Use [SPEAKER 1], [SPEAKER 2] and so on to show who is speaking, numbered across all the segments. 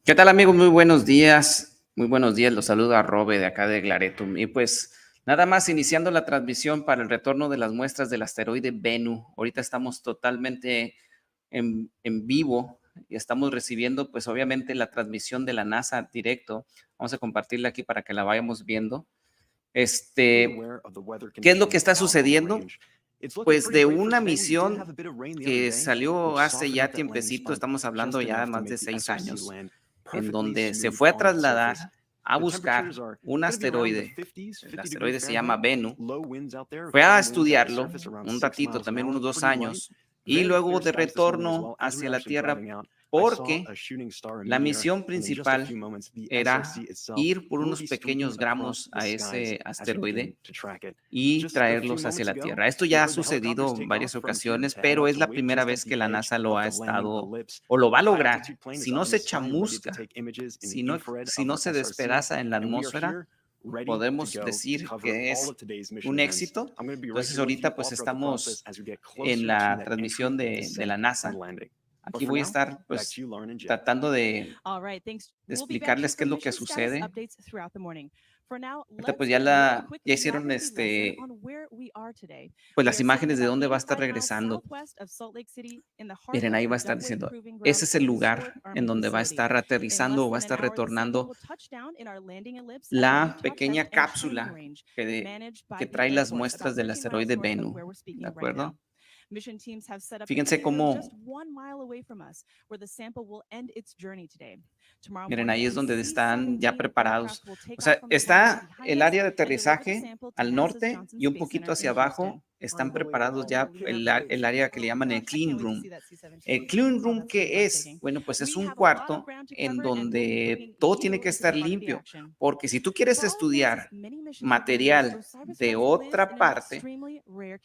[SPEAKER 1] ¿Qué tal, amigos? Muy buenos días. Muy buenos días. Los saluda Robe de acá de Claretum. Y pues nada más iniciando la transmisión para el retorno de las muestras del asteroide Bennu. Ahorita estamos totalmente en vivo y estamos recibiendo pues obviamente la transmisión de la NASA directo. Vamos a compartirla aquí para que la vayamos viendo. ¿Qué es lo que está sucediendo? Pues de una misión que salió hace ya tiempecito, estamos hablando ya más de 6 años, en donde se fue a trasladar a buscar un asteroide. El asteroide se llama Bennu. Fue a estudiarlo un ratito, también unos 2 años, y luego de retorno hacia la Tierra, porque la misión principal era ir por unos pequeños gramos a ese asteroide y traerlos hacia la Tierra. Esto ya ha sucedido en varias ocasiones, pero es la primera vez que la NASA lo ha estado o lo va a lograr. Si no se chamusca, si no se despedaza en la atmósfera, podemos decir que es un éxito. Entonces ahorita pues estamos en la transmisión de la NASA. Aquí voy a estar pues tratando de explicarles qué es lo que sucede. Ahorita pues ya hicieron pues las imágenes de dónde va a estar regresando. Miren, ahí va a estar diciendo, ese es el lugar en donde va a estar aterrizando o va a estar retornando la pequeña cápsula que trae las muestras del asteroide Bennu, ¿de acuerdo? Fíjense cómo, miren, ahí es donde están ya preparados. O sea, está el área de aterrizaje al norte y un poquito hacia abajo están preparados ya el área que le llaman el clean room. ¿El clean room qué es? Bueno, pues es un cuarto en donde todo tiene que estar limpio, porque si tú quieres estudiar material de otra parte,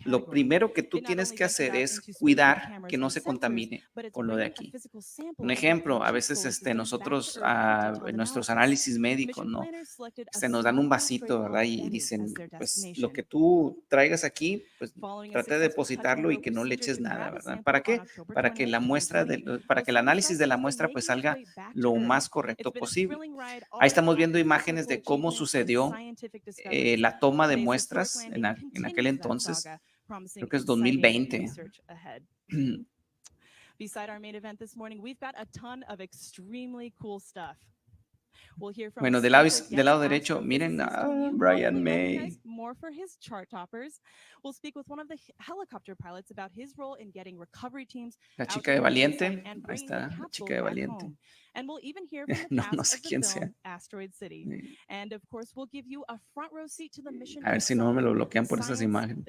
[SPEAKER 1] lo primero que tú tienes que hacer es cuidar que no se contamine con lo de aquí. Un ejemplo, a veces nosotros en nuestros análisis médicos, ¿no? Nos dan un vasito, ¿verdad? Y dicen, pues lo que tú traigas aquí, pues trata de depositarlo y que no le eches nada, ¿verdad? ¿Para qué? Para que el análisis de la muestra pues salga lo más correcto posible. Ahí estamos viendo imágenes de cómo sucedió la toma de muestras en aquel entonces. Creo que es 2020. Bueno, del lado derecho, miren a Brian May. La chica de Valiente. Ahí está, la chica de Valiente. No sé quién sea. A ver si no me lo bloquean por esas imágenes.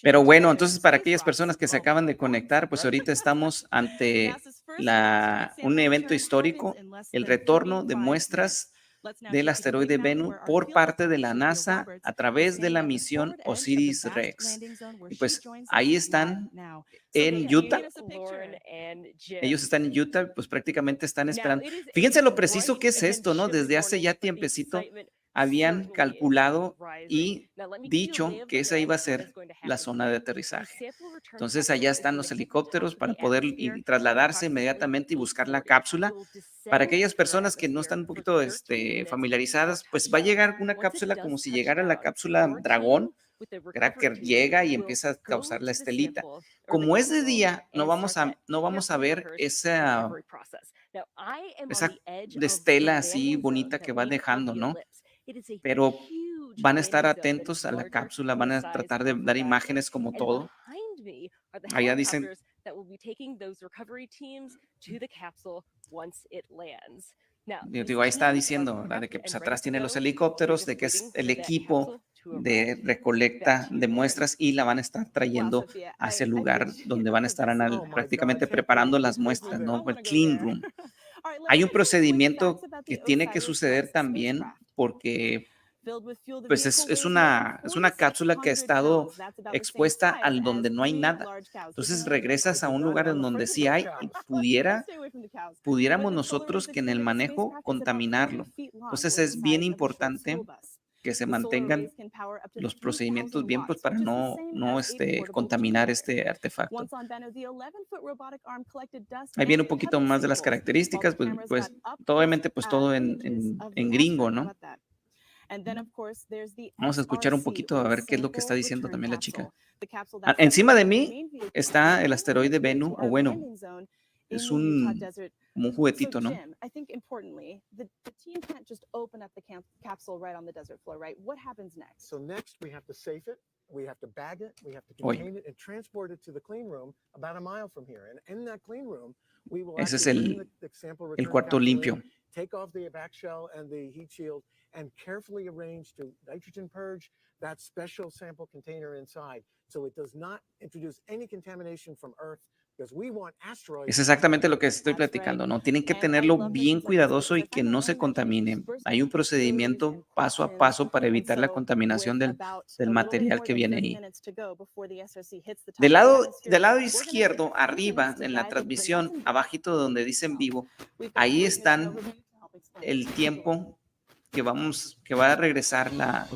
[SPEAKER 1] Pero bueno, entonces para aquellas personas que se acaban de conectar, pues ahorita estamos ante un evento histórico, el retorno de muestras del asteroide Bennu por parte de la NASA a través de la misión OsirisRex. Y pues ahí están en Utah. Ellos están en Utah, pues prácticamente están esperando. Fíjense lo preciso que es esto, ¿no? Desde hace ya tiempecito habían calculado y dicho que esa iba a ser la zona de aterrizaje. Entonces allá están los helicópteros para poder trasladarse inmediatamente y buscar la cápsula. Para aquellas personas que no están un poquito familiarizadas, pues va a llegar una cápsula como si llegara la cápsula Dragón, que llega y empieza a causar la estelita. Como es de día, no vamos a ver esa estela así bonita que va dejando, ¿no? Pero van a estar atentos a la cápsula, van a tratar de dar imágenes como todo. Allá dicen, yo digo, ahí está diciendo, ¿verdad? De que pues atrás tiene los helicópteros, de que es el equipo de recolecta de muestras y la van a estar trayendo hacia el lugar donde van a estar prácticamente preparando las muestras, ¿no? El clean room. Hay un procedimiento que tiene que suceder también porque pues es una cápsula que ha estado expuesta al donde no hay nada. Entonces regresas a un lugar en donde sí hay y pudiéramos nosotros que en el manejo contaminarlo. Entonces es bien importante que se mantengan los procedimientos bien, pues para no contaminar este artefacto. Ahí viene un poquito más de las características, pues obviamente pues todo en gringo, ¿no? Vamos a escuchar un poquito a ver qué es lo que está diciendo también la chica. Encima de mí está el asteroide Bennu, o bueno, es como un juguetito, ¿no?
[SPEAKER 2] So next we have to safe it, we have to bag it, we have to
[SPEAKER 1] Oye,
[SPEAKER 2] contain it and transport it to the clean room about a mile from here. And in that clean room, we will
[SPEAKER 1] ese es
[SPEAKER 2] actually bring the sample
[SPEAKER 1] el
[SPEAKER 2] return
[SPEAKER 1] cuarto
[SPEAKER 2] capsule
[SPEAKER 1] limpio.
[SPEAKER 2] in, take off the back shell and the heat shield, and carefully arrange to nitrogen purge that special sample container inside so it does not introduce any contamination from Earth.
[SPEAKER 1] Es exactamente lo que estoy platicando, ¿no? Tienen que tenerlo bien cuidadoso y que no se contamine. Hay un procedimiento paso a paso para evitar la contaminación del material que viene ahí. Del lado izquierdo, arriba, en la transmisión, abajito donde dice en vivo, ahí están el tiempo que va a regresar la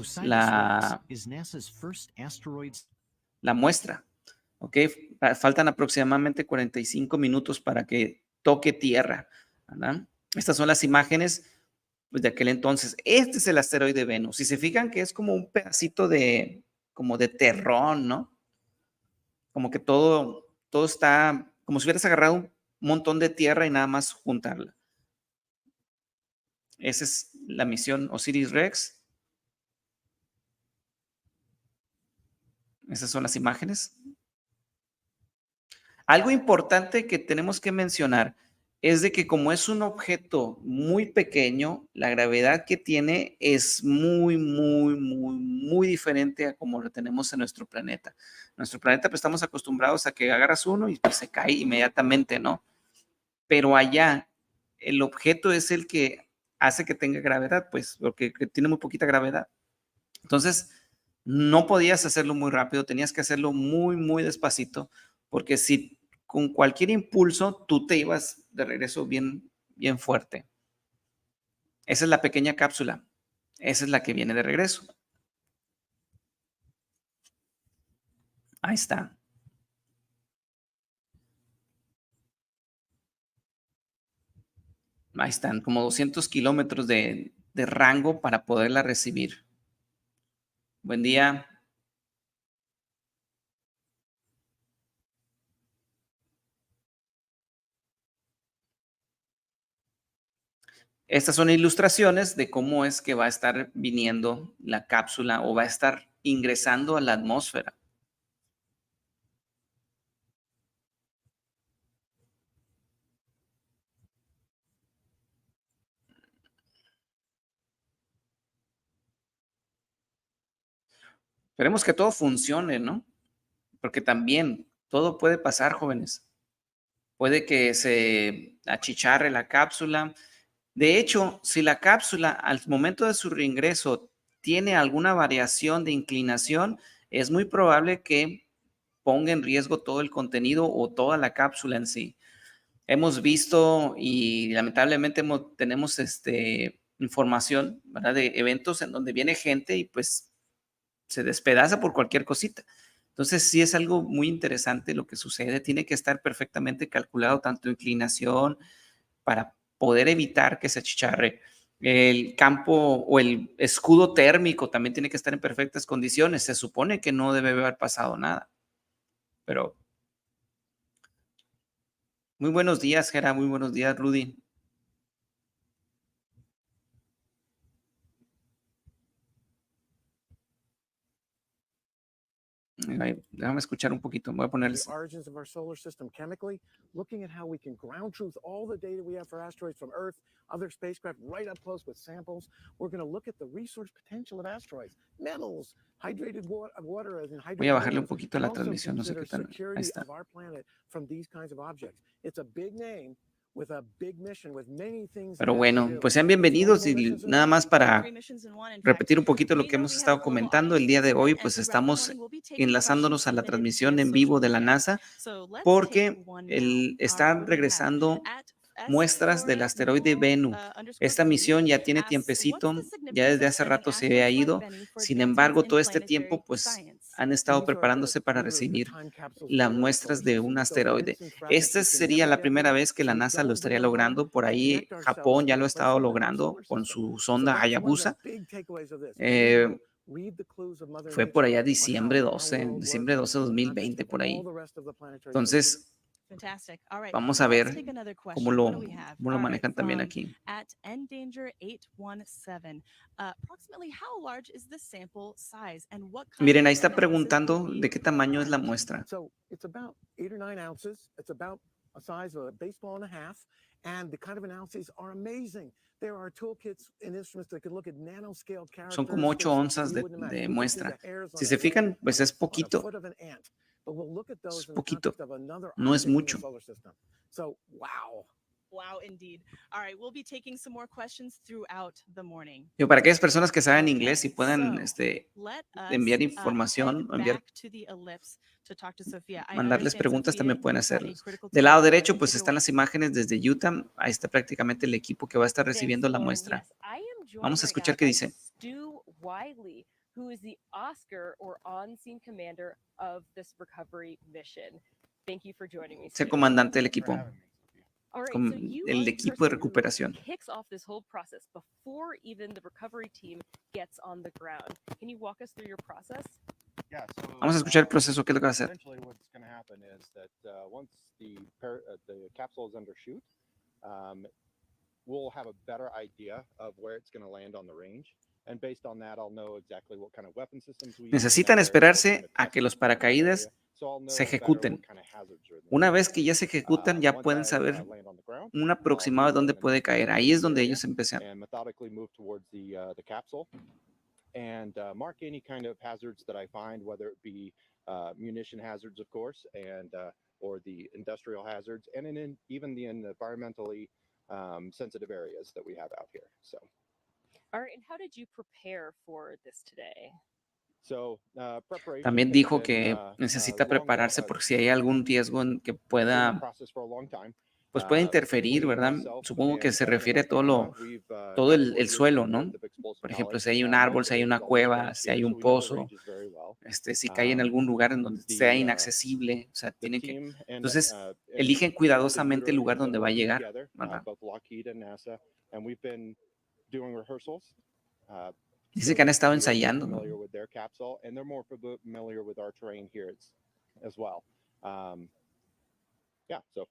[SPEAKER 1] muestra. ¿Ok? Faltan aproximadamente 45 minutos para que toque tierra, ¿verdad? Estas son las imágenes pues, de aquel entonces. Este es el asteroide Bennu. Si se fijan que es como un pedacito como de terrón, ¿no? Como que todo está, como si hubieras agarrado un montón de tierra y nada más juntarla. Esa es la misión OsirisRex. Esas son las imágenes. Algo importante que tenemos que mencionar es de que como es un objeto muy pequeño, la gravedad que tiene es muy, muy, muy, muy diferente a como lo tenemos en nuestro planeta. Nuestro planeta, pues estamos acostumbrados a que agarras uno y pues, se cae inmediatamente, ¿no? Pero allá, el objeto es el que hace que tenga gravedad, pues, porque tiene muy poquita gravedad. Entonces, no podías hacerlo muy rápido, tenías que hacerlo muy, muy despacito, porque si con cualquier impulso tú te ibas de regreso bien, bien fuerte. Esa es la pequeña cápsula. Esa es la que viene de regreso. Ahí está. Ahí están, como 200 kilómetros de rango para poderla recibir. Buen día. Estas son ilustraciones de cómo es que va a estar viniendo la cápsula o va a estar ingresando a la atmósfera. Esperemos que todo funcione, ¿no? Porque también todo puede pasar, jóvenes. Puede que se achicharre la cápsula. De hecho, si la cápsula al momento de su reingreso tiene alguna variación de inclinación, es muy probable que ponga en riesgo todo el contenido o toda la cápsula en sí. Hemos visto y lamentablemente tenemos información, ¿verdad? De eventos en donde viene gente y pues se despedaza por cualquier cosita. Entonces, sí es algo muy interesante lo que sucede. Tiene que estar perfectamente calculado tanto inclinación para poder evitar que se achicharre. El campo o el escudo térmico también tiene que estar en perfectas condiciones. Se supone que no debe haber pasado nada. Pero muy buenos días, Gera. Muy buenos días, Rudy. Déjame escuchar un poquito. Voy a ponerles.
[SPEAKER 2] The origins of our solar system chemically, looking at how we can ground truth all the data we have for asteroids from Earth, other spacecraft right up close with samples. We're going to look at the resource potential of asteroids, metals, hydrated water and hydrated.
[SPEAKER 1] Voy a bajarle un poquito la transmisión, no sé qué tal. Ahí está.
[SPEAKER 2] Of our planet from these kinds of objects. It's a big name.
[SPEAKER 1] Pero bueno, pues sean bienvenidos y nada más para repetir un poquito lo que hemos estado comentando el día de hoy, pues estamos enlazándonos a la transmisión en vivo de la NASA porque está regresando muestras del asteroide Bennu. Esta misión ya tiene tiempecito, ya desde hace rato se había ido. Sin embargo, todo este tiempo, pues, han estado preparándose para recibir las muestras de un asteroide. Esta sería la primera vez que la NASA lo estaría logrando. Por ahí Japón ya lo ha estado logrando con su sonda Hayabusa. Fue por allá diciembre 12 de 2020, por ahí. Entonces, vamos a ver cómo lo manejan también aquí. Miren, ahí está preguntando de qué tamaño es la muestra. Son como 8 onzas de muestra. Si se fijan, pues es poquito. Es poquito, no es mucho.
[SPEAKER 3] Wow, indeed. All right, we'll be taking some more questions throughout the morning.
[SPEAKER 1] Para aquellas personas que saben inglés y puedan
[SPEAKER 3] Let
[SPEAKER 1] enviar
[SPEAKER 3] us,
[SPEAKER 1] información,
[SPEAKER 3] head back to the ellipse to talk to Sophia. I
[SPEAKER 1] mandarles
[SPEAKER 3] understand,
[SPEAKER 1] preguntas,
[SPEAKER 3] Sophia,
[SPEAKER 1] también pueden
[SPEAKER 3] you've got a
[SPEAKER 1] hacerlo.
[SPEAKER 3] critical
[SPEAKER 1] Del
[SPEAKER 3] team
[SPEAKER 1] lado
[SPEAKER 3] member.
[SPEAKER 1] derecho, pues
[SPEAKER 3] Take it
[SPEAKER 1] están
[SPEAKER 3] away.
[SPEAKER 1] las imágenes desde Utah. Ahí está prácticamente el equipo que va a estar recibiendo la
[SPEAKER 4] Thanks,
[SPEAKER 1] muestra.
[SPEAKER 4] Lauren. Yes, I am joined
[SPEAKER 1] Vamos a
[SPEAKER 4] right
[SPEAKER 1] escuchar
[SPEAKER 4] now
[SPEAKER 1] qué
[SPEAKER 4] by
[SPEAKER 1] dice.
[SPEAKER 4] Stu Wiley, who is the Oscar or on-scene commander of this recovery mission. Thank you for joining me.
[SPEAKER 1] Es el
[SPEAKER 4] Stu.
[SPEAKER 1] comandante del equipo,
[SPEAKER 4] All right,
[SPEAKER 1] com-
[SPEAKER 4] so you
[SPEAKER 1] el
[SPEAKER 4] are the
[SPEAKER 1] equipo de
[SPEAKER 4] person who
[SPEAKER 1] recuperación.
[SPEAKER 4] kicks off this whole process before even the recovery team gets on the ground. Can you walk us through your process?
[SPEAKER 5] Yeah, so,
[SPEAKER 1] Vamos a escuchar el proceso, qué es lo que va a hacer.
[SPEAKER 5] Essentially, what's going to happen is that once the capsule is undershoot, we'll have a better idea of where it's going to land on the range, and based on that, I'll know exactly what kind of weapon systems we use in
[SPEAKER 1] Necesitan
[SPEAKER 5] that area, what kind
[SPEAKER 1] esperarse
[SPEAKER 5] of
[SPEAKER 1] a que los
[SPEAKER 5] testing in that
[SPEAKER 1] paracaídas
[SPEAKER 5] area, so I'll know
[SPEAKER 1] se
[SPEAKER 5] better
[SPEAKER 1] ejecuten.
[SPEAKER 5] what kind of hazards are in the
[SPEAKER 1] Una
[SPEAKER 5] area.
[SPEAKER 1] vez que ya se ejecutan, ya
[SPEAKER 5] Once
[SPEAKER 1] pueden
[SPEAKER 5] I,
[SPEAKER 1] saber
[SPEAKER 5] land on the ground,
[SPEAKER 1] un
[SPEAKER 5] I'll
[SPEAKER 1] aproximado de
[SPEAKER 5] go
[SPEAKER 1] dónde
[SPEAKER 5] in and
[SPEAKER 1] puede caer. Ahí es donde
[SPEAKER 5] area
[SPEAKER 1] ellos empiezan.
[SPEAKER 5] and methodically move towards the capsule and mark any kind of hazards that I find, whether it be munition hazards, of course, and or the industrial hazards, and even the environmentally sensitive areas that we have out here. So,
[SPEAKER 4] All right, and how did you prepare for this today?
[SPEAKER 5] so preparation
[SPEAKER 1] También
[SPEAKER 5] has
[SPEAKER 1] dijo
[SPEAKER 5] been,
[SPEAKER 1] que necesita
[SPEAKER 5] long,
[SPEAKER 1] prepararse por si hay algún riesgo en que
[SPEAKER 5] been a
[SPEAKER 1] pueda,
[SPEAKER 5] process for a long time.
[SPEAKER 1] pues puede interferir,
[SPEAKER 5] Between
[SPEAKER 1] ¿verdad?
[SPEAKER 5] myself
[SPEAKER 1] Supongo que
[SPEAKER 5] and
[SPEAKER 1] se
[SPEAKER 5] Captain
[SPEAKER 1] refiere a
[SPEAKER 5] Oscar, we've
[SPEAKER 1] todo
[SPEAKER 5] got 4
[SPEAKER 1] el
[SPEAKER 5] years
[SPEAKER 1] suelo,
[SPEAKER 5] worth
[SPEAKER 1] ¿no?
[SPEAKER 5] of explosive
[SPEAKER 1] Por ejemplo,
[SPEAKER 5] knowledge.
[SPEAKER 1] si hay un
[SPEAKER 5] Most
[SPEAKER 1] árbol,
[SPEAKER 5] of
[SPEAKER 1] si hay
[SPEAKER 5] it
[SPEAKER 1] una
[SPEAKER 5] is always
[SPEAKER 1] cueva,
[SPEAKER 5] ground
[SPEAKER 1] si hay
[SPEAKER 5] here,
[SPEAKER 1] un
[SPEAKER 5] so we know the
[SPEAKER 1] pozo,
[SPEAKER 5] ranges very well.
[SPEAKER 1] si cae en algún lugar en donde sea inaccesible, o sea, tienen que... Entonces, eligen cuidadosamente el lugar donde va a llegar, ¿verdad?
[SPEAKER 5] Both Lockheed and NASA, and we've been doing rehearsals.
[SPEAKER 1] Dice que han estado ensayando, ¿no?
[SPEAKER 5] Familiar with their capsule, and they're more familiar with our terrain here as well. Yeah, so.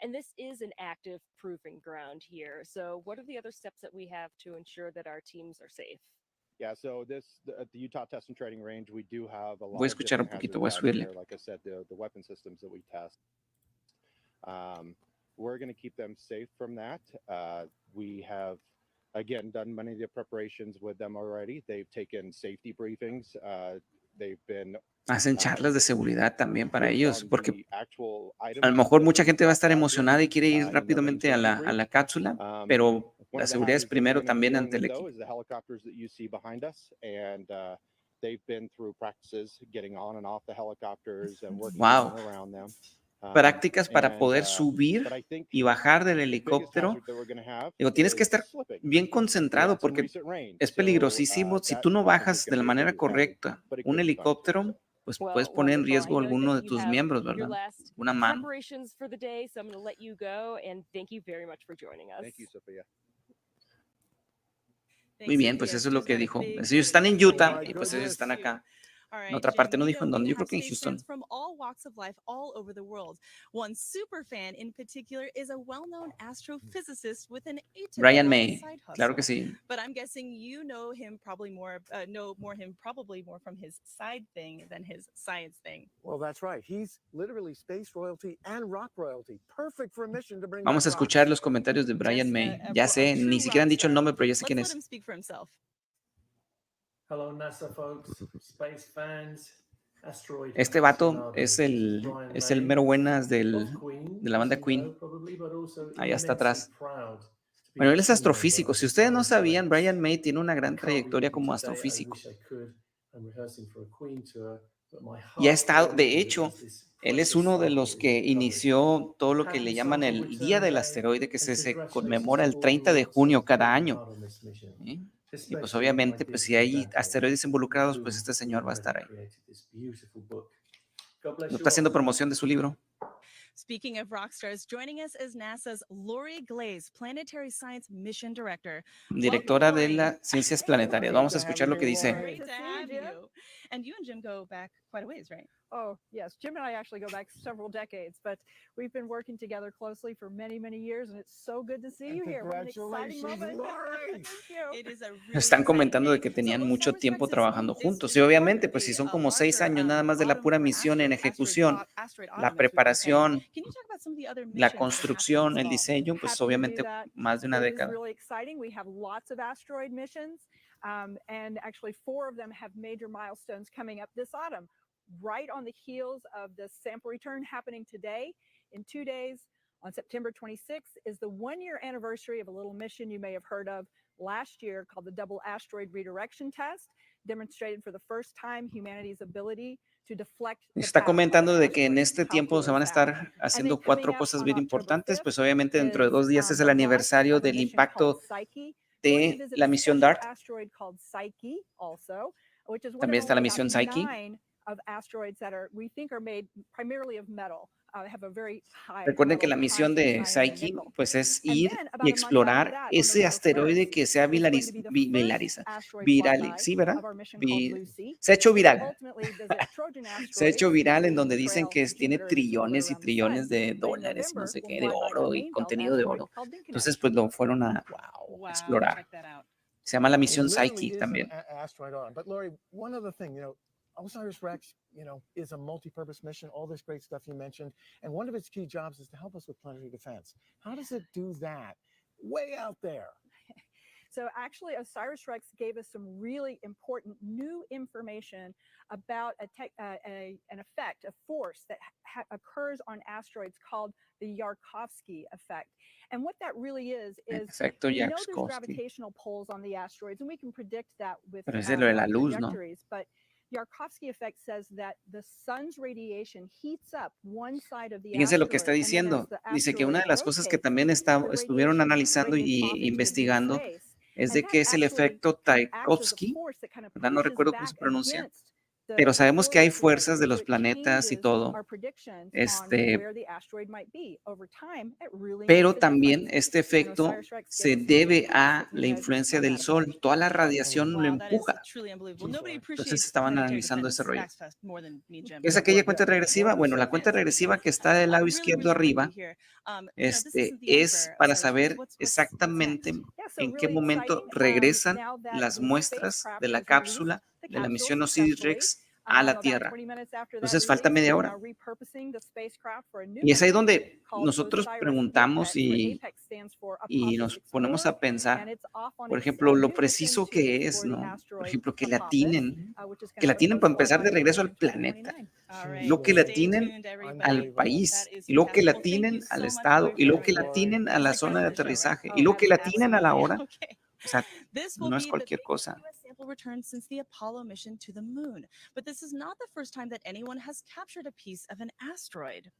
[SPEAKER 4] And this is an active proving ground here. So what are the other steps that we have to ensure that our teams are safe?
[SPEAKER 5] Yeah, so at the Utah Test and Training Range, we do have a lot
[SPEAKER 1] Voy a
[SPEAKER 5] of
[SPEAKER 1] escuchar un
[SPEAKER 5] different
[SPEAKER 1] poquito, voy a
[SPEAKER 5] hazards out in
[SPEAKER 1] subirle.
[SPEAKER 5] there. Like I said, the weapon systems that we test. We're going to keep them safe from that. We have, again, done many of the preparations with them already. They've taken safety briefings. They've been
[SPEAKER 1] Hacen charlas de seguridad también para ellos, porque a lo mejor mucha gente va a estar emocionada y quiere ir rápidamente a la cápsula, pero la seguridad es primero también ante el equipo. Wow. Prácticas para poder subir y bajar del helicóptero. Digo, tienes que estar bien concentrado porque es peligrosísimo si tú no bajas de la manera correcta un helicóptero. Pues puedes poner en riesgo alguno de tus miembros, ¿verdad? Una mano.
[SPEAKER 4] Preparations for the day, so I'm going to let you go, and thank you very much for joining us.
[SPEAKER 5] Thank you, Sophia.
[SPEAKER 1] Muy bien, pues eso es lo que dijo. Ellos están en Utah y pues ellos están acá. En otra parte no dijo en dónde, yo creo que en Houston.
[SPEAKER 3] From all walks of life all over the world. One super fan in particular is a well-known astrophysicist with an atypical
[SPEAKER 1] Brian May,
[SPEAKER 3] side hustle.
[SPEAKER 1] claro que sí.
[SPEAKER 3] But I'm guessing you know him probably more from his side thing than his science thing.
[SPEAKER 2] Well, that's right. He's literally space royalty and rock royalty. Perfect for a mission to bring
[SPEAKER 1] Vamos a
[SPEAKER 2] back
[SPEAKER 1] escuchar
[SPEAKER 2] rocks.
[SPEAKER 1] los comentarios de Brian May.
[SPEAKER 3] A
[SPEAKER 1] Ya sé,
[SPEAKER 3] true
[SPEAKER 1] ni siquiera han dicho el
[SPEAKER 3] rockstar.
[SPEAKER 1] nombre, pero ya sé
[SPEAKER 3] Let's
[SPEAKER 1] quién
[SPEAKER 3] let
[SPEAKER 1] es.
[SPEAKER 3] him speak for himself.
[SPEAKER 6] Hello, NASA folks, space fans, asteroid.
[SPEAKER 1] Este vato
[SPEAKER 6] aficionados.
[SPEAKER 1] es el
[SPEAKER 6] Brian May,
[SPEAKER 1] mero buenas de
[SPEAKER 6] of Queen,
[SPEAKER 1] la banda
[SPEAKER 6] as you
[SPEAKER 1] Queen.
[SPEAKER 6] know, probably, but also
[SPEAKER 1] Allá está atrás.
[SPEAKER 6] immensely proud to be
[SPEAKER 1] Bueno, él es
[SPEAKER 6] the team
[SPEAKER 1] astrofísico.
[SPEAKER 6] member
[SPEAKER 1] Si
[SPEAKER 6] of
[SPEAKER 1] ustedes no
[SPEAKER 6] OsirisRex.
[SPEAKER 1] sabían, Brian May tiene una gran
[SPEAKER 6] I can't be
[SPEAKER 1] trayectoria
[SPEAKER 6] with you
[SPEAKER 1] como
[SPEAKER 6] today. I
[SPEAKER 1] astrofísico.
[SPEAKER 6] wish I could. I'm rehearsing for a Queen tour, but my
[SPEAKER 1] Y ha
[SPEAKER 6] heart
[SPEAKER 1] estado,
[SPEAKER 6] goes
[SPEAKER 1] de
[SPEAKER 6] with
[SPEAKER 1] hecho,
[SPEAKER 6] this
[SPEAKER 1] él es
[SPEAKER 6] precious
[SPEAKER 1] uno de
[SPEAKER 6] soul
[SPEAKER 1] los
[SPEAKER 6] that
[SPEAKER 1] que
[SPEAKER 6] we've covered.
[SPEAKER 1] inició todo lo que le
[SPEAKER 6] Happy
[SPEAKER 1] llaman
[SPEAKER 6] Sample
[SPEAKER 1] el Día
[SPEAKER 6] Return
[SPEAKER 1] del
[SPEAKER 6] Day,
[SPEAKER 1] Asteroide, que
[SPEAKER 6] and
[SPEAKER 1] se
[SPEAKER 6] congratulations
[SPEAKER 1] conmemora
[SPEAKER 6] to
[SPEAKER 1] el
[SPEAKER 6] all
[SPEAKER 1] 30 de
[SPEAKER 6] those
[SPEAKER 1] junio cada
[SPEAKER 6] taking
[SPEAKER 1] año.
[SPEAKER 6] part on this mission,
[SPEAKER 1] ¿Sí? Y pues
[SPEAKER 6] especially my
[SPEAKER 1] obviamente,
[SPEAKER 6] dear
[SPEAKER 1] pues si
[SPEAKER 6] friend
[SPEAKER 1] hay
[SPEAKER 6] Dante,
[SPEAKER 1] asteroides
[SPEAKER 6] with
[SPEAKER 1] involucrados, pues
[SPEAKER 6] whom
[SPEAKER 1] este
[SPEAKER 6] we
[SPEAKER 1] señor va a estar
[SPEAKER 6] already
[SPEAKER 1] ahí.
[SPEAKER 6] created this beautiful book. God bless
[SPEAKER 1] No
[SPEAKER 6] you
[SPEAKER 1] está
[SPEAKER 6] all.
[SPEAKER 1] haciendo promoción de su libro.
[SPEAKER 3] Speaking of rock stars, joining us is NASA's Lori Glaze, Planetary Science Mission Director.
[SPEAKER 1] Directora
[SPEAKER 3] Welcome,
[SPEAKER 1] de
[SPEAKER 3] Lori.
[SPEAKER 1] las ciencias planetarias.
[SPEAKER 7] Great
[SPEAKER 1] Vamos a
[SPEAKER 7] to have
[SPEAKER 1] escuchar
[SPEAKER 7] you
[SPEAKER 1] lo que
[SPEAKER 7] here,
[SPEAKER 1] dice.
[SPEAKER 7] Lori.
[SPEAKER 3] Great to have you. And you and Jim go back quite a ways, right?
[SPEAKER 7] Oh, yes. Jim and I actually go back several decades, but we've been working together closely for many, many years, and it's so good to see you here. What an exciting
[SPEAKER 2] Congratulations,
[SPEAKER 7] moment.
[SPEAKER 2] Lori.
[SPEAKER 7] Thank you.
[SPEAKER 3] It is a really
[SPEAKER 1] Están
[SPEAKER 3] exciting
[SPEAKER 1] comentando de
[SPEAKER 3] day.
[SPEAKER 1] que
[SPEAKER 3] So
[SPEAKER 1] tenían mucho
[SPEAKER 3] OsirisRex
[SPEAKER 1] tiempo
[SPEAKER 3] is
[SPEAKER 1] trabajando
[SPEAKER 3] is
[SPEAKER 1] juntos. Y
[SPEAKER 3] part
[SPEAKER 1] obviamente,
[SPEAKER 3] of
[SPEAKER 1] pues si
[SPEAKER 3] the
[SPEAKER 1] son como 6
[SPEAKER 3] larger
[SPEAKER 1] años nada más de la
[SPEAKER 3] autumn
[SPEAKER 1] pura
[SPEAKER 3] for
[SPEAKER 1] misión en ejecución,
[SPEAKER 3] asteroid
[SPEAKER 1] la
[SPEAKER 3] autumn, as we've been saying.
[SPEAKER 1] preparación,
[SPEAKER 3] Can you talk about some of the other
[SPEAKER 1] la
[SPEAKER 3] missions that happened
[SPEAKER 1] construcción,
[SPEAKER 3] this
[SPEAKER 1] el
[SPEAKER 3] fall?
[SPEAKER 1] diseño, pues
[SPEAKER 7] Happy to do
[SPEAKER 1] obviamente
[SPEAKER 7] that.
[SPEAKER 1] más de una
[SPEAKER 7] It is
[SPEAKER 1] década.
[SPEAKER 7] really exciting. We have lots of asteroid missions, and actually 4 of them have major milestones coming up this autumn. Right on the heels of the sample return happening today, in 2 days, on September 26th, is the 1-year anniversary of a little mission you may have heard of last year called the Double Asteroid Redirection Test, demonstrated for the first time humanity's ability to deflect the
[SPEAKER 1] Está
[SPEAKER 7] path of an
[SPEAKER 1] comentando de que en
[SPEAKER 7] asteroid.
[SPEAKER 1] este
[SPEAKER 7] How
[SPEAKER 1] tiempo
[SPEAKER 7] cool
[SPEAKER 1] se
[SPEAKER 7] is
[SPEAKER 1] van a
[SPEAKER 7] that?
[SPEAKER 1] estar
[SPEAKER 7] And then
[SPEAKER 1] haciendo
[SPEAKER 7] coming
[SPEAKER 1] 4
[SPEAKER 7] up
[SPEAKER 1] cosas
[SPEAKER 7] on
[SPEAKER 1] bien
[SPEAKER 7] October
[SPEAKER 1] importantes,
[SPEAKER 7] 5th
[SPEAKER 1] pues obviamente dentro de
[SPEAKER 7] is
[SPEAKER 1] 2 días es el
[SPEAKER 7] the launch
[SPEAKER 1] aniversario
[SPEAKER 7] of a
[SPEAKER 1] del
[SPEAKER 7] mission called
[SPEAKER 1] impacto
[SPEAKER 7] Psyche. Going to
[SPEAKER 1] de
[SPEAKER 7] visit
[SPEAKER 1] la
[SPEAKER 7] a
[SPEAKER 1] misión
[SPEAKER 7] special
[SPEAKER 1] DART.
[SPEAKER 7] asteroid called Psyche also, which is one
[SPEAKER 1] También
[SPEAKER 7] of
[SPEAKER 1] está la
[SPEAKER 7] only about
[SPEAKER 1] misión Psyche.
[SPEAKER 7] 9 of asteroids that we think are made primarily of metal. Have a very high
[SPEAKER 1] Recuerden que
[SPEAKER 7] metal
[SPEAKER 1] la misión
[SPEAKER 7] content,
[SPEAKER 1] de
[SPEAKER 7] iron and
[SPEAKER 1] Psyche
[SPEAKER 7] nickel.
[SPEAKER 1] pues es
[SPEAKER 7] And
[SPEAKER 1] ir
[SPEAKER 7] then
[SPEAKER 1] y
[SPEAKER 7] about a month after
[SPEAKER 1] explorar
[SPEAKER 7] that, on
[SPEAKER 1] ese
[SPEAKER 7] November
[SPEAKER 1] asteroide
[SPEAKER 7] 1st,
[SPEAKER 1] que se ha
[SPEAKER 7] is going to be the first
[SPEAKER 1] viraliza,
[SPEAKER 7] asteroid flyby
[SPEAKER 1] sí, ¿verdad?
[SPEAKER 7] of our mission called
[SPEAKER 1] Vi-
[SPEAKER 7] Lucy,
[SPEAKER 1] se ha hecho
[SPEAKER 7] which
[SPEAKER 1] viral.
[SPEAKER 7] ultimately visit Trojan
[SPEAKER 1] Se ha
[SPEAKER 7] asteroid,
[SPEAKER 1] hecho viral en
[SPEAKER 7] leaving
[SPEAKER 1] donde
[SPEAKER 7] a
[SPEAKER 1] dicen
[SPEAKER 7] trail
[SPEAKER 1] que
[SPEAKER 7] to
[SPEAKER 1] tiene
[SPEAKER 7] Jupiter in its orbit
[SPEAKER 1] trillones y
[SPEAKER 7] around the
[SPEAKER 1] trillones
[SPEAKER 7] sun.
[SPEAKER 1] de
[SPEAKER 7] But in
[SPEAKER 1] dólares y no
[SPEAKER 7] November,
[SPEAKER 1] sé
[SPEAKER 7] we'll
[SPEAKER 1] qué, de
[SPEAKER 7] fly by a
[SPEAKER 1] oro y
[SPEAKER 7] main belt
[SPEAKER 1] contenido de
[SPEAKER 7] asteroid
[SPEAKER 1] oro.
[SPEAKER 7] called Dinkinesh.
[SPEAKER 1] Entonces, pues lo fueron a
[SPEAKER 3] Wow,
[SPEAKER 1] explorar.
[SPEAKER 3] check that out.
[SPEAKER 1] Se llama la
[SPEAKER 2] It
[SPEAKER 1] misión
[SPEAKER 2] literally
[SPEAKER 1] Psyche
[SPEAKER 2] is
[SPEAKER 1] también.
[SPEAKER 2] an asteroid arm. But Lori, one other thing, OsirisRex, is a multi-purpose mission, all this great stuff you mentioned, and one of its key jobs is to help us with planetary defense. How does it do that? Way out there.
[SPEAKER 7] So actually, OsirisRex gave us some really important new information about an effect, a force that occurs on asteroids called the Yarkovsky effect. And what that really is
[SPEAKER 1] Efecto
[SPEAKER 7] we know there's
[SPEAKER 1] Yarkovsky.
[SPEAKER 7] gravitational pulls on the asteroids, and we can predict that with
[SPEAKER 1] Pero es de lo de la luz, ¿no?
[SPEAKER 7] trajectories. But Yarkovsky effect says that the sun's radiation heats up one side of the
[SPEAKER 1] Fíjense lo que
[SPEAKER 7] asteroid,
[SPEAKER 1] está
[SPEAKER 7] and then as
[SPEAKER 1] diciendo.
[SPEAKER 7] the
[SPEAKER 1] Dice que una de
[SPEAKER 7] asteroid
[SPEAKER 1] las cosas que
[SPEAKER 7] rotates,
[SPEAKER 1] también
[SPEAKER 7] the
[SPEAKER 1] estuvieron
[SPEAKER 7] radiation
[SPEAKER 1] analizando
[SPEAKER 7] radiates off
[SPEAKER 1] y
[SPEAKER 7] into the deep
[SPEAKER 1] investigando
[SPEAKER 7] space.
[SPEAKER 1] es
[SPEAKER 7] And
[SPEAKER 1] de
[SPEAKER 7] that
[SPEAKER 1] que es el
[SPEAKER 7] actually
[SPEAKER 1] efecto
[SPEAKER 7] acts as a
[SPEAKER 1] Tchaikovsky,
[SPEAKER 7] force that kind of
[SPEAKER 1] ¿verdad? No
[SPEAKER 7] pushes
[SPEAKER 1] recuerdo cómo
[SPEAKER 7] back
[SPEAKER 1] se pronuncia,
[SPEAKER 7] against the
[SPEAKER 1] pero sabemos que hay
[SPEAKER 7] asteroid field,
[SPEAKER 1] fuerzas de
[SPEAKER 7] so
[SPEAKER 1] los
[SPEAKER 7] it
[SPEAKER 1] planetas y
[SPEAKER 7] changes
[SPEAKER 1] todo,
[SPEAKER 7] our predictions on where the asteroid might be. Over time, it really
[SPEAKER 1] pero
[SPEAKER 7] makes a
[SPEAKER 1] también
[SPEAKER 7] difference.
[SPEAKER 1] este
[SPEAKER 7] And
[SPEAKER 1] efecto
[SPEAKER 7] OsirisRex
[SPEAKER 1] se
[SPEAKER 7] gave us some
[SPEAKER 1] debe
[SPEAKER 7] proofs
[SPEAKER 1] a
[SPEAKER 7] that we
[SPEAKER 1] la
[SPEAKER 7] had
[SPEAKER 1] influencia
[SPEAKER 7] on
[SPEAKER 1] del
[SPEAKER 7] that
[SPEAKER 1] Sol.
[SPEAKER 7] effect.
[SPEAKER 1] Toda la radiación lo
[SPEAKER 3] Wow, that is
[SPEAKER 1] empuja.
[SPEAKER 3] truly unbelievable. Nobody
[SPEAKER 1] Entonces
[SPEAKER 3] appreciates
[SPEAKER 1] estaban
[SPEAKER 3] planetary
[SPEAKER 1] analizando ese
[SPEAKER 3] defense
[SPEAKER 1] rollo.
[SPEAKER 3] Axe Fest more than me, Jim.
[SPEAKER 1] ¿Es
[SPEAKER 3] So
[SPEAKER 1] aquella
[SPEAKER 2] What-
[SPEAKER 1] cuenta
[SPEAKER 2] what-
[SPEAKER 1] regresiva?
[SPEAKER 2] what-
[SPEAKER 1] Bueno,
[SPEAKER 3] so
[SPEAKER 1] la cuenta
[SPEAKER 3] fantastic.
[SPEAKER 1] regresiva que está del lado
[SPEAKER 3] Really,
[SPEAKER 1] izquierdo
[SPEAKER 3] really great to
[SPEAKER 1] arriba,
[SPEAKER 3] hear. This isn't the end
[SPEAKER 1] es
[SPEAKER 3] for
[SPEAKER 1] para
[SPEAKER 3] OsirisRex.
[SPEAKER 1] saber
[SPEAKER 3] What's
[SPEAKER 1] exactamente
[SPEAKER 3] next?
[SPEAKER 7] Yeah, so
[SPEAKER 1] en qué
[SPEAKER 7] really
[SPEAKER 1] momento
[SPEAKER 7] exciting.
[SPEAKER 1] regresan
[SPEAKER 7] Now that
[SPEAKER 1] las
[SPEAKER 7] the
[SPEAKER 1] muestras
[SPEAKER 7] spacecraft
[SPEAKER 1] de la
[SPEAKER 7] has
[SPEAKER 1] cápsula
[SPEAKER 7] released the
[SPEAKER 1] de la
[SPEAKER 7] capsule
[SPEAKER 1] misión
[SPEAKER 7] successfully,
[SPEAKER 1] OsirisRex a la
[SPEAKER 7] about
[SPEAKER 1] Tierra.
[SPEAKER 7] 20 minutes after that
[SPEAKER 1] Entonces falta
[SPEAKER 7] release,
[SPEAKER 1] media
[SPEAKER 7] we're
[SPEAKER 1] hora.
[SPEAKER 7] now repurposing the spacecraft for a new
[SPEAKER 1] Y es ahí
[SPEAKER 7] mission
[SPEAKER 1] donde
[SPEAKER 7] called
[SPEAKER 1] nosotros
[SPEAKER 7] OSIRIS
[SPEAKER 1] preguntamos
[SPEAKER 7] APEX, where APEX stands for
[SPEAKER 1] y
[SPEAKER 7] Apophis
[SPEAKER 1] nos ponemos
[SPEAKER 7] Explorer,
[SPEAKER 1] a pensar,
[SPEAKER 7] and it's off on
[SPEAKER 1] por
[SPEAKER 7] its
[SPEAKER 1] ejemplo, lo
[SPEAKER 7] new mission
[SPEAKER 1] preciso
[SPEAKER 7] to
[SPEAKER 1] que es,
[SPEAKER 7] explore the
[SPEAKER 1] ¿no? Por
[SPEAKER 7] asteroid
[SPEAKER 1] ejemplo, que le
[SPEAKER 7] Apophis,
[SPEAKER 1] atinen,
[SPEAKER 7] which is
[SPEAKER 1] que
[SPEAKER 7] going
[SPEAKER 1] la
[SPEAKER 7] to
[SPEAKER 1] atinen para empezar de
[SPEAKER 7] flyby
[SPEAKER 1] regreso
[SPEAKER 7] in
[SPEAKER 1] al planeta.
[SPEAKER 7] 2029.
[SPEAKER 3] All
[SPEAKER 1] Y
[SPEAKER 3] right.
[SPEAKER 1] luego que la
[SPEAKER 3] Stay
[SPEAKER 1] atinen
[SPEAKER 3] tuned, everybody.
[SPEAKER 1] al
[SPEAKER 2] Unbelievable.
[SPEAKER 1] país,
[SPEAKER 3] That is
[SPEAKER 1] y luego que la
[SPEAKER 3] fantastic. Well, thank you
[SPEAKER 1] atinen al
[SPEAKER 3] so much,
[SPEAKER 1] estado,
[SPEAKER 3] Lori,
[SPEAKER 1] y
[SPEAKER 3] for
[SPEAKER 1] luego que la
[SPEAKER 3] sharing that.
[SPEAKER 1] atinen a
[SPEAKER 3] This
[SPEAKER 1] la
[SPEAKER 3] is the
[SPEAKER 1] zona de
[SPEAKER 3] crest of the show, right?
[SPEAKER 1] aterrizaje, y
[SPEAKER 7] Oh,
[SPEAKER 1] luego que la
[SPEAKER 7] absolutely.
[SPEAKER 1] atinen a la
[SPEAKER 3] Absolutely.
[SPEAKER 1] hora.
[SPEAKER 3] Okay.
[SPEAKER 1] O sea,
[SPEAKER 3] This will
[SPEAKER 1] no es
[SPEAKER 3] be the
[SPEAKER 1] cualquier
[SPEAKER 3] biggest
[SPEAKER 1] cosa.
[SPEAKER 3] US sample return since the Apollo mission to the moon. But this is not the first time that anyone has captured a piece of an asteroid.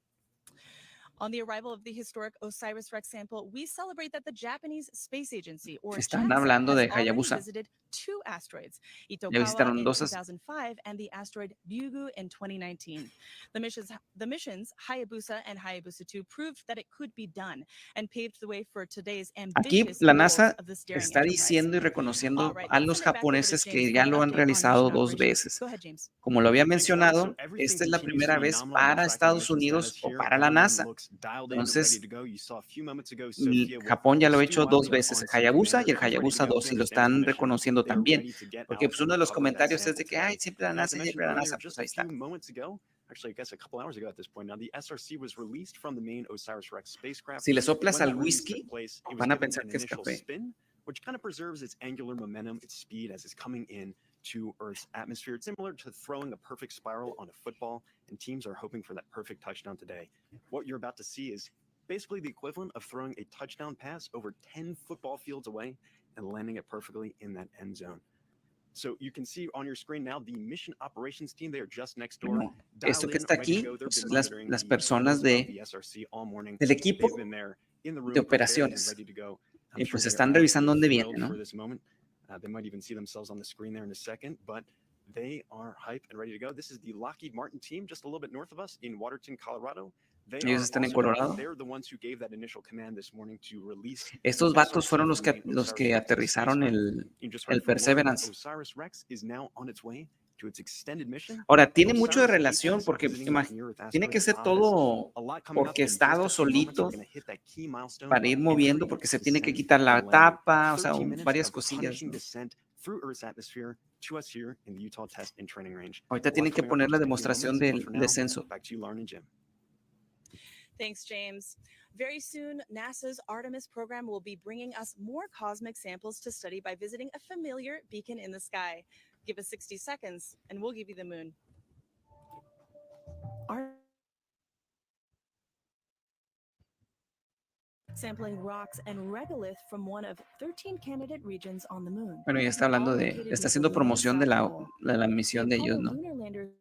[SPEAKER 3] On the arrival of the historic OsirisRex sample, we celebrate that the Japanese Space Agency, or
[SPEAKER 1] Están
[SPEAKER 3] JAXA,
[SPEAKER 1] hablando
[SPEAKER 3] has
[SPEAKER 1] de
[SPEAKER 3] already
[SPEAKER 1] Hayabusa.
[SPEAKER 3] visited 2 asteroids,
[SPEAKER 1] Ya
[SPEAKER 3] Itokawa
[SPEAKER 1] visitaron
[SPEAKER 3] in
[SPEAKER 1] dos
[SPEAKER 3] 2005 and the asteroid Ryugu in 2019. The missions Hayabusa and Hayabusa 2 proved that it could be done and paved the way for today's
[SPEAKER 1] Aquí
[SPEAKER 3] ambitious
[SPEAKER 1] la
[SPEAKER 3] goals
[SPEAKER 1] NASA
[SPEAKER 3] of this daring
[SPEAKER 1] está
[SPEAKER 3] enterprise.
[SPEAKER 1] diciendo y
[SPEAKER 3] All
[SPEAKER 1] reconociendo
[SPEAKER 3] right,
[SPEAKER 1] a
[SPEAKER 3] let's
[SPEAKER 1] los
[SPEAKER 3] send it back over to
[SPEAKER 1] japoneses
[SPEAKER 3] James
[SPEAKER 1] que
[SPEAKER 3] for
[SPEAKER 1] ya
[SPEAKER 3] an
[SPEAKER 1] lo han
[SPEAKER 3] update on
[SPEAKER 1] realizado
[SPEAKER 3] mission
[SPEAKER 1] 2
[SPEAKER 3] operations.
[SPEAKER 1] veces.
[SPEAKER 3] Go ahead, James.
[SPEAKER 1] Como lo había
[SPEAKER 8] Thanks, Laura.
[SPEAKER 1] mencionado,
[SPEAKER 8] So everything
[SPEAKER 1] esta es la
[SPEAKER 8] continues to
[SPEAKER 1] primera
[SPEAKER 8] be
[SPEAKER 1] vez
[SPEAKER 8] nominal. I've been
[SPEAKER 1] para
[SPEAKER 8] tracking
[SPEAKER 1] Estados
[SPEAKER 8] mission
[SPEAKER 1] Unidos
[SPEAKER 8] status
[SPEAKER 1] o
[SPEAKER 8] here.
[SPEAKER 1] para la
[SPEAKER 8] Everyone
[SPEAKER 1] NASA.
[SPEAKER 8] looks dialed in and
[SPEAKER 1] Entonces,
[SPEAKER 8] ready to go. You saw a few moments ago Sophia with
[SPEAKER 1] Japón ya lo ha
[SPEAKER 8] Stu
[SPEAKER 1] hecho 2
[SPEAKER 8] Watson,
[SPEAKER 1] veces, el
[SPEAKER 8] on-scene
[SPEAKER 1] Hayabusa y el
[SPEAKER 8] commander, ready to
[SPEAKER 1] Hayabusa
[SPEAKER 8] go.
[SPEAKER 1] 2,
[SPEAKER 8] He
[SPEAKER 1] y lo
[SPEAKER 8] understands the
[SPEAKER 1] están
[SPEAKER 8] mission.
[SPEAKER 1] reconociendo
[SPEAKER 8] They are
[SPEAKER 1] también.
[SPEAKER 8] ready to get
[SPEAKER 1] Porque
[SPEAKER 8] out
[SPEAKER 1] pues
[SPEAKER 8] and
[SPEAKER 1] uno de los
[SPEAKER 8] recover that
[SPEAKER 1] comentarios es
[SPEAKER 8] sample
[SPEAKER 1] de que,
[SPEAKER 8] today.
[SPEAKER 1] ay, siempre la
[SPEAKER 8] Now, as
[SPEAKER 1] NASA,
[SPEAKER 8] I
[SPEAKER 1] siempre
[SPEAKER 8] mentioned
[SPEAKER 1] la
[SPEAKER 8] earlier,
[SPEAKER 1] NASA, pues
[SPEAKER 8] just
[SPEAKER 1] ahí
[SPEAKER 8] a few
[SPEAKER 1] está.
[SPEAKER 8] moments ago, actually, I guess a couple hours ago at this point now, the SRC was released from the main OsirisRex spacecraft.
[SPEAKER 1] Si le soplas
[SPEAKER 8] When
[SPEAKER 1] al
[SPEAKER 8] that release
[SPEAKER 1] whisky,
[SPEAKER 8] took place, it was
[SPEAKER 1] van a
[SPEAKER 8] given
[SPEAKER 1] pensar
[SPEAKER 8] an
[SPEAKER 1] que es
[SPEAKER 8] initial
[SPEAKER 1] café.
[SPEAKER 8] spin, which kind of preserves its angular momentum, its speed as it's coming in to Earth's atmosphere. It's similar to throwing a perfect spiral on a football, and teams are hoping for that perfect touchdown today. What you're about to see is basically the equivalent of throwing a touchdown pass over 10 football fields away and landing it perfectly in that end zone. So you can see on your screen now the mission operations team. They are just next door.
[SPEAKER 1] Bueno, esto
[SPEAKER 8] dialed
[SPEAKER 1] que
[SPEAKER 8] in,
[SPEAKER 1] está
[SPEAKER 8] ready to
[SPEAKER 1] aquí,
[SPEAKER 8] go. They've
[SPEAKER 1] pues,
[SPEAKER 8] been
[SPEAKER 1] las
[SPEAKER 8] monitoring the
[SPEAKER 1] personas
[SPEAKER 8] vitals of
[SPEAKER 1] de,
[SPEAKER 8] the SRC all morning.
[SPEAKER 1] del equipo
[SPEAKER 8] They've been there in the room,
[SPEAKER 1] de
[SPEAKER 8] prepared and
[SPEAKER 1] operaciones.
[SPEAKER 8] ready to go. I'm
[SPEAKER 1] Y
[SPEAKER 8] sure
[SPEAKER 1] pues
[SPEAKER 8] they
[SPEAKER 1] están
[SPEAKER 8] are
[SPEAKER 1] revisando dónde
[SPEAKER 8] thrilled
[SPEAKER 1] viene, ¿no?
[SPEAKER 8] for this moment. They might even see themselves on the screen there in a second, but they are hype and ready to go. This is the Lockheed Martin team just a little bit north of us in Waterton, Colorado. They
[SPEAKER 1] Ellos
[SPEAKER 8] are
[SPEAKER 1] están en
[SPEAKER 8] also ready.
[SPEAKER 1] Colorado.
[SPEAKER 8] They're the ones who gave that initial command this morning to release
[SPEAKER 1] Estos
[SPEAKER 8] the
[SPEAKER 1] vatos
[SPEAKER 8] SRC
[SPEAKER 1] fueron
[SPEAKER 8] from the
[SPEAKER 1] los que
[SPEAKER 8] OsirisRex
[SPEAKER 1] aterrizaron
[SPEAKER 8] spacecraft. You just heard
[SPEAKER 1] el
[SPEAKER 8] from Lauren that
[SPEAKER 1] Perseverance.
[SPEAKER 8] OsirisRex is now on its way to its extended mission.
[SPEAKER 1] Ahora, tiene mucho de
[SPEAKER 8] Osiris
[SPEAKER 1] relación
[SPEAKER 8] Apex
[SPEAKER 1] porque
[SPEAKER 8] visiting that near Earth
[SPEAKER 1] tiene que
[SPEAKER 8] asteroid
[SPEAKER 1] ser
[SPEAKER 8] Apis.
[SPEAKER 1] todo
[SPEAKER 8] A lot coming up in just
[SPEAKER 1] orquestado
[SPEAKER 8] a few moments. We're
[SPEAKER 1] solito
[SPEAKER 8] going to hit that key milestone
[SPEAKER 1] para ir
[SPEAKER 8] of
[SPEAKER 1] moviendo
[SPEAKER 8] entry
[SPEAKER 1] porque
[SPEAKER 8] into
[SPEAKER 1] se tiene que
[SPEAKER 8] descent
[SPEAKER 1] quitar la
[SPEAKER 8] and landing.
[SPEAKER 1] tapa, o sea,
[SPEAKER 8] 13 minutes
[SPEAKER 1] varias
[SPEAKER 8] of
[SPEAKER 1] cosillas,
[SPEAKER 8] punishing
[SPEAKER 1] ¿no?
[SPEAKER 8] descent through Earth's atmosphere to us here in the Utah Test and Training Range.
[SPEAKER 1] Ahorita
[SPEAKER 8] A lot
[SPEAKER 1] tienen que
[SPEAKER 8] coming up in
[SPEAKER 1] poner la
[SPEAKER 8] just a few
[SPEAKER 1] demostración
[SPEAKER 8] moments, but
[SPEAKER 1] del
[SPEAKER 8] for now,
[SPEAKER 1] descenso.
[SPEAKER 8] back to you, Lauren and Jim.
[SPEAKER 3] Thanks, James. Very soon, NASA's Artemis program will be bringing us more cosmic samples to study by visiting a familiar beacon in the sky. Give us 60 seconds, and we'll give you the moon. Sampling rocks and regolith from one of 13 candidate regions on the moon.
[SPEAKER 1] Bueno, ya está hablando
[SPEAKER 3] All
[SPEAKER 1] de,
[SPEAKER 3] located
[SPEAKER 1] está
[SPEAKER 3] near
[SPEAKER 1] haciendo
[SPEAKER 3] the lunar
[SPEAKER 1] promoción de
[SPEAKER 3] south
[SPEAKER 1] la,
[SPEAKER 3] pole.
[SPEAKER 1] de la
[SPEAKER 3] The
[SPEAKER 1] misión de ellos,
[SPEAKER 3] Apollo
[SPEAKER 1] ¿no?
[SPEAKER 3] lunar lander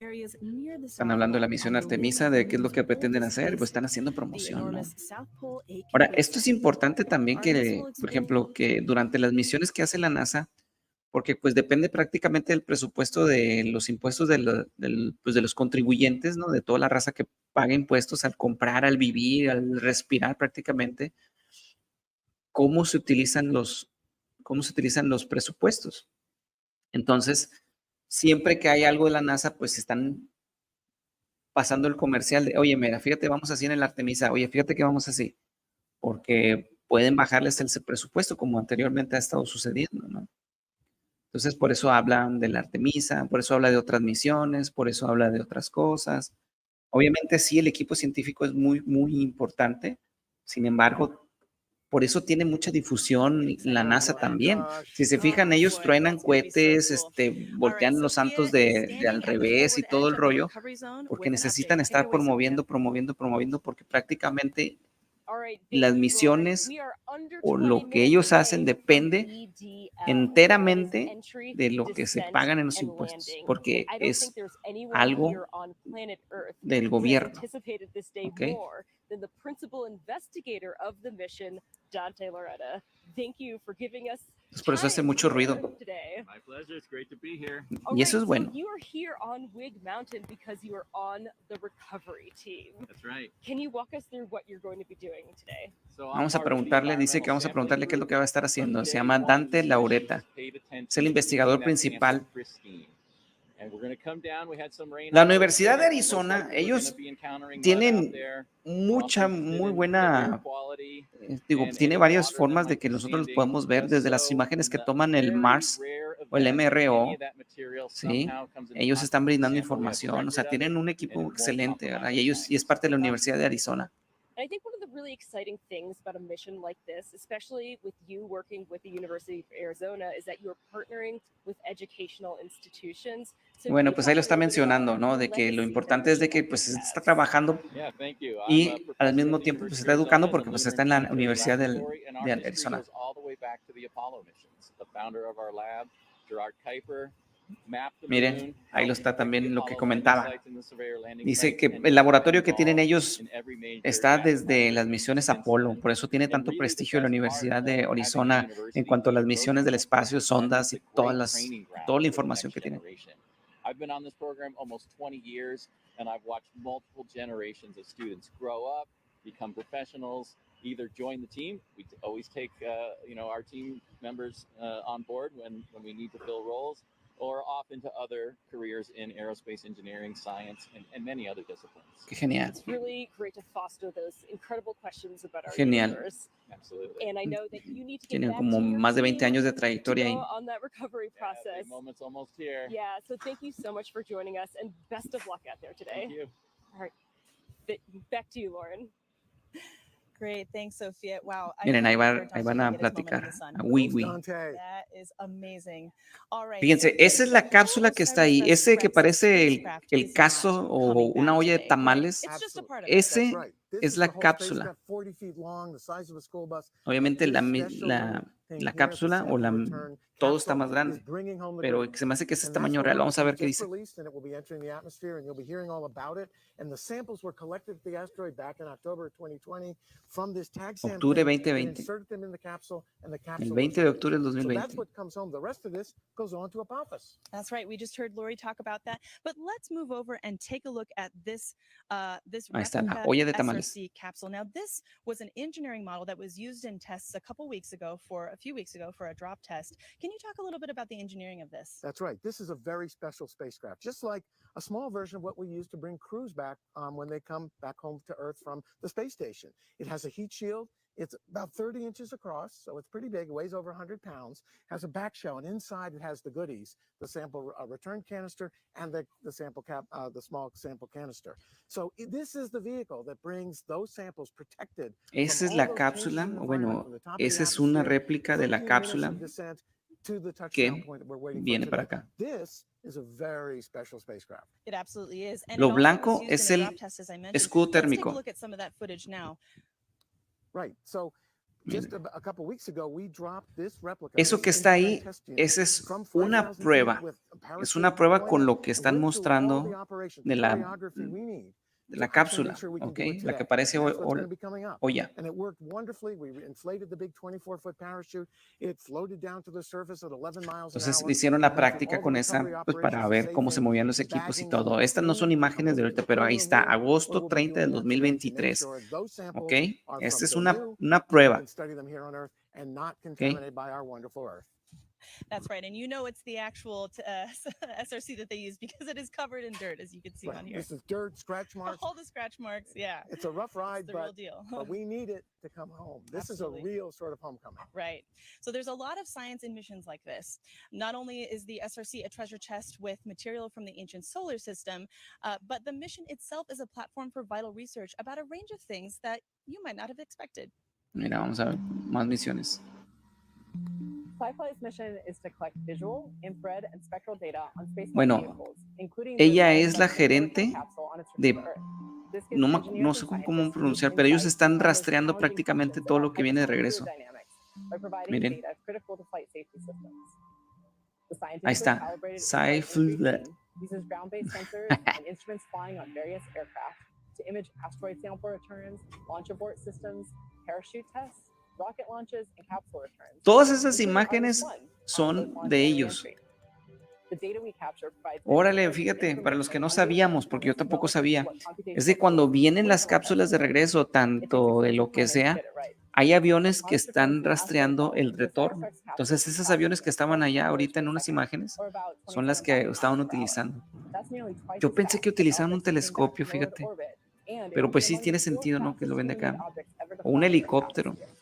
[SPEAKER 3] areas near the
[SPEAKER 1] Están
[SPEAKER 3] South
[SPEAKER 1] hablando de la
[SPEAKER 3] Pole
[SPEAKER 1] misión
[SPEAKER 3] on the limb
[SPEAKER 1] Artemisa,
[SPEAKER 3] of the
[SPEAKER 1] de qué es lo
[SPEAKER 3] moon's
[SPEAKER 1] que pretenden
[SPEAKER 3] oldest
[SPEAKER 1] hacer, pues
[SPEAKER 3] basin.
[SPEAKER 1] están haciendo
[SPEAKER 3] The
[SPEAKER 1] promoción, ¿no?
[SPEAKER 3] enormous South Pole Ache
[SPEAKER 1] Ahora,
[SPEAKER 3] Basin.
[SPEAKER 1] esto es importante también
[SPEAKER 3] Artemis
[SPEAKER 1] que,
[SPEAKER 3] will
[SPEAKER 1] por
[SPEAKER 3] expand
[SPEAKER 1] ejemplo, que durante las misiones que hace la NASA, porque pues depende prácticamente del presupuesto de los impuestos pues, de los contribuyentes, ¿no? De toda la raza que paga impuestos al comprar, al vivir, al respirar prácticamente, cómo se utilizan los presupuestos. Entonces, siempre que hay algo de la NASA, pues están pasando el comercial de, oye, mira, fíjate, vamos así en el Artemisa, oye, fíjate que vamos así, porque pueden bajarles el presupuesto como anteriormente ha estado sucediendo, ¿no? Entonces, por eso hablan de la Artemisa, por eso habla de otras misiones, por eso habla de otras cosas. Obviamente, sí, el equipo científico es muy, muy importante. Sin embargo, por eso tiene mucha difusión la NASA también. Si se fijan, ellos truenan cohetes, voltean los santos de al revés y todo el rollo, porque necesitan estar promoviendo, porque prácticamente las misiones o lo que ellos hacen depende enteramente de lo que se pagan en los impuestos, porque es algo del gobierno. ¿Ok? Entonces, por eso hace mucho ruido.
[SPEAKER 9] My pleasure. It's great to be here.
[SPEAKER 1] Y eso es bueno.
[SPEAKER 4] You are here on Wig Mountain because you are on the recovery team.
[SPEAKER 9] That's right.
[SPEAKER 4] Can you walk us through what you're going to be doing today?
[SPEAKER 9] So I'm
[SPEAKER 1] Vamos a
[SPEAKER 9] part of the
[SPEAKER 1] preguntarle, dice que vamos a preguntarle qué es lo que va a estar haciendo. Se llama Dante Laureta. Es el investigador principal. La Universidad de Arizona, ellos tienen muy buena, digo, tiene varias formas de que nosotros los podemos ver, desde las imágenes que toman el Mars o el MRO, ¿sí? Ellos están brindando información, o sea, tienen un equipo excelente, ¿verdad? Y es parte de la Universidad de Arizona.
[SPEAKER 4] And I think one of the really exciting things about a mission like this, especially with you working with the University of Arizona, is that you're partnering with educational institutions. So
[SPEAKER 1] Bueno, pues ahí lo está mencionando, ¿no? De que lo importante es de que pues está trabajando y al mismo tiempo pues está educando porque pues está en la Universidad de Arizona. Miren, ahí lo está también lo que comentaba. Dice que el laboratorio que tienen ellos está desde las misiones Apolo, por eso tiene tanto prestigio la Universidad de Arizona en cuanto a las misiones del espacio, sondas y toda la información que tienen.
[SPEAKER 9] I've been on this program almost 20 years, and I've watched multiple generations of students grow up, become professionals, either join the team. We always take, our team members on board when we need to fill roles, or off into other careers in aerospace engineering, science, and many other disciplines.
[SPEAKER 1] Qué genial.
[SPEAKER 4] It's really great to foster those incredible questions about our
[SPEAKER 1] Genial.
[SPEAKER 4] universe.
[SPEAKER 9] Absolutely.
[SPEAKER 4] And I know that you need to get
[SPEAKER 1] Tienen
[SPEAKER 4] back
[SPEAKER 1] como
[SPEAKER 4] to your
[SPEAKER 1] más de 20
[SPEAKER 4] team
[SPEAKER 1] años de
[SPEAKER 4] to
[SPEAKER 1] trayectoria ahí.
[SPEAKER 4] go on that recovery process.
[SPEAKER 9] The moment's almost here.
[SPEAKER 4] Yeah, so thank you so much for joining us, and best of luck out there today.
[SPEAKER 9] Thank you.
[SPEAKER 4] All right, back to you, Lauren.
[SPEAKER 3] Great, thanks, Sophia. Wow. I
[SPEAKER 1] Miren,
[SPEAKER 3] can't
[SPEAKER 1] ahí,
[SPEAKER 3] wait for
[SPEAKER 1] ahí
[SPEAKER 3] Dante
[SPEAKER 1] van
[SPEAKER 3] to
[SPEAKER 1] a
[SPEAKER 3] get his moment in
[SPEAKER 1] platicar.
[SPEAKER 3] the sun.
[SPEAKER 1] A Wii
[SPEAKER 2] Thanks,
[SPEAKER 1] Wii.
[SPEAKER 2] Dante.
[SPEAKER 3] That is amazing. All right.
[SPEAKER 1] Fíjense,
[SPEAKER 3] so
[SPEAKER 1] esa es la
[SPEAKER 3] the
[SPEAKER 1] cápsula
[SPEAKER 3] whole
[SPEAKER 1] que está ahí.
[SPEAKER 3] OsirisRex
[SPEAKER 1] Ese que parece
[SPEAKER 3] spacecraft
[SPEAKER 1] el
[SPEAKER 3] is
[SPEAKER 1] caso
[SPEAKER 3] not
[SPEAKER 1] o
[SPEAKER 3] coming
[SPEAKER 1] una
[SPEAKER 3] back
[SPEAKER 1] olla de
[SPEAKER 3] today.
[SPEAKER 1] tamales.
[SPEAKER 3] It's just a
[SPEAKER 2] Absolutely.
[SPEAKER 3] part of it.
[SPEAKER 2] That's
[SPEAKER 1] Ese
[SPEAKER 2] right. This
[SPEAKER 1] es
[SPEAKER 2] is
[SPEAKER 1] la
[SPEAKER 2] the whole
[SPEAKER 1] cápsula.
[SPEAKER 2] spacecraft, 40 feet long, the size of a school bus.
[SPEAKER 1] Obviamente
[SPEAKER 2] This
[SPEAKER 1] la
[SPEAKER 2] special thing
[SPEAKER 1] la
[SPEAKER 2] here at the
[SPEAKER 1] cápsula o
[SPEAKER 2] sample
[SPEAKER 1] la
[SPEAKER 2] return
[SPEAKER 1] todo está
[SPEAKER 2] capsule
[SPEAKER 1] más
[SPEAKER 2] is
[SPEAKER 1] grande,
[SPEAKER 2] bringing home the
[SPEAKER 1] pero
[SPEAKER 2] goodies.
[SPEAKER 1] se me hace que ese es
[SPEAKER 2] And that's
[SPEAKER 1] tamaño
[SPEAKER 2] what
[SPEAKER 1] real.
[SPEAKER 2] we're
[SPEAKER 1] Vamos a ver qué
[SPEAKER 2] just
[SPEAKER 1] dice.
[SPEAKER 2] released, and it will be entering the atmosphere, and you'll be hearing all about it. And the samples were collected at the asteroid back in October 2020 from this tag sample.
[SPEAKER 1] Octubre
[SPEAKER 2] We
[SPEAKER 1] 2020.
[SPEAKER 2] inserted them in the capsule, and the
[SPEAKER 1] El
[SPEAKER 2] capsule was
[SPEAKER 1] 20 de
[SPEAKER 2] finished.
[SPEAKER 1] octubre del
[SPEAKER 2] So that's
[SPEAKER 1] 2020.
[SPEAKER 2] what comes home. The rest of this goes on to Apophis.
[SPEAKER 3] That's right. We just heard Lori talk about that. But let's move over and take a look at this
[SPEAKER 1] Ahí está, la
[SPEAKER 3] replica
[SPEAKER 1] olla de tamales.
[SPEAKER 3] SRC capsule. Now, this was an engineering model that was used in tests a few weeks ago for a drop test. Can you talk a little bit about the engineering of this?
[SPEAKER 2] That's right. This is a very special spacecraft, just like a small version of what we use to bring crews back when they come back home to Earth from the space station. It has a heat shield. It's about 30 inches across, so it's pretty big. It weighs over 100 pounds, has a back shell, and inside it has the goodies, the sample return canister and the sample cap, the small sample canister. So this is the vehicle that brings those samples protected.
[SPEAKER 1] Esa es la cápsula, bueno, esa es una réplica de la cápsula que viene para acá.
[SPEAKER 2] This is a very special spacecraft.
[SPEAKER 3] It absolutely is. And
[SPEAKER 1] Lo
[SPEAKER 3] it also
[SPEAKER 1] blanco
[SPEAKER 3] was used
[SPEAKER 1] es
[SPEAKER 3] in a
[SPEAKER 1] el
[SPEAKER 3] drop test, as I mentioned.
[SPEAKER 1] escudo
[SPEAKER 3] Let's take a
[SPEAKER 1] térmico.
[SPEAKER 3] look at some of that footage now.
[SPEAKER 2] Right. So just
[SPEAKER 1] Miren.
[SPEAKER 2] a couple weeks ago, we dropped this replica.
[SPEAKER 1] Eso que está ahí, esa es una prueba. Es una prueba con lo que están mostrando de la cápsula, ¿ok? La que parece olla.
[SPEAKER 2] And it worked wonderfully. We inflated the big 24-foot parachute. It floated down to the surface at 11 miles an
[SPEAKER 1] Entonces
[SPEAKER 2] hour.
[SPEAKER 1] hicieron la práctica con esa, pues para ver cómo se movían los equipos y todo. Estas no son imágenes de ahorita, pero ahí está, agosto 30 del 2023, ¿ok? Esta es una prueba, ¿ok?
[SPEAKER 3] That's right. And you know it's the actual SRC that they use because it is covered in dirt, as you can see on here.
[SPEAKER 2] This is dirt, scratch marks.
[SPEAKER 3] All the scratch marks, yeah.
[SPEAKER 2] It's a rough ride,
[SPEAKER 3] It's the real deal.
[SPEAKER 2] but we need it to come home. This
[SPEAKER 3] Absolutely.
[SPEAKER 2] is a real sort of homecoming.
[SPEAKER 3] Right. So there's a lot of science in missions like this. Not only is the SRC a treasure chest with material from the ancient solar system, but the mission itself is a platform for vital research about a range of things that you might not have expected.
[SPEAKER 1] Mira, vamos a ver más misiones.
[SPEAKER 10] SciFly's mission is to collect visual, infrared, and spectral data on space
[SPEAKER 1] Bueno,
[SPEAKER 10] vehicles, including
[SPEAKER 1] ella
[SPEAKER 10] those
[SPEAKER 1] es la
[SPEAKER 10] that
[SPEAKER 1] gerente
[SPEAKER 10] capsule on its
[SPEAKER 1] de,
[SPEAKER 10] return to Earth. This gives
[SPEAKER 1] no
[SPEAKER 10] engineers
[SPEAKER 1] sé
[SPEAKER 10] and
[SPEAKER 1] cómo
[SPEAKER 10] scientists
[SPEAKER 1] pronunciar,
[SPEAKER 10] deep
[SPEAKER 1] pero ellos
[SPEAKER 10] insights
[SPEAKER 1] están
[SPEAKER 10] on those
[SPEAKER 1] rastreando
[SPEAKER 10] challenging
[SPEAKER 1] prácticamente
[SPEAKER 10] questions
[SPEAKER 1] todo
[SPEAKER 10] about
[SPEAKER 1] lo que viene de
[SPEAKER 10] hypersonic
[SPEAKER 1] regreso.
[SPEAKER 10] fluid dynamics by providing
[SPEAKER 1] Miren.
[SPEAKER 10] data critical to flight safety systems. The scientists
[SPEAKER 1] Ahí está.
[SPEAKER 10] have calibrated its flight
[SPEAKER 1] Sci-fi.
[SPEAKER 10] team uses ground-based sensors and instruments flying on various aircraft to image asteroid sample returns, launch abort systems, parachute tests, rocket launches, and capsule returns.
[SPEAKER 1] Todas esas
[SPEAKER 10] including
[SPEAKER 1] imágenes
[SPEAKER 10] Artemis 1,
[SPEAKER 1] son
[SPEAKER 10] launch
[SPEAKER 1] de
[SPEAKER 10] and
[SPEAKER 1] ellos.
[SPEAKER 10] reentry. The data we capture provides
[SPEAKER 1] Órale,
[SPEAKER 10] insights
[SPEAKER 1] fíjate,
[SPEAKER 10] and
[SPEAKER 1] para los que no
[SPEAKER 10] information on
[SPEAKER 1] sabíamos,
[SPEAKER 10] the
[SPEAKER 1] porque yo tampoco
[SPEAKER 10] relative to
[SPEAKER 1] sabía,
[SPEAKER 10] what computational
[SPEAKER 1] es de cuando
[SPEAKER 10] tools
[SPEAKER 1] vienen
[SPEAKER 10] would
[SPEAKER 1] las
[SPEAKER 10] collect
[SPEAKER 1] cápsulas de
[SPEAKER 10] estimate.
[SPEAKER 1] regreso,
[SPEAKER 10] It takes
[SPEAKER 1] tanto de
[SPEAKER 10] extensive
[SPEAKER 1] lo que
[SPEAKER 10] planning to
[SPEAKER 1] sea,
[SPEAKER 10] get it right.
[SPEAKER 1] hay aviones que
[SPEAKER 10] Upon its return
[SPEAKER 1] están
[SPEAKER 10] to the asteroid
[SPEAKER 1] rastreando
[SPEAKER 10] belt,
[SPEAKER 1] el
[SPEAKER 10] the
[SPEAKER 1] retorno.
[SPEAKER 10] OsirisRex capsule
[SPEAKER 1] Entonces, esas
[SPEAKER 10] passes
[SPEAKER 1] aviones que
[SPEAKER 10] its
[SPEAKER 1] estaban
[SPEAKER 10] 12
[SPEAKER 1] allá
[SPEAKER 10] kilometers
[SPEAKER 1] ahorita en
[SPEAKER 10] per
[SPEAKER 1] unas
[SPEAKER 10] second,
[SPEAKER 1] imágenes
[SPEAKER 10] or about
[SPEAKER 1] son las
[SPEAKER 10] 27,000
[SPEAKER 1] que
[SPEAKER 10] miles
[SPEAKER 1] estaban
[SPEAKER 10] per hour.
[SPEAKER 1] utilizando.
[SPEAKER 10] That's nearly twice
[SPEAKER 1] Yo
[SPEAKER 10] as
[SPEAKER 1] pensé
[SPEAKER 10] fast
[SPEAKER 1] que
[SPEAKER 10] as
[SPEAKER 1] utilizaban un
[SPEAKER 10] objects moving back
[SPEAKER 1] telescopio,
[SPEAKER 10] from low Earth
[SPEAKER 1] fíjate,
[SPEAKER 10] orbit, and it
[SPEAKER 1] pero
[SPEAKER 10] will
[SPEAKER 1] pues
[SPEAKER 10] be
[SPEAKER 1] sí
[SPEAKER 10] among
[SPEAKER 1] tiene
[SPEAKER 10] the fewest
[SPEAKER 1] sentido, ¿no? Que
[SPEAKER 10] fastest
[SPEAKER 1] lo ven de
[SPEAKER 10] human-made
[SPEAKER 1] acá.
[SPEAKER 10] objects ever to
[SPEAKER 1] O un
[SPEAKER 10] fly in Earth's
[SPEAKER 1] helicóptero,
[SPEAKER 10] atmosphere.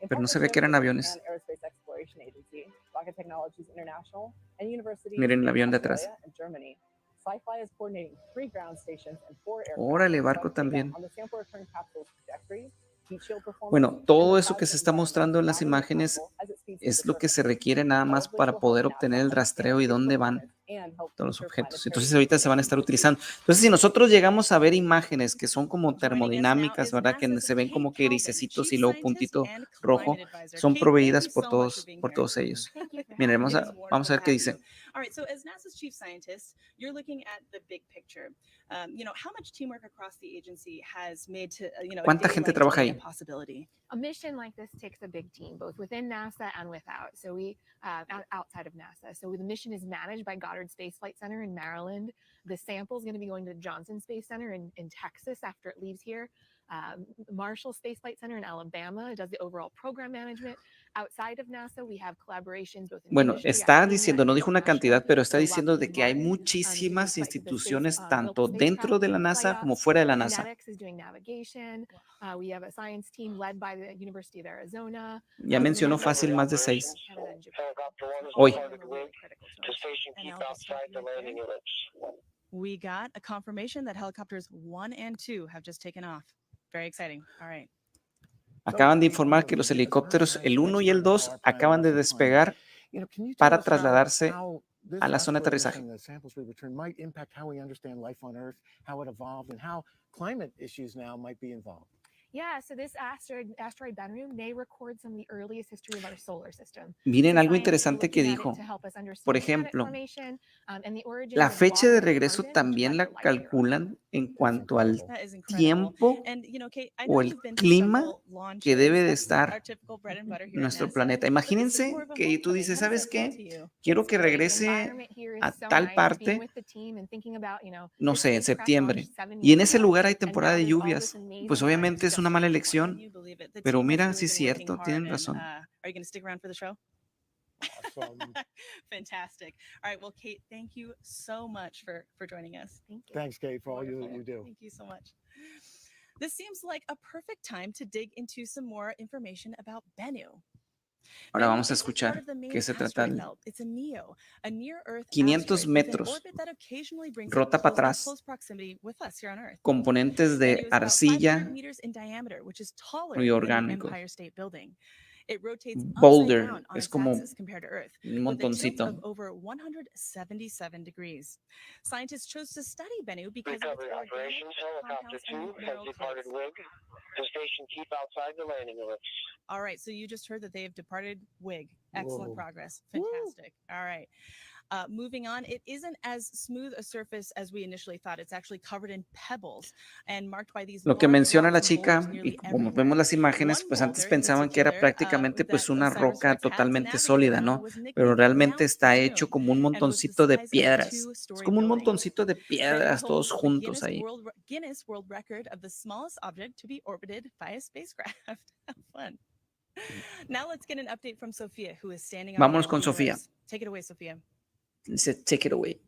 [SPEAKER 10] In
[SPEAKER 1] pero no se ve
[SPEAKER 10] partnership
[SPEAKER 1] que eran
[SPEAKER 10] with the
[SPEAKER 1] aviones.
[SPEAKER 10] Japan Aerospace Exploration Agency, Rocket Technologies International, and universities
[SPEAKER 1] Miren el
[SPEAKER 10] in
[SPEAKER 1] avión de atrás.
[SPEAKER 10] Australia and Germany, SciFly is coordinating 3 ground stations and 4 aircraft
[SPEAKER 1] Órale,
[SPEAKER 10] to
[SPEAKER 1] barco
[SPEAKER 10] collect data
[SPEAKER 1] también.
[SPEAKER 10] on the sample return capsule's trajectory, heat shield performance,
[SPEAKER 1] Bueno,
[SPEAKER 10] and
[SPEAKER 1] todo
[SPEAKER 10] the
[SPEAKER 1] eso que se
[SPEAKER 10] plasma
[SPEAKER 1] está
[SPEAKER 10] environment
[SPEAKER 1] mostrando en las
[SPEAKER 10] surrounding the
[SPEAKER 1] imágenes
[SPEAKER 10] capsule as it speeds to
[SPEAKER 1] es
[SPEAKER 10] the
[SPEAKER 1] lo que se
[SPEAKER 10] surface.
[SPEAKER 1] requiere nada
[SPEAKER 10] All
[SPEAKER 1] más
[SPEAKER 10] of which
[SPEAKER 1] para
[SPEAKER 10] will help
[SPEAKER 1] poder
[SPEAKER 10] NASA
[SPEAKER 1] obtener el
[SPEAKER 10] understand
[SPEAKER 1] rastreo y
[SPEAKER 10] its
[SPEAKER 1] dónde van
[SPEAKER 10] performance and help
[SPEAKER 1] todos los
[SPEAKER 10] future
[SPEAKER 1] objetos.
[SPEAKER 10] planetary
[SPEAKER 1] Entonces ahorita se van a estar
[SPEAKER 10] missions.
[SPEAKER 1] utilizando. Entonces, si nosotros llegamos a ver imágenes que son como
[SPEAKER 3] Joining us now
[SPEAKER 1] termodinámicas,
[SPEAKER 3] is
[SPEAKER 1] ¿verdad? Que
[SPEAKER 3] NASA's
[SPEAKER 1] se ven
[SPEAKER 3] Kate
[SPEAKER 1] como que
[SPEAKER 3] Calvin,
[SPEAKER 1] grisecitos
[SPEAKER 3] Chief
[SPEAKER 1] y luego
[SPEAKER 3] Scientist
[SPEAKER 1] puntito
[SPEAKER 3] and
[SPEAKER 1] rojo,
[SPEAKER 3] Climate Advisor.
[SPEAKER 1] son
[SPEAKER 3] Kate, thank
[SPEAKER 1] proveídas
[SPEAKER 3] you so much for being
[SPEAKER 1] por
[SPEAKER 3] here.
[SPEAKER 1] todos ellos.
[SPEAKER 6] Thank you for
[SPEAKER 1] Miren,
[SPEAKER 6] having
[SPEAKER 3] It is
[SPEAKER 6] me.
[SPEAKER 1] vamos a ver qué dice.
[SPEAKER 3] All right, so as NASA's chief scientist, you're looking at the big picture. How much teamwork across the agency has made to, a
[SPEAKER 1] ¿Cuánta
[SPEAKER 3] day
[SPEAKER 1] gente
[SPEAKER 3] like
[SPEAKER 1] trabaja
[SPEAKER 3] today
[SPEAKER 1] ahí?
[SPEAKER 3] a possibility?
[SPEAKER 6] A mission like this takes a big team, both within NASA and without. So outside of NASA. So the mission is managed by Goddard Space Flight Center in Maryland. The sample is going to be going to the Johnson Space Center in Texas after it leaves here. Marshall Space Flight Center in Alabama does the overall program management. Outside of NASA, we have collaborations both in
[SPEAKER 1] Bueno,
[SPEAKER 6] industry,
[SPEAKER 1] está
[SPEAKER 6] academia,
[SPEAKER 1] diciendo, no
[SPEAKER 6] and
[SPEAKER 1] dijo una
[SPEAKER 6] international.
[SPEAKER 1] cantidad, pero está
[SPEAKER 6] So
[SPEAKER 1] diciendo de
[SPEAKER 6] Lockheed
[SPEAKER 1] que hay
[SPEAKER 6] Martin,
[SPEAKER 1] muchísimas
[SPEAKER 6] the space,
[SPEAKER 1] instituciones,
[SPEAKER 6] built
[SPEAKER 1] tanto dentro
[SPEAKER 6] spacecraft
[SPEAKER 1] de la
[SPEAKER 6] and
[SPEAKER 1] NASA
[SPEAKER 6] flight
[SPEAKER 1] como
[SPEAKER 6] ops.
[SPEAKER 1] fuera de la NASA.
[SPEAKER 6] Kinetics is doing navigation. We have a science team led by the University of Arizona.
[SPEAKER 1] Ya mencionó
[SPEAKER 6] NASA
[SPEAKER 1] fácil más de 6.
[SPEAKER 6] Canada and Japan.
[SPEAKER 1] Hoy.
[SPEAKER 6] All of them are really critical to us.
[SPEAKER 3] And I'll just stop you right there. We got a confirmation that helicopters 1 and 2 have just taken off. Very exciting. All right.
[SPEAKER 1] Acaban de informar que los helicópteros, el 1 y el 2, acaban de despegar para trasladarse a la zona de aterrizaje.
[SPEAKER 6] Yeah, so this asteroid Bennu may record some of the earliest history of our solar system.
[SPEAKER 1] Miren
[SPEAKER 6] So
[SPEAKER 1] algo
[SPEAKER 6] scientists are
[SPEAKER 1] interesante que
[SPEAKER 6] looking at it
[SPEAKER 1] dijo.
[SPEAKER 6] to help us understand
[SPEAKER 1] Por
[SPEAKER 6] planet
[SPEAKER 1] ejemplo,
[SPEAKER 6] formation, and the origins
[SPEAKER 1] la
[SPEAKER 6] of
[SPEAKER 1] fecha
[SPEAKER 6] water
[SPEAKER 1] de
[SPEAKER 6] and
[SPEAKER 1] regreso
[SPEAKER 6] carbon
[SPEAKER 1] también la
[SPEAKER 6] into other life forms.
[SPEAKER 1] calculan en cuanto al
[SPEAKER 3] That is incredible.
[SPEAKER 1] tiempo
[SPEAKER 3] And, you know, Kate, I
[SPEAKER 1] o
[SPEAKER 3] know
[SPEAKER 1] el
[SPEAKER 3] you've been to
[SPEAKER 1] clima
[SPEAKER 3] several
[SPEAKER 1] que
[SPEAKER 3] launches.
[SPEAKER 1] debe de
[SPEAKER 3] That's our
[SPEAKER 1] estar
[SPEAKER 3] typical bread and butter here at
[SPEAKER 1] nuestro
[SPEAKER 3] NASA.
[SPEAKER 1] planeta.
[SPEAKER 3] But this is
[SPEAKER 1] Imagínense
[SPEAKER 3] more of a
[SPEAKER 1] que tú
[SPEAKER 3] homecoming.
[SPEAKER 1] dices,
[SPEAKER 3] How does
[SPEAKER 1] ¿sabes
[SPEAKER 3] that feel
[SPEAKER 1] qué?
[SPEAKER 3] to you?
[SPEAKER 1] Quiero
[SPEAKER 6] It's
[SPEAKER 1] que
[SPEAKER 6] great. The
[SPEAKER 1] regrese
[SPEAKER 6] environment here is
[SPEAKER 1] a
[SPEAKER 6] so
[SPEAKER 1] tal
[SPEAKER 6] nice, being
[SPEAKER 1] parte,
[SPEAKER 6] with the team and thinking about,
[SPEAKER 1] no
[SPEAKER 6] the
[SPEAKER 1] sé, en
[SPEAKER 6] spacecraft
[SPEAKER 1] septiembre.
[SPEAKER 6] launched 7
[SPEAKER 1] Y en
[SPEAKER 6] years
[SPEAKER 1] ese
[SPEAKER 6] ago,
[SPEAKER 1] lugar hay
[SPEAKER 6] and
[SPEAKER 1] temporada
[SPEAKER 6] now
[SPEAKER 1] de
[SPEAKER 6] there's all
[SPEAKER 1] lluvias.
[SPEAKER 6] this amazing
[SPEAKER 1] Pues
[SPEAKER 6] science
[SPEAKER 1] obviamente es
[SPEAKER 6] just
[SPEAKER 1] una mala
[SPEAKER 6] around the
[SPEAKER 3] Can
[SPEAKER 1] elección,
[SPEAKER 3] you believe it? The
[SPEAKER 1] pero
[SPEAKER 3] team has
[SPEAKER 1] mira,
[SPEAKER 3] really
[SPEAKER 1] sí es
[SPEAKER 3] been working
[SPEAKER 1] cierto,
[SPEAKER 3] hard,
[SPEAKER 1] tienen
[SPEAKER 3] and,
[SPEAKER 1] razón.
[SPEAKER 3] are you going to stick around for the show?
[SPEAKER 2] Awesome.
[SPEAKER 3] Fantastic. All right. Well, Kate, thank you so much for joining us.
[SPEAKER 6] Thank you.
[SPEAKER 2] Thanks, Kate, for all you
[SPEAKER 3] Wonderful.
[SPEAKER 2] do.
[SPEAKER 3] Thank you so much. This seems like a perfect time to dig into some more information about Bennu.
[SPEAKER 1] Ahora
[SPEAKER 3] Bennu
[SPEAKER 1] vamos a
[SPEAKER 3] isn't part
[SPEAKER 1] escuchar
[SPEAKER 3] of the main
[SPEAKER 1] qué se trata.
[SPEAKER 3] asteroid belt. It's a MEO, a near-Earth
[SPEAKER 1] 500
[SPEAKER 3] asteroid with an
[SPEAKER 1] metros,
[SPEAKER 3] orbit that occasionally brings it
[SPEAKER 1] rota para
[SPEAKER 3] in
[SPEAKER 1] atrás,
[SPEAKER 3] close proximity with us here on Earth.
[SPEAKER 1] componentes
[SPEAKER 3] Bennu
[SPEAKER 1] de
[SPEAKER 3] is about 500
[SPEAKER 1] arcilla
[SPEAKER 3] meters in diameter, which is taller
[SPEAKER 1] y
[SPEAKER 3] than the
[SPEAKER 1] orgánicos.
[SPEAKER 3] Empire State Building. It rotates upside
[SPEAKER 1] Boulder
[SPEAKER 3] down on
[SPEAKER 1] es
[SPEAKER 3] its
[SPEAKER 1] como
[SPEAKER 3] axis compared to Earth,
[SPEAKER 1] un
[SPEAKER 3] with a tilt
[SPEAKER 1] montoncito.
[SPEAKER 3] of over 177 degrees. Scientists chose to study Bennu because of its
[SPEAKER 11] Recovery
[SPEAKER 3] organic
[SPEAKER 11] operations. Helicopter
[SPEAKER 3] compounds and
[SPEAKER 11] 2 has
[SPEAKER 3] mineral
[SPEAKER 11] departed
[SPEAKER 3] codes.
[SPEAKER 11] WIG. The station keep outside the landing ellipse.
[SPEAKER 3] All right, so you just heard that they have departed WIG. Excellent
[SPEAKER 2] Whoa.
[SPEAKER 3] progress. Fantastic. All right. Moving on, it isn't as smooth a surface as we initially thought. It's actually covered in pebbles and marked by these
[SPEAKER 1] Lo que
[SPEAKER 3] large
[SPEAKER 1] menciona la
[SPEAKER 3] rocks and boulders
[SPEAKER 1] chica, y
[SPEAKER 3] nearly
[SPEAKER 1] como
[SPEAKER 3] everywhere.
[SPEAKER 1] vemos las imágenes,
[SPEAKER 3] One
[SPEAKER 1] pues antes
[SPEAKER 3] boulder in
[SPEAKER 1] pensaban que era
[SPEAKER 3] particular,
[SPEAKER 1] prácticamente pues
[SPEAKER 3] that
[SPEAKER 1] una roca
[SPEAKER 3] OsirisRex had to
[SPEAKER 1] totalmente
[SPEAKER 3] navigate
[SPEAKER 1] sólida,
[SPEAKER 3] around
[SPEAKER 1] ¿no?
[SPEAKER 3] was
[SPEAKER 1] Pero
[SPEAKER 3] nicknamed
[SPEAKER 1] realmente
[SPEAKER 3] Mount
[SPEAKER 1] está hecho
[SPEAKER 3] Msión
[SPEAKER 1] como un
[SPEAKER 3] and was the
[SPEAKER 1] montoncito de
[SPEAKER 3] size of a
[SPEAKER 1] piedras. Es
[SPEAKER 3] two-story
[SPEAKER 1] como un
[SPEAKER 3] building.
[SPEAKER 1] montoncito de
[SPEAKER 3] Bennu
[SPEAKER 1] piedras todos
[SPEAKER 3] holds the
[SPEAKER 1] juntos ahí.
[SPEAKER 3] Guinness World Record of the smallest object to be orbited by a spacecraft. How fun. Now let's get an update from Sophia, who is standing on
[SPEAKER 1] Vámonos
[SPEAKER 3] the edge
[SPEAKER 1] con
[SPEAKER 3] of the
[SPEAKER 1] Sofía.
[SPEAKER 3] universe. Take it away, Sophia.
[SPEAKER 1] Dice, take it away.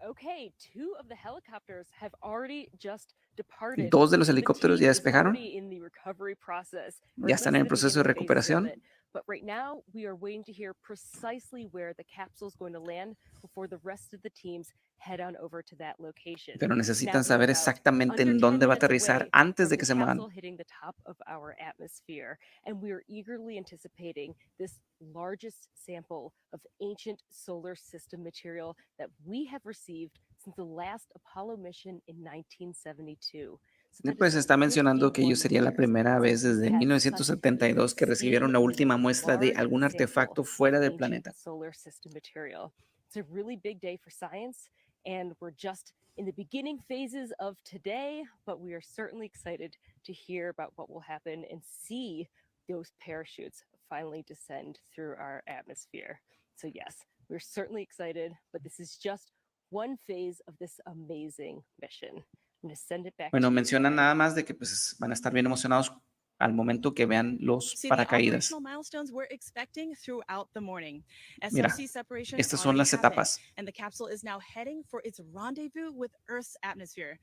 [SPEAKER 4] Okay, 2 of the helicopters have already just departed.
[SPEAKER 1] Dos de los
[SPEAKER 4] The
[SPEAKER 1] helicópteros
[SPEAKER 4] team
[SPEAKER 1] ya
[SPEAKER 4] is
[SPEAKER 1] despejaron.
[SPEAKER 4] already in the recovery process, or
[SPEAKER 1] Ya
[SPEAKER 4] at
[SPEAKER 1] están
[SPEAKER 4] least
[SPEAKER 1] en el
[SPEAKER 4] the
[SPEAKER 1] proceso de
[SPEAKER 4] beginning phases of
[SPEAKER 1] recuperación.
[SPEAKER 4] it. But right now, we are waiting to hear precisely where the capsule is going to land before the rest of the teams head on over to that location.
[SPEAKER 1] Pero
[SPEAKER 4] Now
[SPEAKER 1] necesitan
[SPEAKER 4] we are
[SPEAKER 1] saber
[SPEAKER 4] about
[SPEAKER 1] exactamente
[SPEAKER 4] under
[SPEAKER 1] en
[SPEAKER 4] 10
[SPEAKER 1] dónde va a
[SPEAKER 4] minutes
[SPEAKER 1] aterrizar
[SPEAKER 4] away
[SPEAKER 1] antes
[SPEAKER 4] from
[SPEAKER 1] de
[SPEAKER 4] the
[SPEAKER 1] que se muevan.
[SPEAKER 4] capsule hitting the top of our atmosphere, and we are eagerly anticipating this largest sample of ancient solar system material that we have received since the last Apollo mission in 1972. So that
[SPEAKER 1] Pues
[SPEAKER 4] is
[SPEAKER 1] está mencionando que ellos
[SPEAKER 4] 51
[SPEAKER 1] sería la
[SPEAKER 4] years
[SPEAKER 1] primera vez
[SPEAKER 4] since
[SPEAKER 1] desde
[SPEAKER 4] we've had such
[SPEAKER 1] 1972 que recibieron la última muestra de algún
[SPEAKER 4] large
[SPEAKER 1] artefacto
[SPEAKER 4] sample
[SPEAKER 1] fuera
[SPEAKER 4] of
[SPEAKER 1] del
[SPEAKER 4] ancient
[SPEAKER 1] planeta.
[SPEAKER 4] solar system material. It's a really big day for science, and we're just in the beginning phases of today, but we are certainly excited to hear about what will happen and see those parachutes finally descend through our atmosphere. So yes, we're certainly excited, but this is just one phase of this amazing mission. I'm going to send it back
[SPEAKER 1] Bueno,
[SPEAKER 4] to you,
[SPEAKER 1] mencionan
[SPEAKER 4] Dan.
[SPEAKER 1] nada más de que pues van a estar bien emocionados al momento que vean los
[SPEAKER 3] See, the
[SPEAKER 1] paracaídas.
[SPEAKER 3] operational milestones we're expecting throughout the morning.
[SPEAKER 1] Mira,
[SPEAKER 3] SOC separation
[SPEAKER 1] estas son
[SPEAKER 3] already
[SPEAKER 1] las
[SPEAKER 3] happened,
[SPEAKER 1] etapas.
[SPEAKER 3] and the capsule is now heading for its rendezvous with Earth's atmosphere.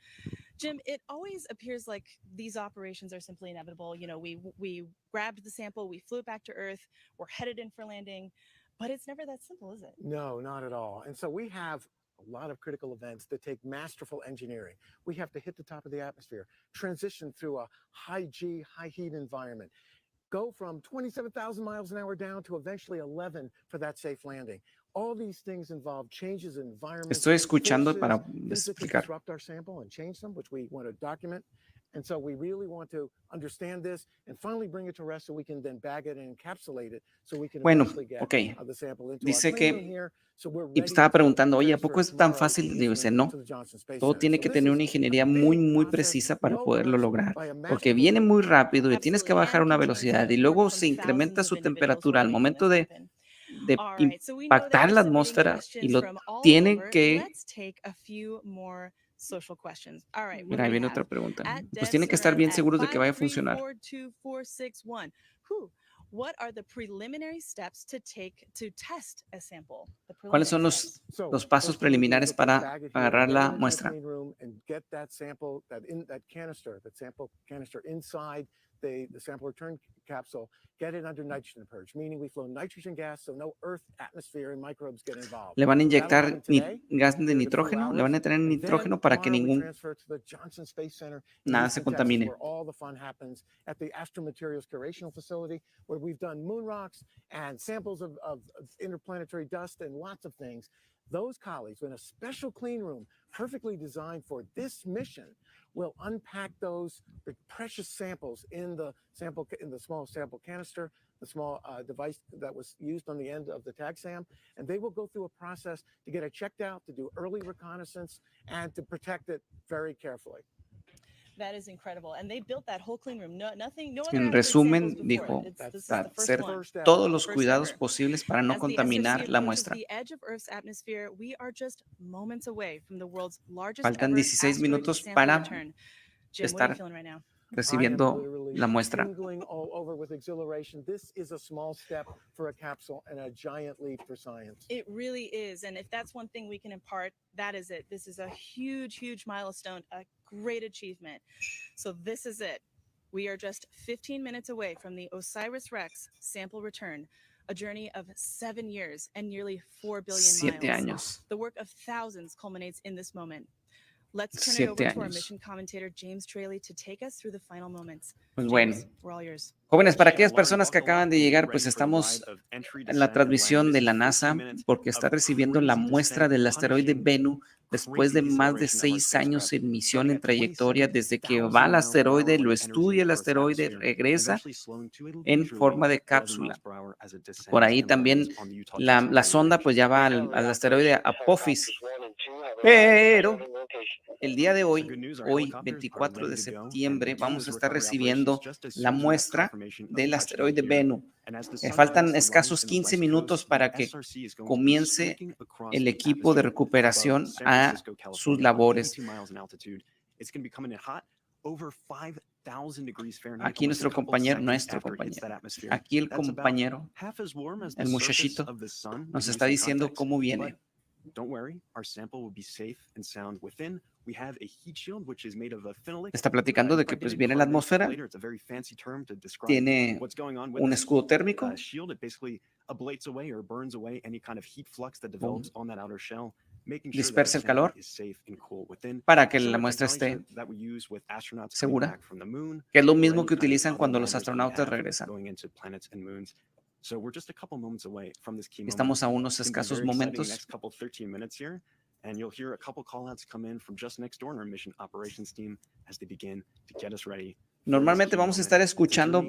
[SPEAKER 3] Jim, it always appears like these operations are simply inevitable. You know, we grabbed the sample, we flew it back to Earth, we're headed in for landing, but it's never that simple, is it?
[SPEAKER 2] No, not at all. And so we have a lot of critical events that take masterful engineering. We have to hit the top of the atmosphere, transition through a high G, high heat environment, go from 27,000 miles an hour down to eventually 11 for that safe landing. All these things involve changes in environment.
[SPEAKER 1] Estoy escuchando para
[SPEAKER 2] things that could
[SPEAKER 1] explicar.
[SPEAKER 2] disrupt our sample and change them, which we want to document. And so we really want to understand this and finally bring it to rest so we can then bag it and encapsulate it so we can
[SPEAKER 1] Bueno,
[SPEAKER 2] eventually get
[SPEAKER 1] ok.
[SPEAKER 2] the sample into
[SPEAKER 1] Dice
[SPEAKER 2] our clean room
[SPEAKER 1] que,
[SPEAKER 2] here. So we're
[SPEAKER 1] y
[SPEAKER 2] ready
[SPEAKER 1] estaba
[SPEAKER 2] to
[SPEAKER 1] preguntando, oye, ¿a
[SPEAKER 2] transfer
[SPEAKER 1] poco es tan
[SPEAKER 2] tomorrow
[SPEAKER 1] fácil? Y dice,
[SPEAKER 2] evening
[SPEAKER 1] no,
[SPEAKER 2] to the Johnson Space
[SPEAKER 1] todo
[SPEAKER 2] Center.
[SPEAKER 1] tiene
[SPEAKER 2] So
[SPEAKER 1] que
[SPEAKER 2] this
[SPEAKER 1] tener
[SPEAKER 2] is
[SPEAKER 1] una
[SPEAKER 2] a
[SPEAKER 1] ingeniería
[SPEAKER 2] big
[SPEAKER 1] muy
[SPEAKER 2] process,
[SPEAKER 1] precisa para
[SPEAKER 2] well
[SPEAKER 1] poderlo
[SPEAKER 2] rushed
[SPEAKER 1] lograr,
[SPEAKER 2] by a
[SPEAKER 1] porque
[SPEAKER 2] masterful
[SPEAKER 1] viene muy
[SPEAKER 2] team.
[SPEAKER 1] rápido y tienes que
[SPEAKER 3] Absolutely,
[SPEAKER 1] bajar
[SPEAKER 3] and
[SPEAKER 1] una
[SPEAKER 3] continues
[SPEAKER 1] velocidad
[SPEAKER 3] to
[SPEAKER 1] y
[SPEAKER 3] work
[SPEAKER 1] luego
[SPEAKER 3] from
[SPEAKER 1] se incrementa
[SPEAKER 3] thousands
[SPEAKER 1] su
[SPEAKER 3] of individuals who
[SPEAKER 1] temperatura
[SPEAKER 3] are
[SPEAKER 1] al
[SPEAKER 3] making
[SPEAKER 1] momento
[SPEAKER 3] this
[SPEAKER 1] de
[SPEAKER 3] happen.
[SPEAKER 1] de
[SPEAKER 3] All right, so we know that
[SPEAKER 1] impactar
[SPEAKER 3] you're
[SPEAKER 1] la
[SPEAKER 3] submitting
[SPEAKER 1] atmósfera y
[SPEAKER 3] questions
[SPEAKER 1] lo
[SPEAKER 3] from all
[SPEAKER 1] tienen
[SPEAKER 3] over.
[SPEAKER 1] que...
[SPEAKER 3] Let's take a few more social questions. All right, what
[SPEAKER 1] Mira,
[SPEAKER 3] do
[SPEAKER 1] ahí
[SPEAKER 3] we
[SPEAKER 1] viene
[SPEAKER 3] have?
[SPEAKER 1] otra pregunta.
[SPEAKER 3] At
[SPEAKER 1] Pues tienen que estar
[SPEAKER 3] DevSurrend
[SPEAKER 1] bien
[SPEAKER 3] at
[SPEAKER 1] seguros de que vaya a funcionar.
[SPEAKER 3] 5342461. Whew. What are the preliminary steps to take to test a sample? The
[SPEAKER 1] ¿Cuáles son
[SPEAKER 3] preliminary steps.
[SPEAKER 1] los pasos preliminares para agarrar la muestra?
[SPEAKER 2] And get that sample, that sample canister inside the sample return capsule, get it under nitrogen purge, meaning we flow nitrogen gas, so no Earth atmosphere and microbes get involved.
[SPEAKER 1] Le van a
[SPEAKER 2] That'll
[SPEAKER 1] inyectar
[SPEAKER 2] happen today,
[SPEAKER 1] gas de
[SPEAKER 2] 2
[SPEAKER 1] nitrógeno, le
[SPEAKER 2] hours,
[SPEAKER 1] van a tener
[SPEAKER 2] and then
[SPEAKER 1] nitrógeno para que
[SPEAKER 2] tomorrow we
[SPEAKER 1] ningún
[SPEAKER 2] transfer to the Johnson Space Center in
[SPEAKER 1] nada se
[SPEAKER 2] Houston, Texas,
[SPEAKER 1] contamine.
[SPEAKER 2] where all the fun happens at the Astromaterials Curational Facility, where we've done moon rocks and samples of interplanetary dust and lots of things. Those colleagues in a special clean room perfectly designed for this mission will unpack those precious samples in the small sample canister, the small device that was used on the end of the TAGSAM, and they will go through a process to get it checked out, to do early reconnaissance, and to protect it very carefully.
[SPEAKER 3] That is incredible. And they built that whole clean room. No other
[SPEAKER 1] En
[SPEAKER 3] asteroid samples
[SPEAKER 1] resumen,
[SPEAKER 3] before.
[SPEAKER 1] dijo,
[SPEAKER 3] This is
[SPEAKER 1] va
[SPEAKER 3] the
[SPEAKER 1] a
[SPEAKER 3] first
[SPEAKER 1] hacer
[SPEAKER 3] one.
[SPEAKER 1] todos los
[SPEAKER 3] First
[SPEAKER 1] cuidados
[SPEAKER 3] ever.
[SPEAKER 1] posibles para no
[SPEAKER 3] As the SRC
[SPEAKER 1] contaminar la
[SPEAKER 3] approaches
[SPEAKER 1] muestra.
[SPEAKER 3] the edge of Earth's atmosphere, we are just moments away from the world's largest
[SPEAKER 1] Faltan
[SPEAKER 3] ever
[SPEAKER 1] 16
[SPEAKER 3] asteroid
[SPEAKER 1] minutos
[SPEAKER 3] sample
[SPEAKER 1] para
[SPEAKER 3] return. Jim, what are you
[SPEAKER 1] estar
[SPEAKER 3] feeling right now?
[SPEAKER 1] recibiendo
[SPEAKER 2] I am literally
[SPEAKER 1] la muestra.
[SPEAKER 2] tingling all over with exhilaration. This is a small step for a capsule and a giant leap for science.
[SPEAKER 3] It really is. And if that's one thing we can impart, that is it. This is a huge, huge milestone, a great achievement. So this is it. We are just 15 minutes away from the OsirisRex sample return, a journey of 7 years and nearly 4 billion
[SPEAKER 1] 7
[SPEAKER 3] miles.
[SPEAKER 1] años.
[SPEAKER 3] The work of thousands culminates in this moment. Let's turn it over
[SPEAKER 1] 7
[SPEAKER 3] to our
[SPEAKER 1] años.
[SPEAKER 3] mission commentator, James Traley, to take us through the final moments.
[SPEAKER 1] Pues
[SPEAKER 3] James,
[SPEAKER 1] bueno,
[SPEAKER 3] we're all yours.
[SPEAKER 1] jóvenes, para aquellas personas que acaban de llegar, pues estamos en la transmisión de la NASA porque está recibiendo la muestra del asteroide Bennu después de más de 6 años en misión, en trayectoria, desde que va al asteroide, lo estudia el asteroide, regresa en forma de cápsula. Por ahí también la sonda pues ya va al asteroide Apophis. Pero el día de hoy, 24 de septiembre, vamos a estar recibiendo la muestra del asteroide Bennu. Faltan escasos 15 minutos para que comience el equipo de recuperación a sus labores. Aquí nuestro compañero, aquí el compañero, el muchachito, nos está diciendo cómo viene. Está platicando de que pues viene la atmósfera, tiene un escudo térmico, dispersa el calor para que la muestra esté segura, que es lo mismo que utilizan cuando los astronautas regresan. Estamos a unos escasos momentos.
[SPEAKER 8] And you'll hear a couple call-outs come in from just next door in our mission operations team as they begin to get us ready.
[SPEAKER 1] Normalmente vamos a estar escuchando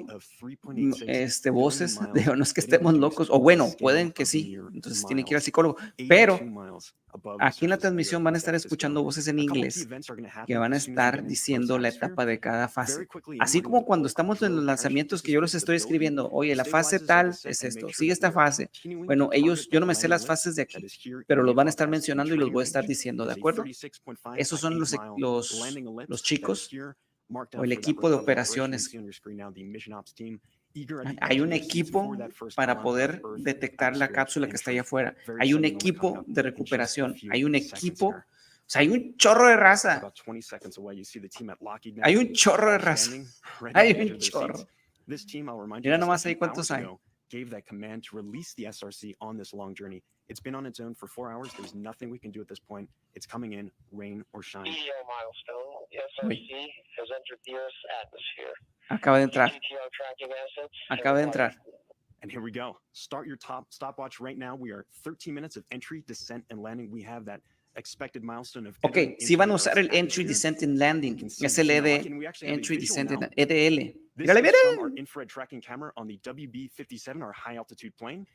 [SPEAKER 1] voces, digo, no es que estemos locos, o bueno, pueden que sí, entonces tienen que ir al psicólogo, pero aquí en la transmisión van a estar escuchando voces en inglés que van a estar diciendo la etapa de cada fase. Así como cuando estamos en los lanzamientos que yo los estoy escribiendo, oye, la fase tal es esto, sigue esta fase. Bueno, yo no me sé las fases de aquí, pero los van a estar mencionando y los voy a estar diciendo, ¿de acuerdo? Esos son los chicos o el equipo de operaciones. Hay un equipo para poder detectar la cápsula que está allá afuera. Hay un equipo de recuperación. Hay un equipo, o sea, hay un chorro de raza. Hay un chorro de raza. Hay un chorro. Mira nomás ahí cuántos hay.
[SPEAKER 8] Gave that command to release the SRC on this long journey. It's been on its own for 4 hours. There's nothing we can do at this point. It's coming in, rain or shine.
[SPEAKER 11] EO milestone. SRC has entered the Earth's atmosphere.
[SPEAKER 1] Acaba de entrar.
[SPEAKER 11] GTR tracking assets.
[SPEAKER 1] Acaba de entrar.
[SPEAKER 8] And here we go. Start your stopwatch right now. We are 13 minutes of entry, descent, and landing. We have that expected milestone of.
[SPEAKER 1] Ok, si van a usar el Entry, Descent and Landing, es el Entry, Descent and EDL. Mírale,
[SPEAKER 8] Our infrared tracking camera on the WB-57, our high altitude plane.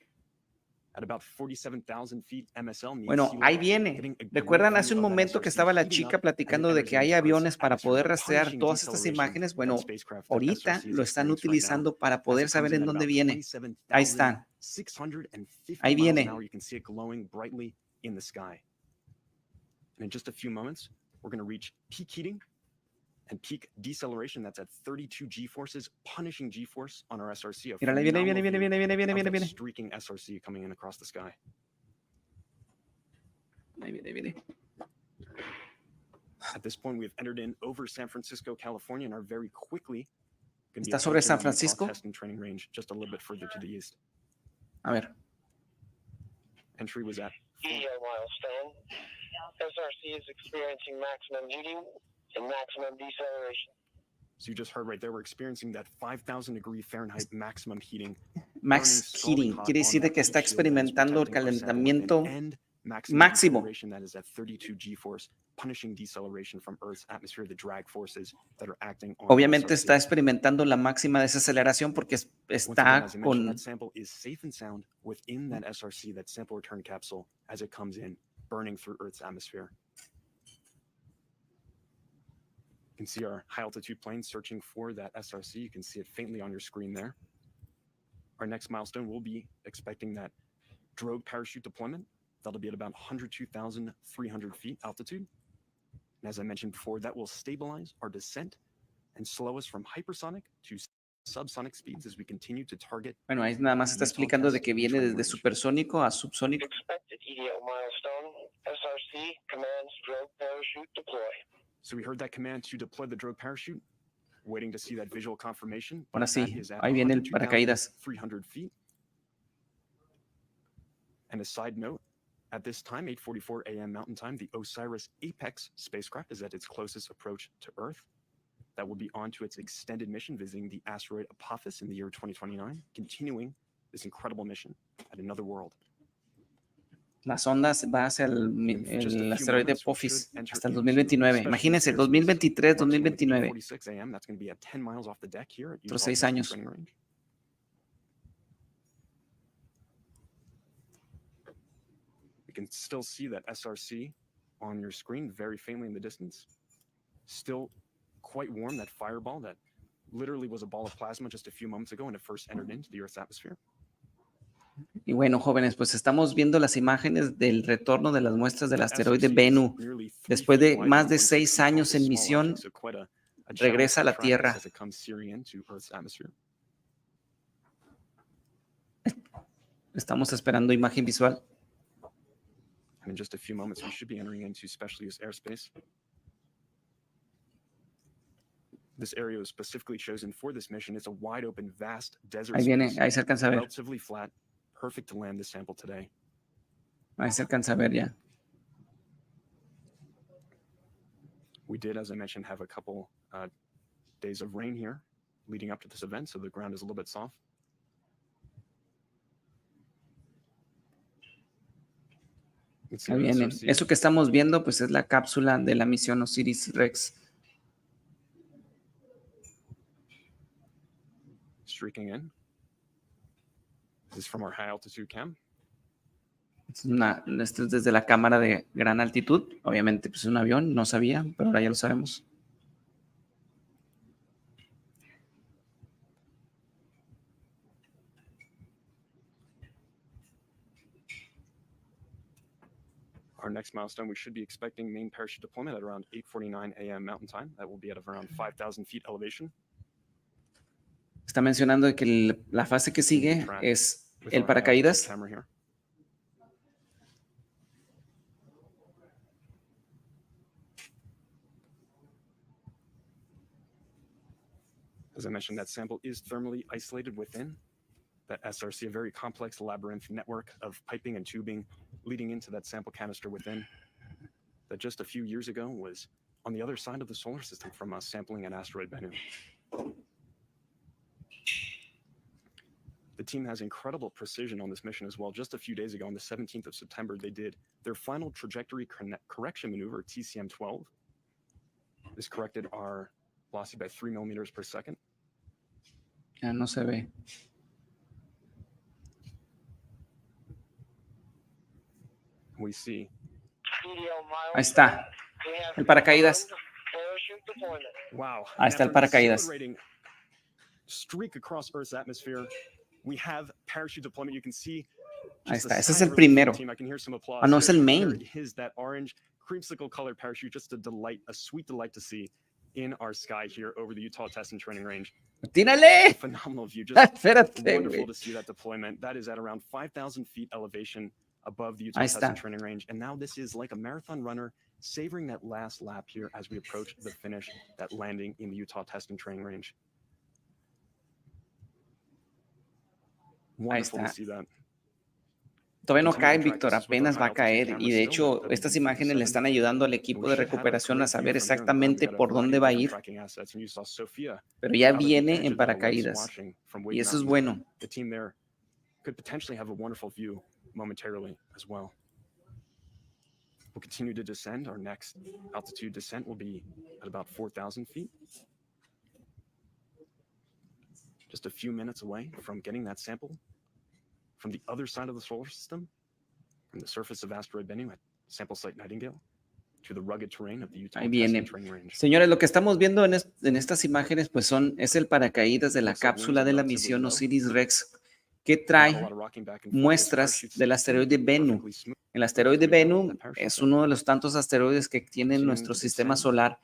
[SPEAKER 8] At about 47,000 feet MSL.
[SPEAKER 1] Bueno, ahí viene. ¿Recuerdan hace un momento que estaba la chica platicando de que hay aviones para poder rastrear todas estas imágenes? Bueno, ahorita lo están utilizando para poder saber en dónde viene. Ahí están. Ahí viene.
[SPEAKER 8] And in just a few moments, we're going to reach peak heating and peak deceleration. That's at 32 G-forces, punishing G-force on our SRC.
[SPEAKER 1] Mírale, viene.
[SPEAKER 8] Streaking SRC coming in across the sky.
[SPEAKER 1] Ahí viene.
[SPEAKER 8] At this point, we have entered in over San Francisco, California, and are very quickly Gonna be
[SPEAKER 1] Está sobre
[SPEAKER 8] approaching
[SPEAKER 1] San
[SPEAKER 8] the Utah
[SPEAKER 1] Francisco.
[SPEAKER 8] testing training range just a little bit further to the east.
[SPEAKER 1] A ver.
[SPEAKER 8] Entry was at
[SPEAKER 11] EDO milestone. SRC is experiencing maximum heating and maximum deceleration.
[SPEAKER 8] So you just heard right there, we're experiencing that 5,000 degree Fahrenheit maximum heating.
[SPEAKER 1] Max heating quiere decir de que está experimentando el calentamiento máximo.
[SPEAKER 8] That is at 32 G-force, punishing deceleration from Earth's atmosphere, the drag forces that are acting on
[SPEAKER 1] Obviamente
[SPEAKER 8] SRC.
[SPEAKER 1] está experimentando la máxima desaceleración porque
[SPEAKER 8] Once again,
[SPEAKER 1] está
[SPEAKER 8] as I mentioned,
[SPEAKER 1] con...
[SPEAKER 8] that sample is safe and sound within that SRC, that sample return capsule, as it comes in, burning through Earth's atmosphere. You can see our high altitude plane searching for that SRC. You can see it faintly on your screen there. Our next milestone, we'll be expecting that drogue parachute deployment. That'll be at about 102,300 feet altitude. And as I mentioned before, that will stabilize our descent and slow us from hypersonic to subsonic speeds as we continue to target.
[SPEAKER 1] Bueno, ahí nada más está explicando de que viene desde supersónico a subsónico.
[SPEAKER 11] Expected EDO milestone. SRC commands drogue parachute deploy.
[SPEAKER 8] So we heard that command to deploy the drogue parachute. Waiting to see that visual confirmation.
[SPEAKER 1] Ahora
[SPEAKER 8] That
[SPEAKER 1] sí,
[SPEAKER 8] is at
[SPEAKER 1] ahí viene el paracaídas.
[SPEAKER 8] 102,300 feet. And a side note, at this time, 8:44 a.m. Mountain Time, the OSIRIS Apex spacecraft is at its closest approach to Earth. That will be on to its extended mission, visiting the asteroid Apophis in the year 2029, continuing this incredible mission at another world.
[SPEAKER 1] La sonda va hacia el asteroide Apophis hasta el 2029. Imagínense, 2023, 2029. Otros 6 años.
[SPEAKER 8] You can still see that SRC on your screen, very faintly in the distance. Still quite warm, that fireball that literally was a ball of plasma just a few moments ago when it first entered into the Earth's atmosphere.
[SPEAKER 1] Y bueno, jóvenes, pues estamos viendo las imágenes del retorno de las muestras del asteroide Bennu. Después de más de 6 años en misión, regresa a la Tierra. Estamos esperando imagen visual.
[SPEAKER 8] In just a few moments, we should be entering into special use airspace. This area was specifically chosen for this mission. It's a wide open, vast desert
[SPEAKER 1] Ahí viene,
[SPEAKER 8] space,
[SPEAKER 1] ahí se alcanza a ver.
[SPEAKER 8] relatively flat, perfect to land this sample today.
[SPEAKER 1] Ahí se alcanza a ver ya.
[SPEAKER 8] We did, as I mentioned, have a couple days of rain here leading up to this event, so the ground is a little bit soft.
[SPEAKER 1] Ahí viene. Eso que estamos viendo, pues es la cápsula de la misión OsirisRex.
[SPEAKER 8] Streaking in. This is from our high altitude cam.
[SPEAKER 1] Esto es desde la cámara de gran altitud. Obviamente, pues es un avión, no sabía, pero ahora ya lo sabemos.
[SPEAKER 8] Our next milestone, we should be expecting main parachute deployment at around 8:49 a.m. Mountain Time. That will be at around 5,000 feet elevation.
[SPEAKER 1] Está mencionando de que la fase que sigue es el paracaídas.
[SPEAKER 8] As I mentioned, that sample is thermally isolated within that SRC, a very complex labyrinth network of piping and tubing leading into that sample canister within that just a few years ago was on the other side of the solar system from us sampling an asteroid Bennu. The team has incredible precision on this mission as well. Just a few days ago, on the 17th of September, they did their final trajectory correction maneuver, TCM-12. This corrected our velocity by 3 millimeters per second.
[SPEAKER 1] Ya no se ve.
[SPEAKER 8] We see.
[SPEAKER 1] Ahí está. El paracaídas.
[SPEAKER 8] Wow.
[SPEAKER 1] Ahí está el paracaídas.
[SPEAKER 8] Streak across Earth's atmosphere. We have parachute deployment. You can see.
[SPEAKER 1] Ahí está. Ese es el primero. Ah, no, es el main.
[SPEAKER 8] Is that orange creamsicle colored parachute, just a delight, a sweet delight to see in our sky here over the Utah Test and Training Range.
[SPEAKER 1] ¡Tírale!
[SPEAKER 8] Phenomenal view. Just
[SPEAKER 1] Espérate,
[SPEAKER 8] wonderful
[SPEAKER 1] güey.
[SPEAKER 8] to see that deployment. That is at around 5,000 feet elevation above the Utah Test and Training Range. And now this is like a marathon runner savoring that last lap here as we approach the finish, that landing in the Utah Test and Training Range. Wonderful to
[SPEAKER 1] está.
[SPEAKER 8] see that.
[SPEAKER 1] Todavía no cae, Víctor, apenas va a caer. Y de hecho, estas imágenes le están ayudando al equipo de recuperación a saber exactamente por dónde va a ir. Pero ya viene en paracaídas. Y eso es bueno.
[SPEAKER 8] The team there could potentially have a wonderful view momentarily as well. We'll continue to descend. Our next altitude descent will be at about 4,000 feet. Just a few minutes away from getting that sample from the other side of the solar system, from the surface of asteroid Bennu at sample site Nightingale, to the rugged terrain of the Utah
[SPEAKER 1] Ahí
[SPEAKER 8] Test
[SPEAKER 1] viene.
[SPEAKER 8] and Training Range.
[SPEAKER 1] Señores, lo que estamos viendo en estas imágenes pues es el paracaídas de la cápsula de la misión OsirisRex, que trae muestras del asteroide Bennu. El asteroide Bennu es uno de los tantos asteroides que tiene nuestro sistema solar,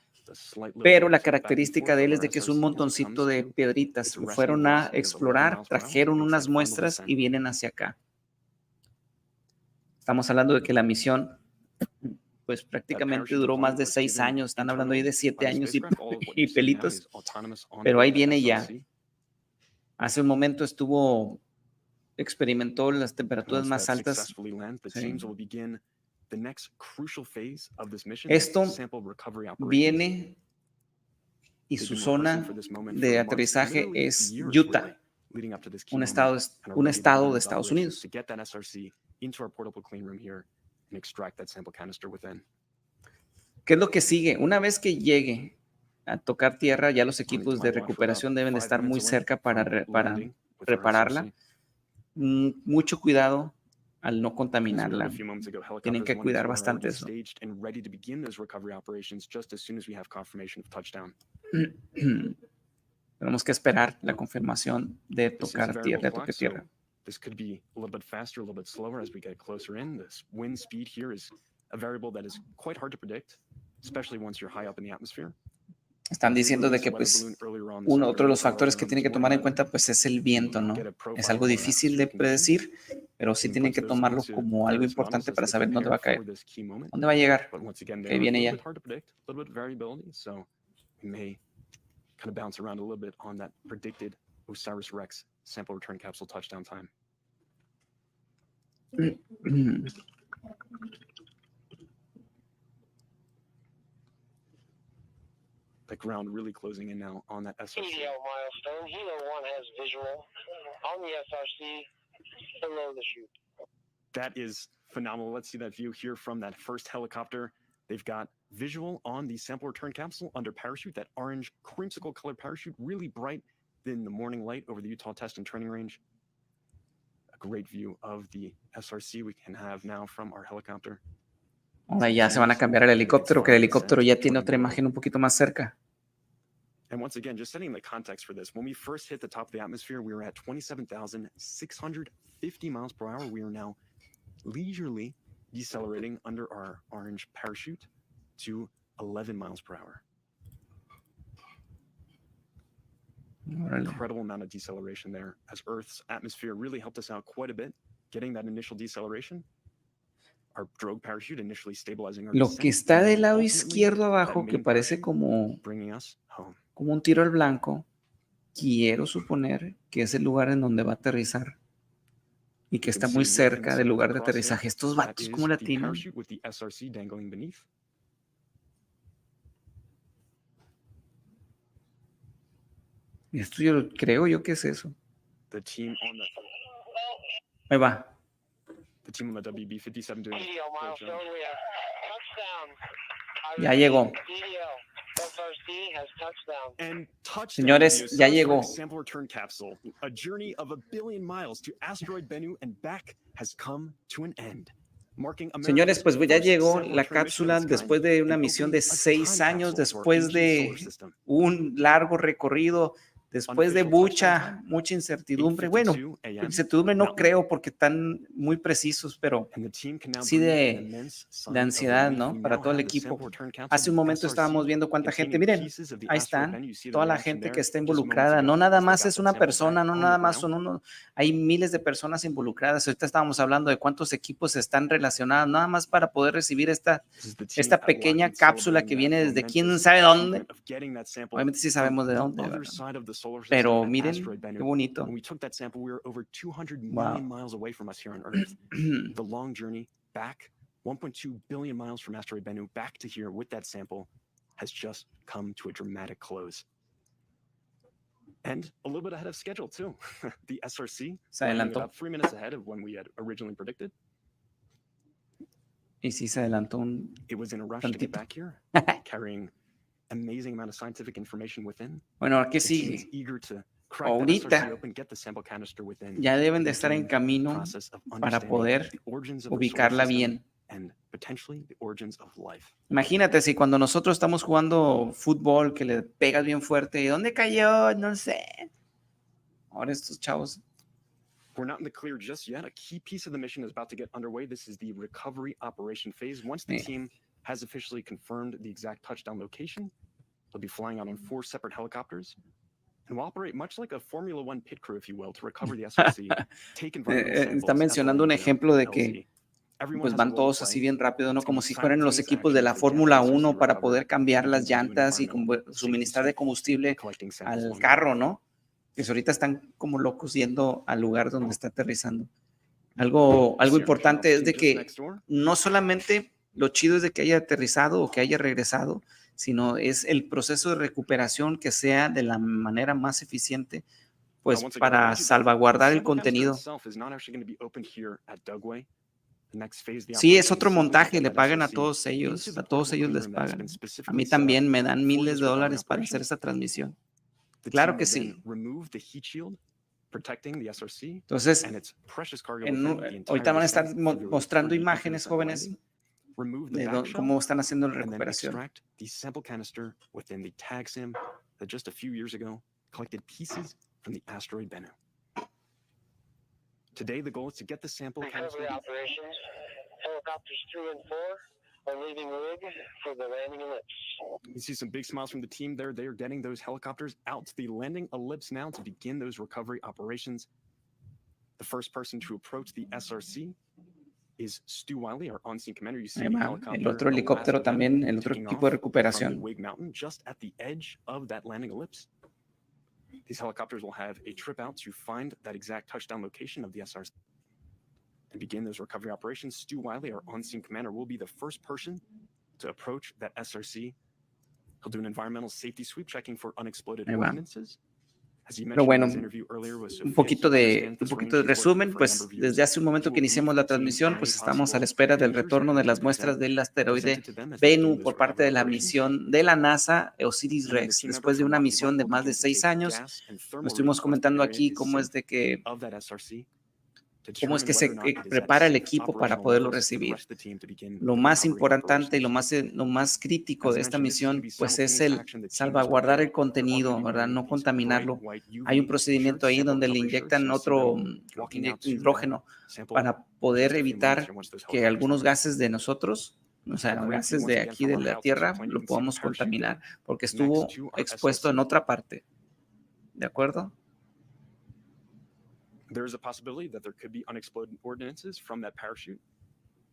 [SPEAKER 1] pero la característica de él es de que es un montoncito de piedritas. Fueron a explorar, trajeron unas muestras y vienen hacia acá. Estamos hablando de que la misión pues prácticamente duró más de 6 años. Están hablando ahí de 7 años y pelitos, pero ahí viene ya. Hace un momento experimentó las temperaturas más altas. Sí. Esto viene y su zona de aterrizaje es Utah, un estado de Estados Unidos. ¿Qué es lo que sigue? Una vez que llegue a tocar tierra, ya los equipos de recuperación deben estar muy cerca para repararla. Mucho cuidado al no contaminarla. Tienen que cuidar bastante eso. Tenemos que esperar la confirmación de tocar tierra, toque tierra.
[SPEAKER 8] This could be a little bit faster, a little bit slower as we get closer in. This wind speed here is a variable that is quite hard to predict, especially once you're high up in the atmosphere.
[SPEAKER 1] Están diciendo de que pues otro de los factores que tienen que tomar en cuenta pues es el viento, ¿no? Es algo difícil de predecir, pero sí tienen que tomarlo como algo importante para saber dónde va a caer, dónde va a llegar, que viene ya.
[SPEAKER 8] Kind of bounce around a little bit on that predicted OsirisRex sample return capsule touchdown time. The ground really closing in now on that SRC.
[SPEAKER 11] EDL milestone. Helo 1 has visual on the SRC below the chute.
[SPEAKER 8] That is phenomenal. Let's see that view here from that first helicopter. They've got visual on the sample return capsule under parachute, that orange creamsicle color parachute, really bright in the morning light over the Utah Test and Training Range. A great view of the SRC we can have now from our helicopter.
[SPEAKER 1] Ahora ya se van a cambiar al helicóptero, que el helicóptero ya tiene otra imagen un poquito más cerca.
[SPEAKER 8] And once again, just setting the context for this, when we first hit the top of the atmosphere, we were at 27,650 miles per hour. We are now leisurely decelerating under our orange parachute to 11 miles per hour. Incredible amount of deceleration there, as Earth's atmosphere really helped us out quite a bit, getting that initial deceleration. Our drogue parachute initially stabilizing our
[SPEAKER 1] Lo que está del lado izquierdo abajo, que parece como un tiro al blanco, quiero suponer que es el lugar en donde va a aterrizar y que está muy cerca del lugar de aterrizaje. Estos vatos, ¿cómo la tienen? Esto creo yo que es eso. Ahí va. Ya llegó. Señores, ya llegó. Señores, pues ya llegó la cápsula después de una misión de 6 años, después de un largo recorrido, después de mucha incertidumbre. Bueno, incertidumbre no creo porque están muy precisos, pero sí de ansiedad, ¿no? Para todo el equipo. Hace un momento estábamos viendo cuánta gente, miren, ahí están, toda la gente que está involucrada. No nada más es una persona, no nada más son uno, hay miles de personas involucradas. Ahorita estábamos hablando de cuántos equipos están relacionados, nada más para poder recibir esta pequeña cápsula que viene desde quién sabe dónde. Obviamente sí sabemos de dónde, ¿verdad?
[SPEAKER 8] solar system
[SPEAKER 1] Pero
[SPEAKER 8] at
[SPEAKER 1] miren,
[SPEAKER 8] asteroid
[SPEAKER 1] qué
[SPEAKER 8] Bennu.
[SPEAKER 1] bonito.
[SPEAKER 8] When we took that sample, we were over 200
[SPEAKER 1] Wow.
[SPEAKER 8] million miles away from us here on Earth. The long journey back, 1.2 billion miles from asteroid Bennu back to here with that sample has just come to a dramatic close. And a little bit ahead of schedule, too. The SRC
[SPEAKER 1] Se
[SPEAKER 8] landing
[SPEAKER 1] adelantó.
[SPEAKER 8] about 3 minutes ahead of when we had originally predicted.
[SPEAKER 1] Y sí se adelantó un
[SPEAKER 8] It was in a rush to get
[SPEAKER 1] tantito.
[SPEAKER 8] back here, carrying amazing amount of scientific information within.
[SPEAKER 1] Bueno, ¿qué
[SPEAKER 8] The team is
[SPEAKER 1] sigue?
[SPEAKER 8] eager to crack that
[SPEAKER 1] Ahorita
[SPEAKER 8] SRC open, get the sample canister within,
[SPEAKER 1] ya deben
[SPEAKER 8] and
[SPEAKER 1] de estar en
[SPEAKER 8] begin
[SPEAKER 1] camino
[SPEAKER 8] the process of
[SPEAKER 1] para
[SPEAKER 8] understanding
[SPEAKER 1] poder
[SPEAKER 8] the origins of the solar
[SPEAKER 1] ubicarla
[SPEAKER 8] system
[SPEAKER 1] bien.
[SPEAKER 8] and potentially the origins of life.
[SPEAKER 1] Imagínate si cuando nosotros estamos jugando fútbol que le pegas bien fuerte, ¿y dónde cayó? No sé. Ahora estos chavos.
[SPEAKER 8] We're not in the clear just yet. A key piece of the mission is about to get underway. This is the recovery operation phase. Once the
[SPEAKER 1] Yeah.
[SPEAKER 8] team has officially confirmed the exact touchdown location, they'll be flying out on 4 separate helicopters and will operate much like a Formula One pit crew, if you will, to recover the SRC, take environmental samples.
[SPEAKER 1] Está mencionando un ejemplo de que
[SPEAKER 8] Everyone
[SPEAKER 1] pues
[SPEAKER 8] has a
[SPEAKER 1] van
[SPEAKER 8] role to
[SPEAKER 1] todos
[SPEAKER 8] play.
[SPEAKER 1] así bien rápido, ¿no?
[SPEAKER 8] It's
[SPEAKER 1] Como
[SPEAKER 8] gonna be
[SPEAKER 1] si fueran los
[SPEAKER 8] simultaneous
[SPEAKER 1] equipos de la
[SPEAKER 8] action to get
[SPEAKER 1] Fórmula
[SPEAKER 8] the SRC
[SPEAKER 1] 1 para poder
[SPEAKER 8] recovered,
[SPEAKER 1] cambiar
[SPEAKER 8] and
[SPEAKER 1] las
[SPEAKER 8] begin to do
[SPEAKER 1] llantas y
[SPEAKER 8] environmental safety
[SPEAKER 1] suministrar de
[SPEAKER 8] sweep,
[SPEAKER 1] combustible
[SPEAKER 8] collecting samples
[SPEAKER 1] al
[SPEAKER 8] along the way.
[SPEAKER 1] carro, ¿no? Que ahorita están como locos yendo al lugar donde está aterrizando. Algo importante es de que no solamente lo chido es de que haya aterrizado o que haya regresado, sino es el proceso de recuperación que sea de la manera más eficiente, pues para salvaguardar el contenido. Sí, es otro montaje, le pagan a todos ellos les pagan. A mí también me dan miles de dólares para hacer esa transmisión. Claro que sí. Entonces, ahorita van a estar mostrando imágenes, jóvenes, de cómo están haciendo la recuperación.
[SPEAKER 8] Today, the goal is to get the sample
[SPEAKER 11] Recovery operations. Helicopters 3 and 4 are leaving rig for the landing ellipse.
[SPEAKER 8] You see some big smiles from the team there. They are getting those helicopters out to the landing ellipse now to begin those recovery operations. The first person to approach the SRC is Stu Wiley, our on-scene commander. You see
[SPEAKER 1] Ahí
[SPEAKER 8] the
[SPEAKER 1] va,
[SPEAKER 8] helicopter,
[SPEAKER 1] el otro
[SPEAKER 8] the
[SPEAKER 1] helicóptero
[SPEAKER 8] last of them,
[SPEAKER 1] también, el otro
[SPEAKER 8] taking
[SPEAKER 1] tipo de
[SPEAKER 8] off from the
[SPEAKER 1] recuperación.
[SPEAKER 8] Wig Mountain, just at the edge of that landing ellipse. These helicopters will have a trip out to find that exact touchdown location of the SRC and begin those recovery operations. Stu Wiley, our on-scene commander, will be the first person to approach that SRC. He'll do an environmental safety sweep checking for unexploded
[SPEAKER 1] Ahí va.
[SPEAKER 8] ordnances. As you
[SPEAKER 1] Pero
[SPEAKER 8] mentioned
[SPEAKER 1] bueno,
[SPEAKER 8] in his interview earlier with Sophia,
[SPEAKER 1] un poquito
[SPEAKER 8] he
[SPEAKER 1] de
[SPEAKER 8] understands this range. He's worked
[SPEAKER 1] resumen,
[SPEAKER 8] for a
[SPEAKER 1] pues
[SPEAKER 8] number of years.
[SPEAKER 1] desde hace un momento
[SPEAKER 8] He
[SPEAKER 1] que
[SPEAKER 8] will
[SPEAKER 1] iniciamos
[SPEAKER 8] brief
[SPEAKER 1] la
[SPEAKER 8] the team
[SPEAKER 1] transmisión,
[SPEAKER 8] on
[SPEAKER 1] pues
[SPEAKER 8] any
[SPEAKER 1] estamos a la
[SPEAKER 8] possible
[SPEAKER 1] espera del
[SPEAKER 8] dangers
[SPEAKER 1] retorno
[SPEAKER 8] that
[SPEAKER 1] de las
[SPEAKER 8] could be
[SPEAKER 1] muestras del asteroide
[SPEAKER 8] presented to them as they begin
[SPEAKER 1] Bennu
[SPEAKER 8] those
[SPEAKER 1] por parte de la
[SPEAKER 8] recovery operations.
[SPEAKER 1] misión de la NASA
[SPEAKER 8] And then the
[SPEAKER 1] OsirisRex.
[SPEAKER 8] team member
[SPEAKER 1] Después de
[SPEAKER 8] from
[SPEAKER 1] una
[SPEAKER 8] Lockheed
[SPEAKER 1] misión de
[SPEAKER 8] Martin will
[SPEAKER 1] más de
[SPEAKER 8] begin to
[SPEAKER 1] 6
[SPEAKER 8] take
[SPEAKER 1] años,
[SPEAKER 8] gas and thermal
[SPEAKER 1] lo estuvimos
[SPEAKER 8] readings once the
[SPEAKER 1] comentando
[SPEAKER 8] area
[SPEAKER 1] aquí
[SPEAKER 8] is
[SPEAKER 1] cómo es
[SPEAKER 8] safe
[SPEAKER 1] de que
[SPEAKER 8] of that SRC to
[SPEAKER 1] cómo es
[SPEAKER 8] determine
[SPEAKER 1] que se
[SPEAKER 8] whether or not it is at
[SPEAKER 1] prepara el
[SPEAKER 8] safe
[SPEAKER 1] equipo para
[SPEAKER 8] operational
[SPEAKER 1] poderlo
[SPEAKER 8] levels for the
[SPEAKER 1] recibir.
[SPEAKER 8] rest of the team to begin
[SPEAKER 1] Lo
[SPEAKER 8] the
[SPEAKER 1] más
[SPEAKER 8] recovery
[SPEAKER 1] importante y
[SPEAKER 8] operations.
[SPEAKER 1] lo más crítico
[SPEAKER 8] As
[SPEAKER 1] de
[SPEAKER 8] I
[SPEAKER 1] esta
[SPEAKER 8] mentioned, this is going
[SPEAKER 1] misión,
[SPEAKER 8] to be
[SPEAKER 1] pues es
[SPEAKER 8] simultaneous
[SPEAKER 1] el
[SPEAKER 8] action. The team has
[SPEAKER 1] salvaguardar el
[SPEAKER 8] prepared. They're
[SPEAKER 1] contenido,
[SPEAKER 8] already
[SPEAKER 1] ¿verdad?
[SPEAKER 8] wearing
[SPEAKER 1] No
[SPEAKER 8] these
[SPEAKER 1] contaminarlo.
[SPEAKER 8] bright white
[SPEAKER 1] Hay un
[SPEAKER 8] UV
[SPEAKER 1] procedimiento
[SPEAKER 8] shirts,
[SPEAKER 1] ahí
[SPEAKER 8] sample
[SPEAKER 1] donde le
[SPEAKER 8] recovery shirts.
[SPEAKER 1] inyectan
[SPEAKER 8] You'll see
[SPEAKER 1] otro
[SPEAKER 8] them walking out to
[SPEAKER 1] hidrógeno
[SPEAKER 8] sample
[SPEAKER 1] para poder
[SPEAKER 8] just a few moments
[SPEAKER 1] evitar
[SPEAKER 8] here once those
[SPEAKER 1] que
[SPEAKER 8] helicopters
[SPEAKER 1] algunos
[SPEAKER 8] land.
[SPEAKER 1] gases de nosotros, o sea,
[SPEAKER 8] Great view
[SPEAKER 1] gases
[SPEAKER 8] once
[SPEAKER 1] de
[SPEAKER 8] again
[SPEAKER 1] aquí
[SPEAKER 8] from
[SPEAKER 1] de
[SPEAKER 8] our
[SPEAKER 1] la
[SPEAKER 8] high altitude
[SPEAKER 1] Tierra,
[SPEAKER 8] plane. You
[SPEAKER 1] lo
[SPEAKER 8] can see the
[SPEAKER 1] podamos
[SPEAKER 8] parachute
[SPEAKER 1] contaminar,
[SPEAKER 8] there
[SPEAKER 1] porque
[SPEAKER 8] next
[SPEAKER 1] estuvo
[SPEAKER 8] to our
[SPEAKER 1] expuesto en
[SPEAKER 8] SRC.
[SPEAKER 1] otra parte. ¿De acuerdo?
[SPEAKER 8] There is a possibility that there could be unexploded ordnances from that parachute.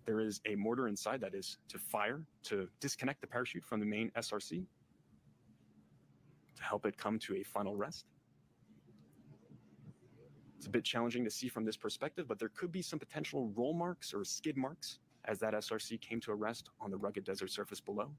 [SPEAKER 8] There is a mortar inside that is to fire to disconnect the parachute from the main SRC to help it come to a final rest. It's a bit challenging to see from this perspective, but there could be some potential roll marks or skid marks as that SRC came to a rest on the rugged desert surface below.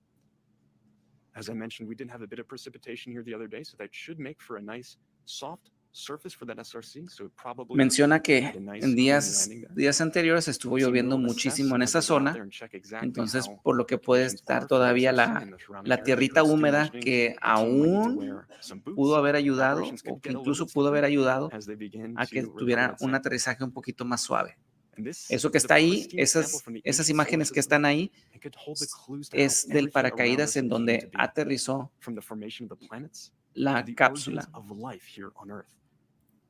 [SPEAKER 8] As I mentioned, we did have a bit of precipitation here the other day, so that should make for a nice soft surface for that SRC, so it probably
[SPEAKER 1] Menciona
[SPEAKER 8] had
[SPEAKER 1] que
[SPEAKER 8] a nice
[SPEAKER 1] en
[SPEAKER 8] clean landing there.
[SPEAKER 1] días anteriores estuvo
[SPEAKER 8] The team
[SPEAKER 1] lloviendo
[SPEAKER 8] will
[SPEAKER 1] muchísimo
[SPEAKER 8] assess
[SPEAKER 1] en
[SPEAKER 8] as
[SPEAKER 1] esa
[SPEAKER 8] they get out
[SPEAKER 1] zona,
[SPEAKER 8] there and check exactly
[SPEAKER 1] entonces
[SPEAKER 8] how
[SPEAKER 1] por lo que puede
[SPEAKER 8] conditions
[SPEAKER 1] estar
[SPEAKER 8] are for the
[SPEAKER 1] todavía
[SPEAKER 8] SRC and the surrounding
[SPEAKER 1] la
[SPEAKER 8] area.
[SPEAKER 1] tierrita
[SPEAKER 8] Stu
[SPEAKER 1] húmeda
[SPEAKER 8] mentioning
[SPEAKER 1] que
[SPEAKER 8] the team might need to
[SPEAKER 1] aún
[SPEAKER 8] wear some boots.
[SPEAKER 1] pudo haber ayudado
[SPEAKER 8] Operations could
[SPEAKER 1] o que
[SPEAKER 8] get a little
[SPEAKER 1] incluso
[SPEAKER 8] bit
[SPEAKER 1] pudo haber
[SPEAKER 8] slippery
[SPEAKER 1] ayudado
[SPEAKER 8] as they begin
[SPEAKER 1] a que
[SPEAKER 8] to recover
[SPEAKER 1] tuviera
[SPEAKER 8] that
[SPEAKER 1] un
[SPEAKER 8] sample.
[SPEAKER 1] aterrizaje un poquito más suave.
[SPEAKER 8] And this
[SPEAKER 1] Eso que
[SPEAKER 8] is a
[SPEAKER 1] está ahí,
[SPEAKER 8] pristine sample from the
[SPEAKER 1] esas
[SPEAKER 8] ancient solar
[SPEAKER 1] imágenes que
[SPEAKER 8] system.
[SPEAKER 1] están ahí,
[SPEAKER 8] It could hold the clues to how
[SPEAKER 1] es del
[SPEAKER 8] everything around
[SPEAKER 1] paracaídas
[SPEAKER 8] us
[SPEAKER 1] en
[SPEAKER 8] came to
[SPEAKER 1] donde
[SPEAKER 8] be,
[SPEAKER 1] aterrizó
[SPEAKER 8] from the formation of the planets
[SPEAKER 1] la
[SPEAKER 8] to the
[SPEAKER 1] cápsula.
[SPEAKER 8] origins of life here on Earth.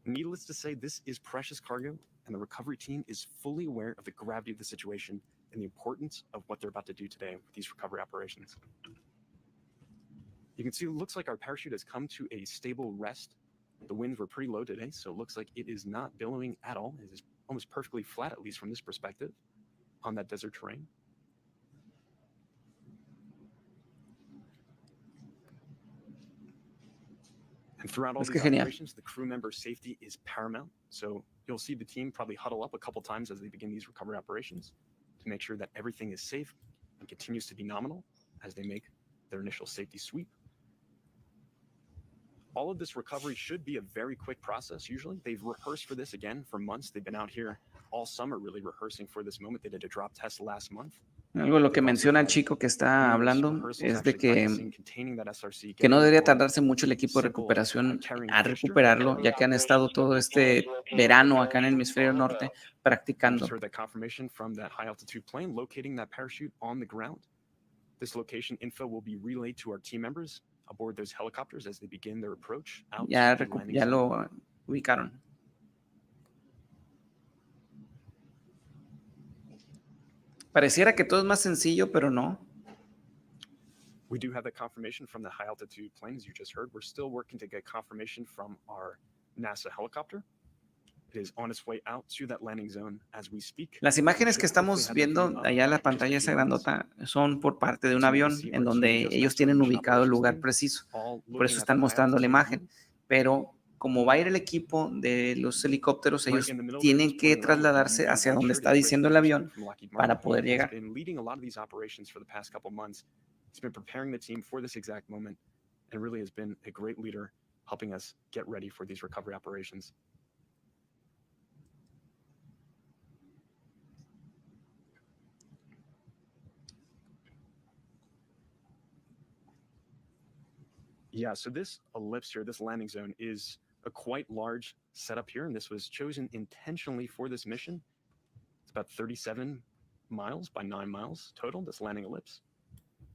[SPEAKER 8] Needless to say, this is precious cargo, and the recovery team is fully aware of the gravity of the situation and the importance of what they're about to do today with these recovery operations. You can see it looks like our parachute has come to a stable rest. The winds were pretty low today, so it looks like it is not billowing at all. It is almost perfectly flat, at least from this perspective, on that desert terrain. And throughout all
[SPEAKER 1] Es que
[SPEAKER 8] these
[SPEAKER 1] genial.
[SPEAKER 8] operations, the crew member safety is paramount. So you'll see the team probably huddle up a couple times as they begin these recovery operations to make sure that everything is safe and continues to be nominal as they make their initial safety sweep. All of this recovery should be a very quick process. Usually they've rehearsed for this again for months. They've been out here all summer really rehearsing for this moment. They did a drop test last month.
[SPEAKER 1] Algo lo que
[SPEAKER 8] They've also
[SPEAKER 1] menciona el
[SPEAKER 8] had
[SPEAKER 1] chico que está
[SPEAKER 8] numerous
[SPEAKER 1] hablando
[SPEAKER 8] rehearsals
[SPEAKER 1] es de
[SPEAKER 8] actually practicing
[SPEAKER 1] que
[SPEAKER 8] containing that SRC,
[SPEAKER 1] no
[SPEAKER 8] getting
[SPEAKER 1] debería
[SPEAKER 8] aboard
[SPEAKER 1] tardarse mucho el
[SPEAKER 8] the
[SPEAKER 1] equipo de
[SPEAKER 8] simple
[SPEAKER 1] recuperación
[SPEAKER 8] carrying
[SPEAKER 1] a
[SPEAKER 8] fixture.
[SPEAKER 1] recuperarlo, ya que han estado todo este verano acá en el hemisferio norte
[SPEAKER 8] We just
[SPEAKER 1] practicando.
[SPEAKER 8] heard that confirmation from that high altitude plane locating that parachute on the ground. This location info will be relayed to our team members aboard those helicopters as they begin their approach out
[SPEAKER 1] Ya,
[SPEAKER 8] to the landing
[SPEAKER 1] ya
[SPEAKER 8] zone.
[SPEAKER 1] lo ubicaron. Pareciera que todo es más sencillo, pero no.
[SPEAKER 8] We do have that confirmation from the high altitude plane, as you just heard. We're still working to get confirmation from our NASA helicopter. It is on its way out to that landing zone as we speak.
[SPEAKER 1] Las imágenes que estamos viendo allá en la pantalla esa grandota son por parte de un avión en donde ellos tienen ubicado el lugar preciso. Por eso están mostrando la imagen. Pero como va a ir el equipo de los helicópteros, ellos tienen que trasladarse hacia donde está diciendo el avión para poder llegar.
[SPEAKER 8] He's been preparing the team for this exact moment and really has been a great leader helping us get ready for these recovery operations. Yeah, so this ellipse here, this landing zone, is a quite large setup here, and this was chosen intentionally for this mission. It's about 37 miles by 9 miles total, this landing ellipse,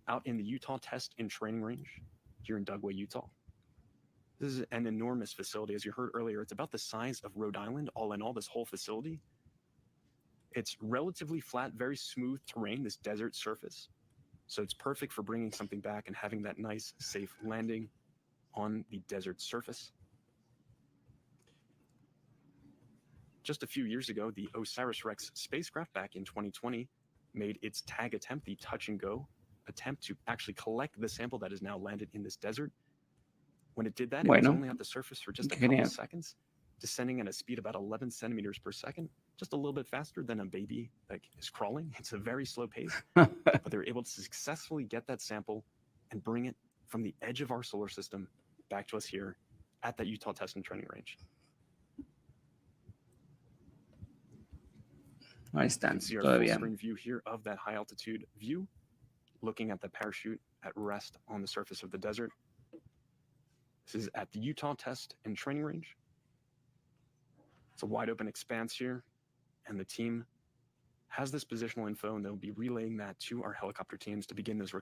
[SPEAKER 8] out in the Utah Test and Training Range here in Dugway, Utah. This is an enormous facility. As you heard earlier, it's about the size of Rhode Island, all in all, this whole facility. It's relatively flat, very smooth terrain, this desert surface. So it's perfect for bringing something back and having that nice, safe landing on the desert surface. Just a few years ago, the OsirisRex spacecraft back in 2020 made its tag attempt, the touch and go attempt to actually collect the sample that has now landed in this desert. When it did that, it was only at the surface for just a couple of seconds, descending at a speed about 11 centimeters per second, just a little bit faster than a baby that is crawling. It's a very slow pace, but they were able to successfully get that sample and bring it from the edge of our solar system back to us here at that Utah Test and Training Range.
[SPEAKER 1] Ahí están,
[SPEAKER 8] you can see our
[SPEAKER 1] todavía.
[SPEAKER 8] full screen view here of that high altitude view, looking at the parachute at rest on the surface of the desert. This is at the Utah Test and Training Range. It's a wide open expanse here, and the team has this positional info, and they'll be relaying that to our helicopter teams to begin those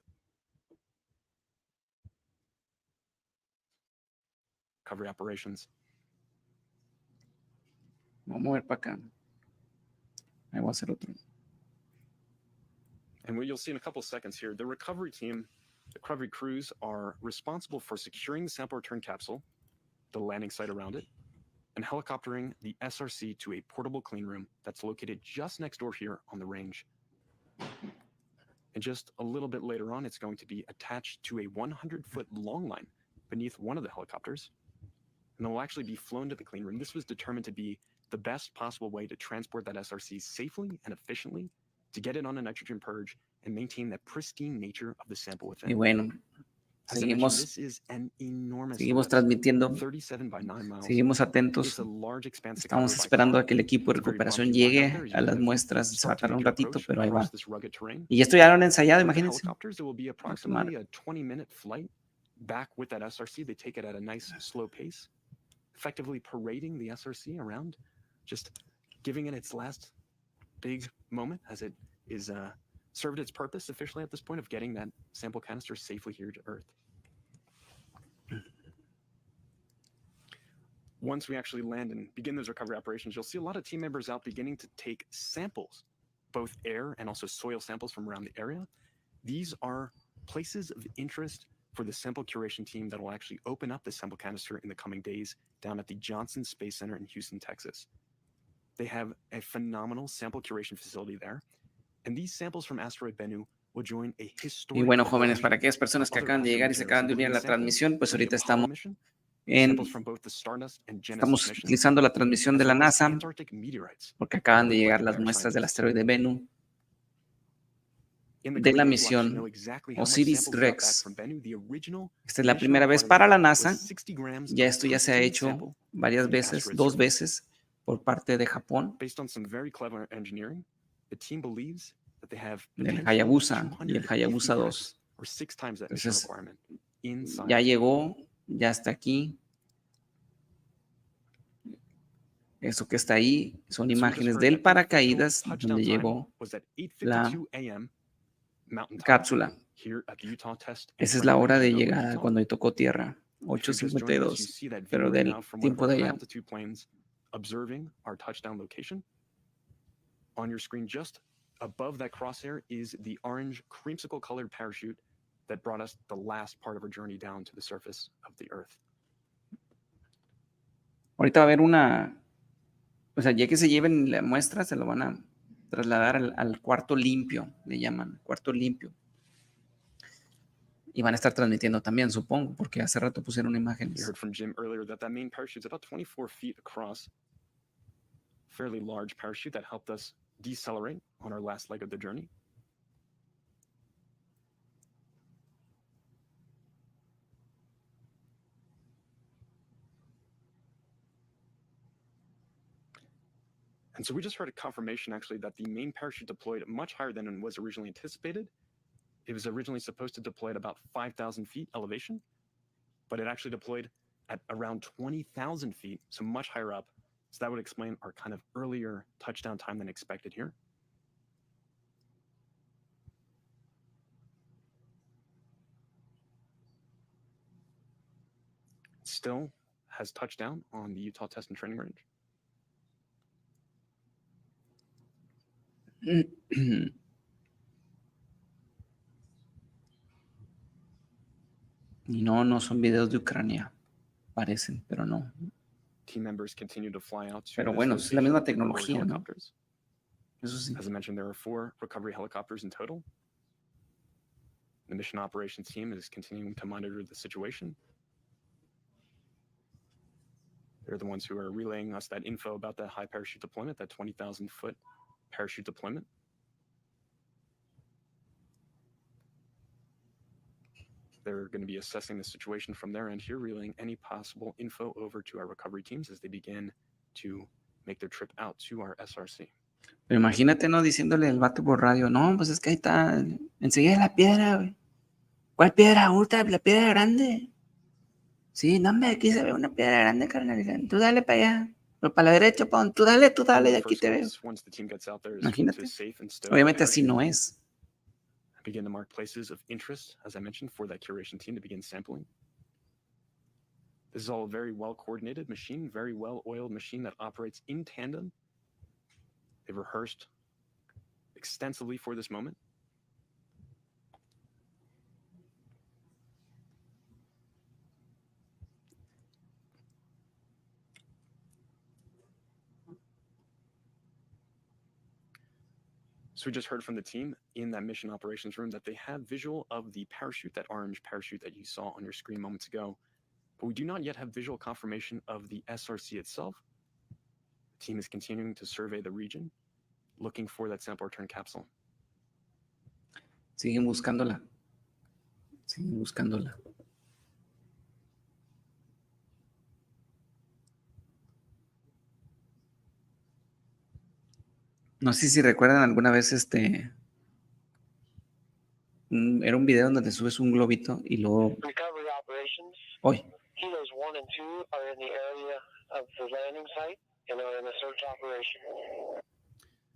[SPEAKER 8] recovery operations.
[SPEAKER 1] Vamos a ver para acá. Ahí voy a hacer otro.
[SPEAKER 8] And what you'll see in a couple of seconds here, the recovery team, the recovery crews are responsible for securing the sample return capsule, the landing site around it, and helicoptering the SRC to a portable clean room that's located just next door here on the range. And just a little bit later on, it's going to be attached to a 100-foot long line beneath one of the helicopters, and they'll actually be flown to the clean room. This was determined to be the best possible way to transport that SRC safely and efficiently to get it on a nitrogen purge and maintain the pristine nature of the sample within.
[SPEAKER 1] Y bueno, seguimos transmitiendo,
[SPEAKER 8] 37 by 9 miles.
[SPEAKER 1] seguimos atentos. Estamos esperando a que el equipo de recuperación llegue a las muestras. Se va a tardar un ratito, pero ahí va. Y esto ya lo han ensayado, imagínense.
[SPEAKER 8] Helicopters, it will be approximately a 20-minute flight back with that SRC. They take it at a nice slow pace, effectively parading the SRC around, just giving it its last big moment as it is served its purpose officially at this point of getting that sample canister safely here to Earth. Once we actually land and begin those recovery operations, you'll see a lot of team members out beginning to take samples, both air and also soil samples from around the area. These are places of interest for the sample curation team that will actually open up the sample canister in the coming days down at the Johnson Space Center in Houston, Texas. They have a phenomenal sample curation facility there. And these samples from asteroid Bennu will join a historic...
[SPEAKER 1] Y bueno, jóvenes, para aquellas personas que acaban de llegar y se acaban de unir a la transmisión, pues ahorita estamos
[SPEAKER 8] Samples from both the Stardust and Genesis
[SPEAKER 1] Estamos
[SPEAKER 8] missions,
[SPEAKER 1] utilizando la transmisión
[SPEAKER 8] as
[SPEAKER 1] de la
[SPEAKER 8] well as
[SPEAKER 1] NASA
[SPEAKER 8] Antarctic meteorites.
[SPEAKER 1] porque acaban de
[SPEAKER 8] reflected
[SPEAKER 1] llegar
[SPEAKER 8] by
[SPEAKER 1] las
[SPEAKER 8] our
[SPEAKER 1] muestras del
[SPEAKER 8] scientists.
[SPEAKER 1] asteroide Bennu
[SPEAKER 8] In the
[SPEAKER 1] de
[SPEAKER 8] coming
[SPEAKER 1] la
[SPEAKER 8] days, we'll actually know
[SPEAKER 1] misión
[SPEAKER 8] exactly how much samples we got back
[SPEAKER 1] OsirisRex.
[SPEAKER 8] from Bennu. The original
[SPEAKER 1] Esta es la
[SPEAKER 8] mission
[SPEAKER 1] primera vez
[SPEAKER 8] requirement
[SPEAKER 1] para la
[SPEAKER 8] was
[SPEAKER 1] NASA.
[SPEAKER 8] 60 grams
[SPEAKER 1] Ya
[SPEAKER 8] of
[SPEAKER 1] esto ya se ha
[SPEAKER 8] pristine
[SPEAKER 1] hecho
[SPEAKER 8] sample
[SPEAKER 1] varias
[SPEAKER 8] from the
[SPEAKER 1] veces,
[SPEAKER 8] asteroid
[SPEAKER 1] 2
[SPEAKER 8] surface.
[SPEAKER 1] veces por parte de Japón,
[SPEAKER 8] Based on some very clever engineering, the team believes that they have
[SPEAKER 1] del
[SPEAKER 8] potentially
[SPEAKER 1] Hayabusa y el
[SPEAKER 8] 250
[SPEAKER 1] Hayabusa 2.
[SPEAKER 8] times, or 6 times that mission
[SPEAKER 1] Entonces,
[SPEAKER 8] requirement inside.
[SPEAKER 1] ya llegó, ya está aquí. Eso que está ahí son
[SPEAKER 8] So we just
[SPEAKER 1] imágenes
[SPEAKER 8] heard
[SPEAKER 1] del
[SPEAKER 8] that the official
[SPEAKER 1] paracaídas
[SPEAKER 8] touchdown
[SPEAKER 1] donde
[SPEAKER 8] time
[SPEAKER 1] llegó
[SPEAKER 8] was at
[SPEAKER 1] la
[SPEAKER 8] 8:52 a.m. Mountain Time
[SPEAKER 1] cápsula.
[SPEAKER 8] here at the Utah Test and
[SPEAKER 1] Esa es
[SPEAKER 8] Training
[SPEAKER 1] la hora
[SPEAKER 8] Range
[SPEAKER 1] de
[SPEAKER 8] in Boulder,
[SPEAKER 1] llegada
[SPEAKER 8] Utah.
[SPEAKER 1] cuando tocó tierra,
[SPEAKER 8] If you're just joining us, you
[SPEAKER 1] 8:52,
[SPEAKER 8] see that view
[SPEAKER 1] pero
[SPEAKER 8] right
[SPEAKER 1] del
[SPEAKER 8] now from one of
[SPEAKER 1] tiempo
[SPEAKER 8] our
[SPEAKER 1] de
[SPEAKER 8] high
[SPEAKER 1] allá.
[SPEAKER 8] altitude planes observing our touchdown location. On your screen, just above that crosshair, is the orange creamsicle colored parachute that brought us the last part of our journey down to the surface of the Earth.
[SPEAKER 1] Ahorita va a haber una, o sea, ya que se lleven la muestra, se lo van a trasladar al cuarto limpio, le llaman, cuarto limpio. Y van a estar transmitiendo también, supongo, porque hace rato pusieron
[SPEAKER 8] You
[SPEAKER 1] imágenes.
[SPEAKER 8] heard from Jim earlier that main parachute is about 24 feet across. Fairly large parachute that helped us decelerate on our last leg of the journey. And so we just heard a confirmation actually that the main parachute deployed much higher than was originally anticipated. It was originally supposed to deploy at about 5,000 feet elevation, but it actually deployed at around 20,000 feet, so much higher up. So that would explain our kind of earlier touchdown time than expected here. Still has touchdown on the Utah Test and Training Range.
[SPEAKER 1] Y no son videos de Ucrania, parecen, pero no.
[SPEAKER 8] Team members continue to fly out to
[SPEAKER 1] Pero
[SPEAKER 8] this
[SPEAKER 1] bueno, es la
[SPEAKER 8] location
[SPEAKER 1] misma
[SPEAKER 8] with recovery
[SPEAKER 1] tecnología, ¿no?
[SPEAKER 8] helicopters.
[SPEAKER 1] Eso sí.
[SPEAKER 8] As I mentioned, there are 4 recovery helicopters in total. The mission operations team is continuing to monitor the situation. They're the ones who are relaying us that info about that high parachute deployment, that 20,000 foot parachute deployment. They're going to be assessing the situation from their end here, relaying any possible info over to our recovery teams as they begin to make their trip out to our SRC.
[SPEAKER 1] Pero imagínate, ¿no? Diciéndole al vato por radio, no, pues es que ahí está, enseguida la piedra, güey. ¿Cuál piedra? La piedra grande. Sí, no, hombre, aquí se ve una piedra grande, carnal. Tú dale para allá. Pero para la derecha, pon. Tú dale, de aquí te veo. Imagínate. Obviamente así no es.
[SPEAKER 8] Begin to mark places of interest, as I mentioned, for that curation team to begin sampling. This is all a very well coordinated machine, very well oiled machine that operates in tandem. They've rehearsed extensively for this moment. So we just heard from the team in that mission operations room that they have visual of the parachute, that orange parachute that you saw on your screen moments ago, but we do not yet have visual confirmation of the SRC itself. The team is continuing to survey the region, looking for that sample return capsule.
[SPEAKER 1] Siguen buscándola. Siguen buscándola. No sé si recuerdan alguna vez era un video donde te subes un globito y luego...
[SPEAKER 11] Recovery operations.
[SPEAKER 1] Hoy.
[SPEAKER 11] Kilos 1 and 2 are in the area of the landing site and are in a search operation.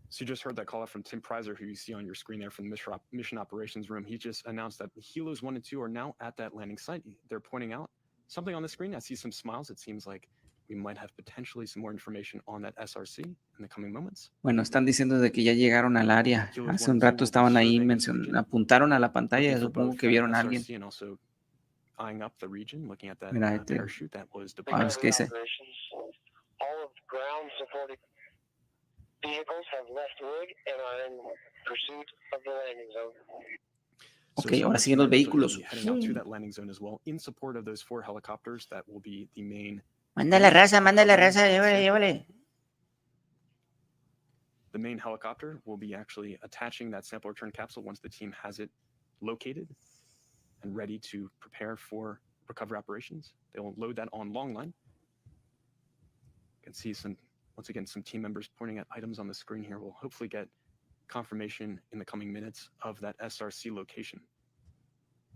[SPEAKER 8] So you just heard that call out from Tim Prizer, who you see on your screen there from the mission operations room. He just announced that Helos 1 and 2 are now at that landing site. They're pointing out something on the screen. I see some smiles. It seems like we might have potentially some more information on that SRC in the coming moments.
[SPEAKER 1] Bueno, están diciendo de que ya llegaron al área. Hace un rato estaban ahí, apuntaron a la pantalla, supongo que vieron a alguien.
[SPEAKER 8] Eyeing up the region, looking at that
[SPEAKER 1] parachute
[SPEAKER 8] that was
[SPEAKER 1] A ver
[SPEAKER 8] deployed.
[SPEAKER 1] qué dice.
[SPEAKER 11] All of the ground supported vehicles have left rig and are in pursuit of the landing zone.
[SPEAKER 1] Ok, ahora siguen los vehículos.
[SPEAKER 8] Heading out to that landing zone as well in support of those 4 helicopters that will be the main.
[SPEAKER 1] Manda la raza, llévale, llévale.
[SPEAKER 8] The main helicopter will be actually attaching that sample return capsule once the team has it located and ready to prepare for recovery operations. They will load that on long line. You can see once again, some team members pointing at items on the screen here. We'll hopefully get confirmation in the coming minutes of that SRC location.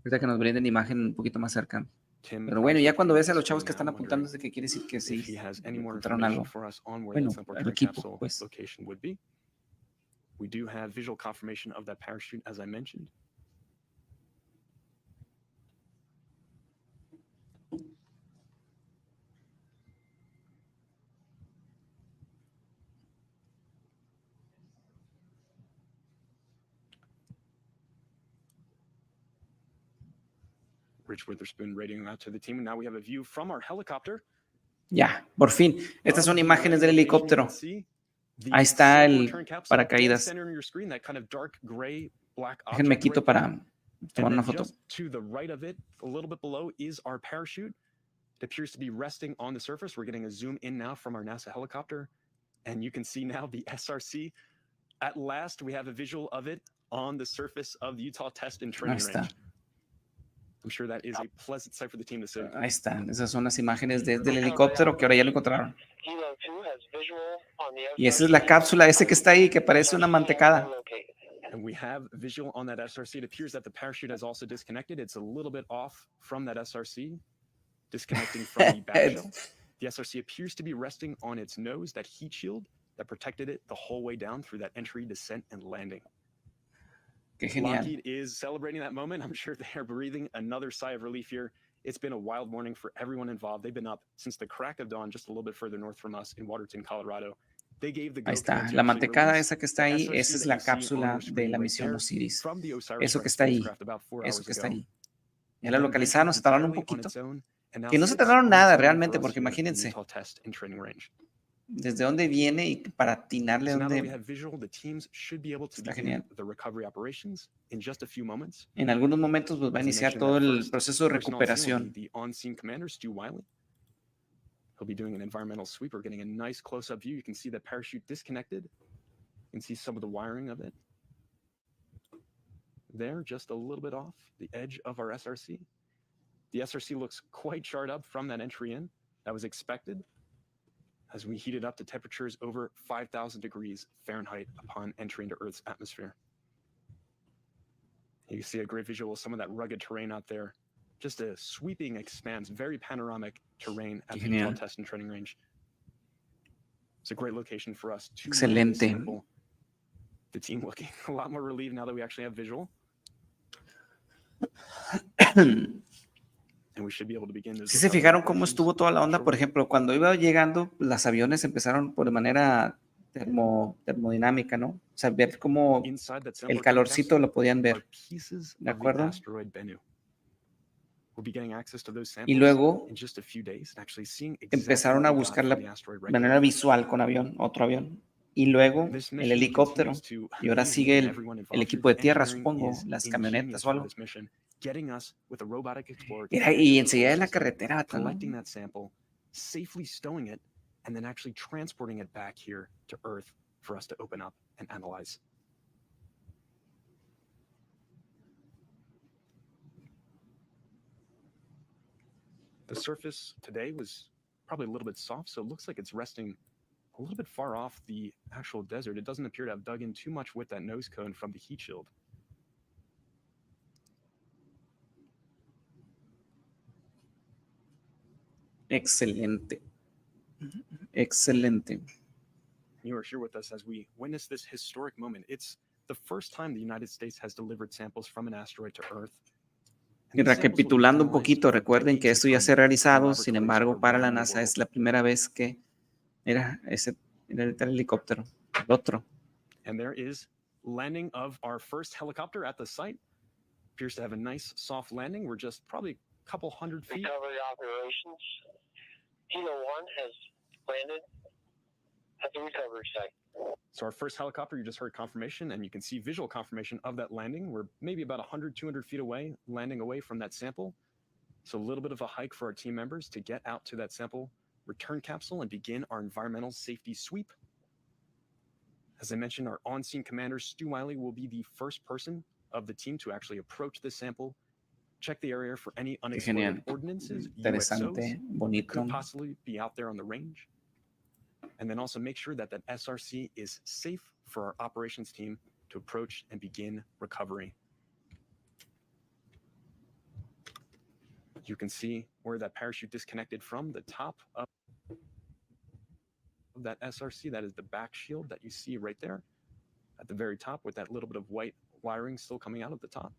[SPEAKER 1] Ahorita que nos brinden imagen un poquito más cercana.
[SPEAKER 8] Tim,
[SPEAKER 1] Pero bueno, ya cuando ves a los chavos que están apuntando, ¿de qué quiere decir que sí?
[SPEAKER 8] if he has any more
[SPEAKER 1] Encontraron
[SPEAKER 8] information
[SPEAKER 1] algo.
[SPEAKER 8] for us on where
[SPEAKER 1] Bueno,
[SPEAKER 8] that sample
[SPEAKER 1] el
[SPEAKER 8] return
[SPEAKER 1] equipo,
[SPEAKER 8] capsule
[SPEAKER 1] pues.
[SPEAKER 8] location would be. We do have visual confirmation of that parachute, as I mentioned. Rich Witherspoon radioing out to the team, and now we have a view from our helicopter.
[SPEAKER 1] Ya, por fin. Estas son imágenes del helicóptero. Ahí está el paracaídas. Déjenme quito para tomar una foto.
[SPEAKER 8] To the right of it, a little bit below, is our parachute. It appears to be resting on the surface. We're getting a zoom in now from our NASA helicopter, and you can see now the SRC. At last, we have a visual of it on the surface of the Utah Test and Training Range. I'm sure that is a pleasant sight for the team to see.
[SPEAKER 1] Ahí están, esas son las imágenes desde el helicóptero que ahora ya lo encontraron. Y esa es la cápsula, ese que está ahí, que parece una mantecada.
[SPEAKER 8] And we have visual on that SRC. It appears that the parachute has also disconnected. It's a little bit off from that SRC, disconnecting from the back shell. The SRC appears to be resting on its nose, that heat shield that protected it the whole way down through that entry, descent, and landing.
[SPEAKER 1] Qué genial.
[SPEAKER 8] Lockheed is celebrating that moment. I'm sure they are breathing another sigh of relief here. It's been a wild morning for everyone involved. They've been up since the crack of dawn, just a little bit further north from us in Waterton, Colorado. They gave the
[SPEAKER 1] Ahí está, la mantecada esa que está ahí, esa es la cápsula de la misión Osiris. Eso que está ahí, eso que está ahí. Ya la localizaron, se tardaron un poquito. Que no se tardaron nada realmente, porque imagínense. Desde dónde viene y para atinarle a dónde. Está genial. En algunos momentos pues, va a iniciar todo el proceso de recuperación.
[SPEAKER 8] He'll be doing an environmental sweep. We're getting a nice close-up view. You can see the parachute disconnected. You can see some of the wiring of it. There, just a little bit off the edge of our SRC. The SRC looks quite charred up from that entry in. That was expected as we heated up to temperatures over 5,000 degrees Fahrenheit upon entry into Earth's atmosphere. You can see a great visual of some of that rugged terrain out there. Just a sweeping expanse, very panoramic terrain at the Utah Test and Training Range. It's a great location for us to
[SPEAKER 1] excelente.
[SPEAKER 8] The team looking a lot more relieved now that we actually have visual. And we should be able to begin those.
[SPEAKER 1] ¿Sí se fijaron cómo estuvo toda la onda? Por ejemplo, cuando iba llegando, los aviones empezaron por de manera termodinámica, ¿no? O sea, ver cómo el calorcito lo podían ver. ¿De acuerdo? Y luego empezaron a buscar la manera visual con avión, otro avión. Y luego el helicóptero. Y ahora sigue el equipo de tierra, supongo, las camionetas o algo. Y enseguida de la carretera, ¿no?
[SPEAKER 8] And then actually transporting it back here to Earth for us to open up and analyze. The surface today was probably a little bit soft, so it looks like it's resting a little bit far off the actual desert. It doesn't appear to have dug in too much with that nose cone from the heat shield.
[SPEAKER 1] Excelente. Excelente.
[SPEAKER 8] You are here with us as we witness this historic moment. It's the first time the United States has delivered samples from an asteroid to Earth.
[SPEAKER 1] Y recapitulando un poquito, recuerden que esto ya se ha realizado, sin embargo, para la NASA es la primera vez que era el helicóptero, el otro.
[SPEAKER 8] And there is landing of our first helicopter at the site. Appears to have a nice soft landing. We're just probably a couple hundred feet.
[SPEAKER 11] Recovery operations. Hilo 1 has landed at the recovery site.
[SPEAKER 8] So our first helicopter, you just heard confirmation, and you can see visual confirmation of that landing. We're maybe about 100, 200 feet away, landing away from that sample. So a little bit of a hike for our team members to get out to that sample return capsule and begin our environmental safety sweep. As I mentioned, our on-scene commander, Stu Wiley, will be the first person of the team to actually approach this sample, check the area for any
[SPEAKER 1] Qué
[SPEAKER 8] unexploded
[SPEAKER 1] genial,
[SPEAKER 8] ordnances,
[SPEAKER 1] interesante,
[SPEAKER 8] UXOs, that
[SPEAKER 1] bonito.
[SPEAKER 8] could possibly be out there on the range. And then also make sure that that SRC is safe for our operations team to approach and begin recovery. You can see where that parachute disconnected from the top of that SRC. That is the back shield that you see right there at the very top with that little bit of white wiring still coming out of the top.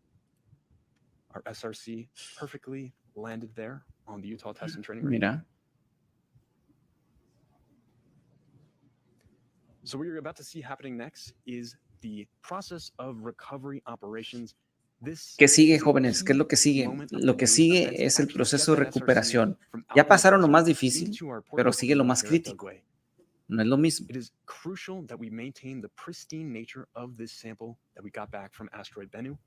[SPEAKER 8] Our SRC perfectly landed there on the Utah Test and Training Range.
[SPEAKER 1] Mira.
[SPEAKER 8] So what you're about to see happening next is the process of recovery operations.
[SPEAKER 1] ¿Qué sigue, jóvenes? ¿Qué es lo que sigue? Lo que sigue es el proceso de recuperación. Ya pasaron lo más difícil, pero sigue lo más crítico. No es lo mismo.
[SPEAKER 8] It is crucial that we maintain the pristine nature of this sample that we got back from asteroid Bennu.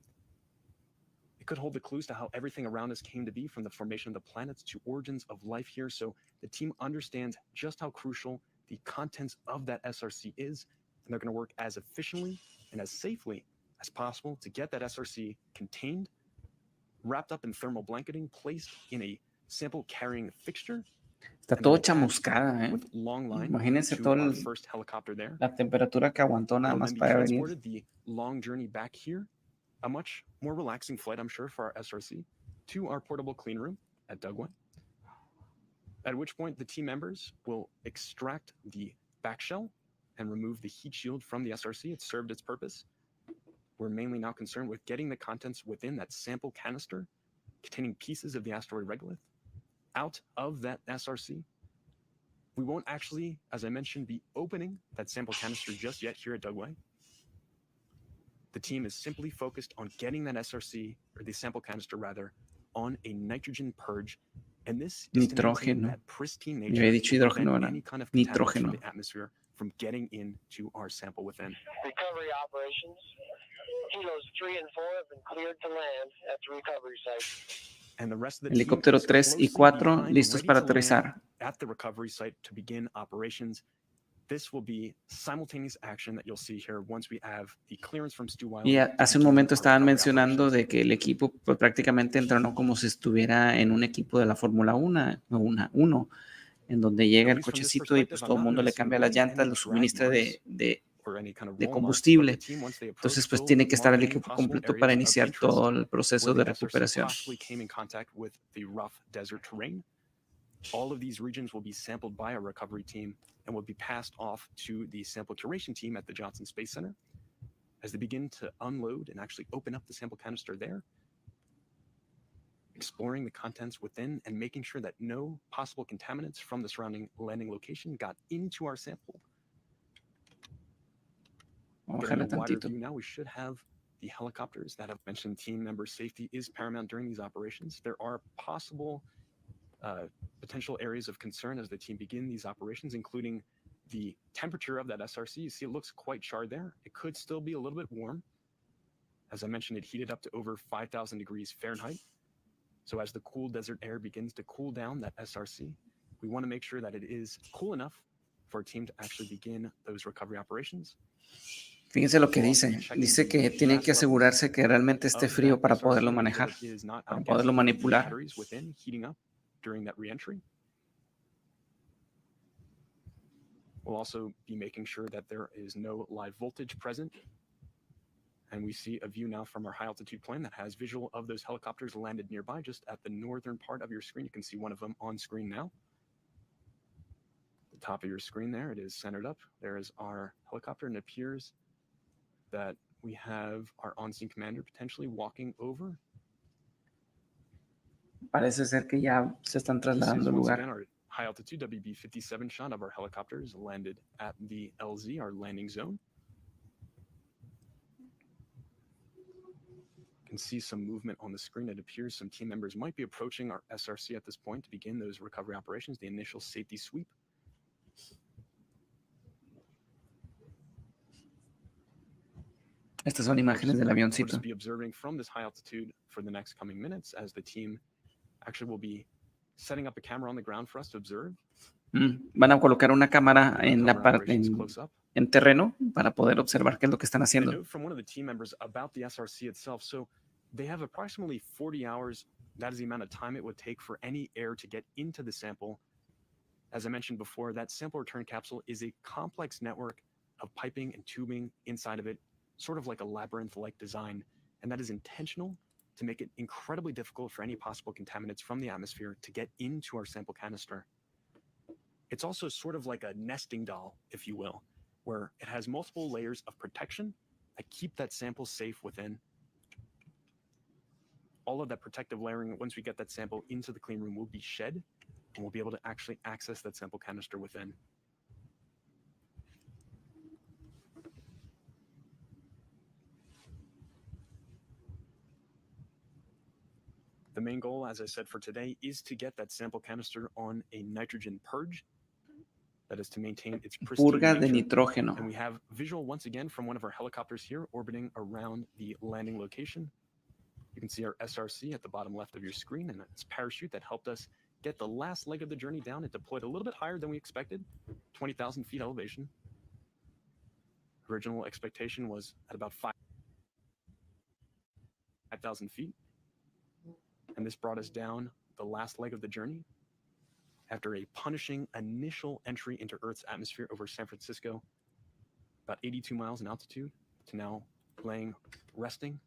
[SPEAKER 8] It could hold the clues to how everything around us came to be, from the formation of the planets to origins of life here. So the team understands just how crucial the contents of that SRC is, and they're going to work as efficiently and as safely as possible to get that SRC contained, wrapped up in thermal blanketing, placed in a sample carrying fixture.
[SPEAKER 1] Está todo chamuscada, ¿eh? Imagínense toda la temperatura que aguantó nada más para venir.
[SPEAKER 8] The long journey back here, a much more relaxing flight, I'm sure, for our SRC, to our portable clean room at Dugway. At which point the team members will extract the back shell and remove the heat shield from the SRC. It served its purpose. We're mainly now concerned with getting the contents within that sample canister containing pieces of the asteroid regolith out of that SRC. We won't actually, as I mentioned, be opening that sample canister just yet here at Dugway. The team is simply focused on getting that SRC, or the sample canister rather, on a nitrogen purge. And this is
[SPEAKER 1] Nitrógeno.
[SPEAKER 8] that pristine
[SPEAKER 1] Yo había dicho
[SPEAKER 8] nature
[SPEAKER 1] hidrógeno, ¿verdad?
[SPEAKER 8] any kind of
[SPEAKER 1] Nitrógeno.
[SPEAKER 8] from the atmosphere from getting into our sample within.
[SPEAKER 11] Recovery operations. Kilos 3 and 4 have been cleared to land at the recovery site.
[SPEAKER 8] And the rest of the
[SPEAKER 1] Helicóptero 3 y 4 listos para aterrizar.
[SPEAKER 8] At the recovery site to begin operations. This will be simultaneous action that you'll see here once we have the clearance from Stu Wiley.
[SPEAKER 1] Y hace un momento estaban mencionando de que el equipo pues, prácticamente entrenó como si estuviera en un equipo de la Fórmula 1, en donde llega el cochecito y pues todo el mundo le cambia las llantas, lo suministra de combustible. Entonces pues tiene que estar el equipo completo para iniciar todo el proceso de recuperación.
[SPEAKER 8] All of these regions will be sampled by a recovery team and will be passed off to the sample curation team at the Johnson Space Center. As they begin to unload and actually open up the sample canister there, exploring the contents within and making sure that no possible contaminants from the surrounding landing location got into our sample. Getting a wider view now, we should have the helicopters that have mentioned. Team member safety is paramount during these operations. There are possible potential areas of concern as the team begin these operations, including the temperature of that SRC. You see it looks quite charred there. It could still be a little bit warm. As I mentioned, it heated up to over 5,000 degrees Fahrenheit. So as the cool desert air begins to cool down that SRC, we want to make sure that it is cool enough for our team to actually begin those recovery operations.
[SPEAKER 1] Fíjense lo que dice. Dice que tienen que asegurarse que realmente esté frío para poderlo manejar, para poderlo manipular.
[SPEAKER 8] During that reentry. We'll also be making sure that there is no live voltage present. And we see a view now from our high altitude plane that has visual of those helicopters landed nearby, just at the northern part of your screen. You can see one of them on screen now. The top of your screen there, it is centered up. There is our helicopter, and it appears that we have our on-scene commander potentially walking over.
[SPEAKER 1] Parece ser que ya se están trasladando al lugar.
[SPEAKER 8] Our high altitude WB-57 shot of our helicopters landed at the LZ, our landing zone. You can see some movement on the screen. It appears some team members might be approaching our SRC at this point to begin those recovery operations, the initial safety sweep.
[SPEAKER 1] Estas son
[SPEAKER 8] which
[SPEAKER 1] imágenes del
[SPEAKER 8] we'll
[SPEAKER 1] avioncito.
[SPEAKER 8] just be observing from this high altitude for the next coming minutes as the team actually will be setting up a camera on the ground for us to observe.
[SPEAKER 1] Van a colocar una cámara en la
[SPEAKER 8] Cover
[SPEAKER 1] parte
[SPEAKER 8] operations close up.
[SPEAKER 1] en terreno para poder observar qué es lo que están
[SPEAKER 8] A
[SPEAKER 1] haciendo.
[SPEAKER 8] note from one of the team members about the SRC itself. So they have approximately 40 hours. That is the amount of time it would take for any air to get into the sample. As I mentioned before, that sample return capsule is a complex network of piping and tubing inside of it, sort of like a labyrinth-like design. And that is intentional to make it incredibly difficult for any possible contaminants from the atmosphere to get into our sample canister. It's also sort of like a nesting doll, if you will, where it has multiple layers of protection that keep that sample safe within. All of that protective layering, once we get that sample into the clean room, will be shed, and we'll be able to actually access that sample canister within. The main goal, as I said, for today is to get that sample canister on a nitrogen purge. That is to maintain its pristine
[SPEAKER 1] Purga de
[SPEAKER 8] nature.
[SPEAKER 1] nitrógeno.
[SPEAKER 8] And we have visual once again from one of our helicopters here orbiting around the landing location. You can see our SRC at the bottom left of your screen and its parachute that helped us get the last leg of the journey down. It deployed a little bit higher than we expected, 20,000 feet elevation. Original expectation was at about 5,000 feet. And this brought us down the last leg of the journey after a punishing initial entry into Earth's atmosphere over San Francisco, about 82 miles in altitude, to now resting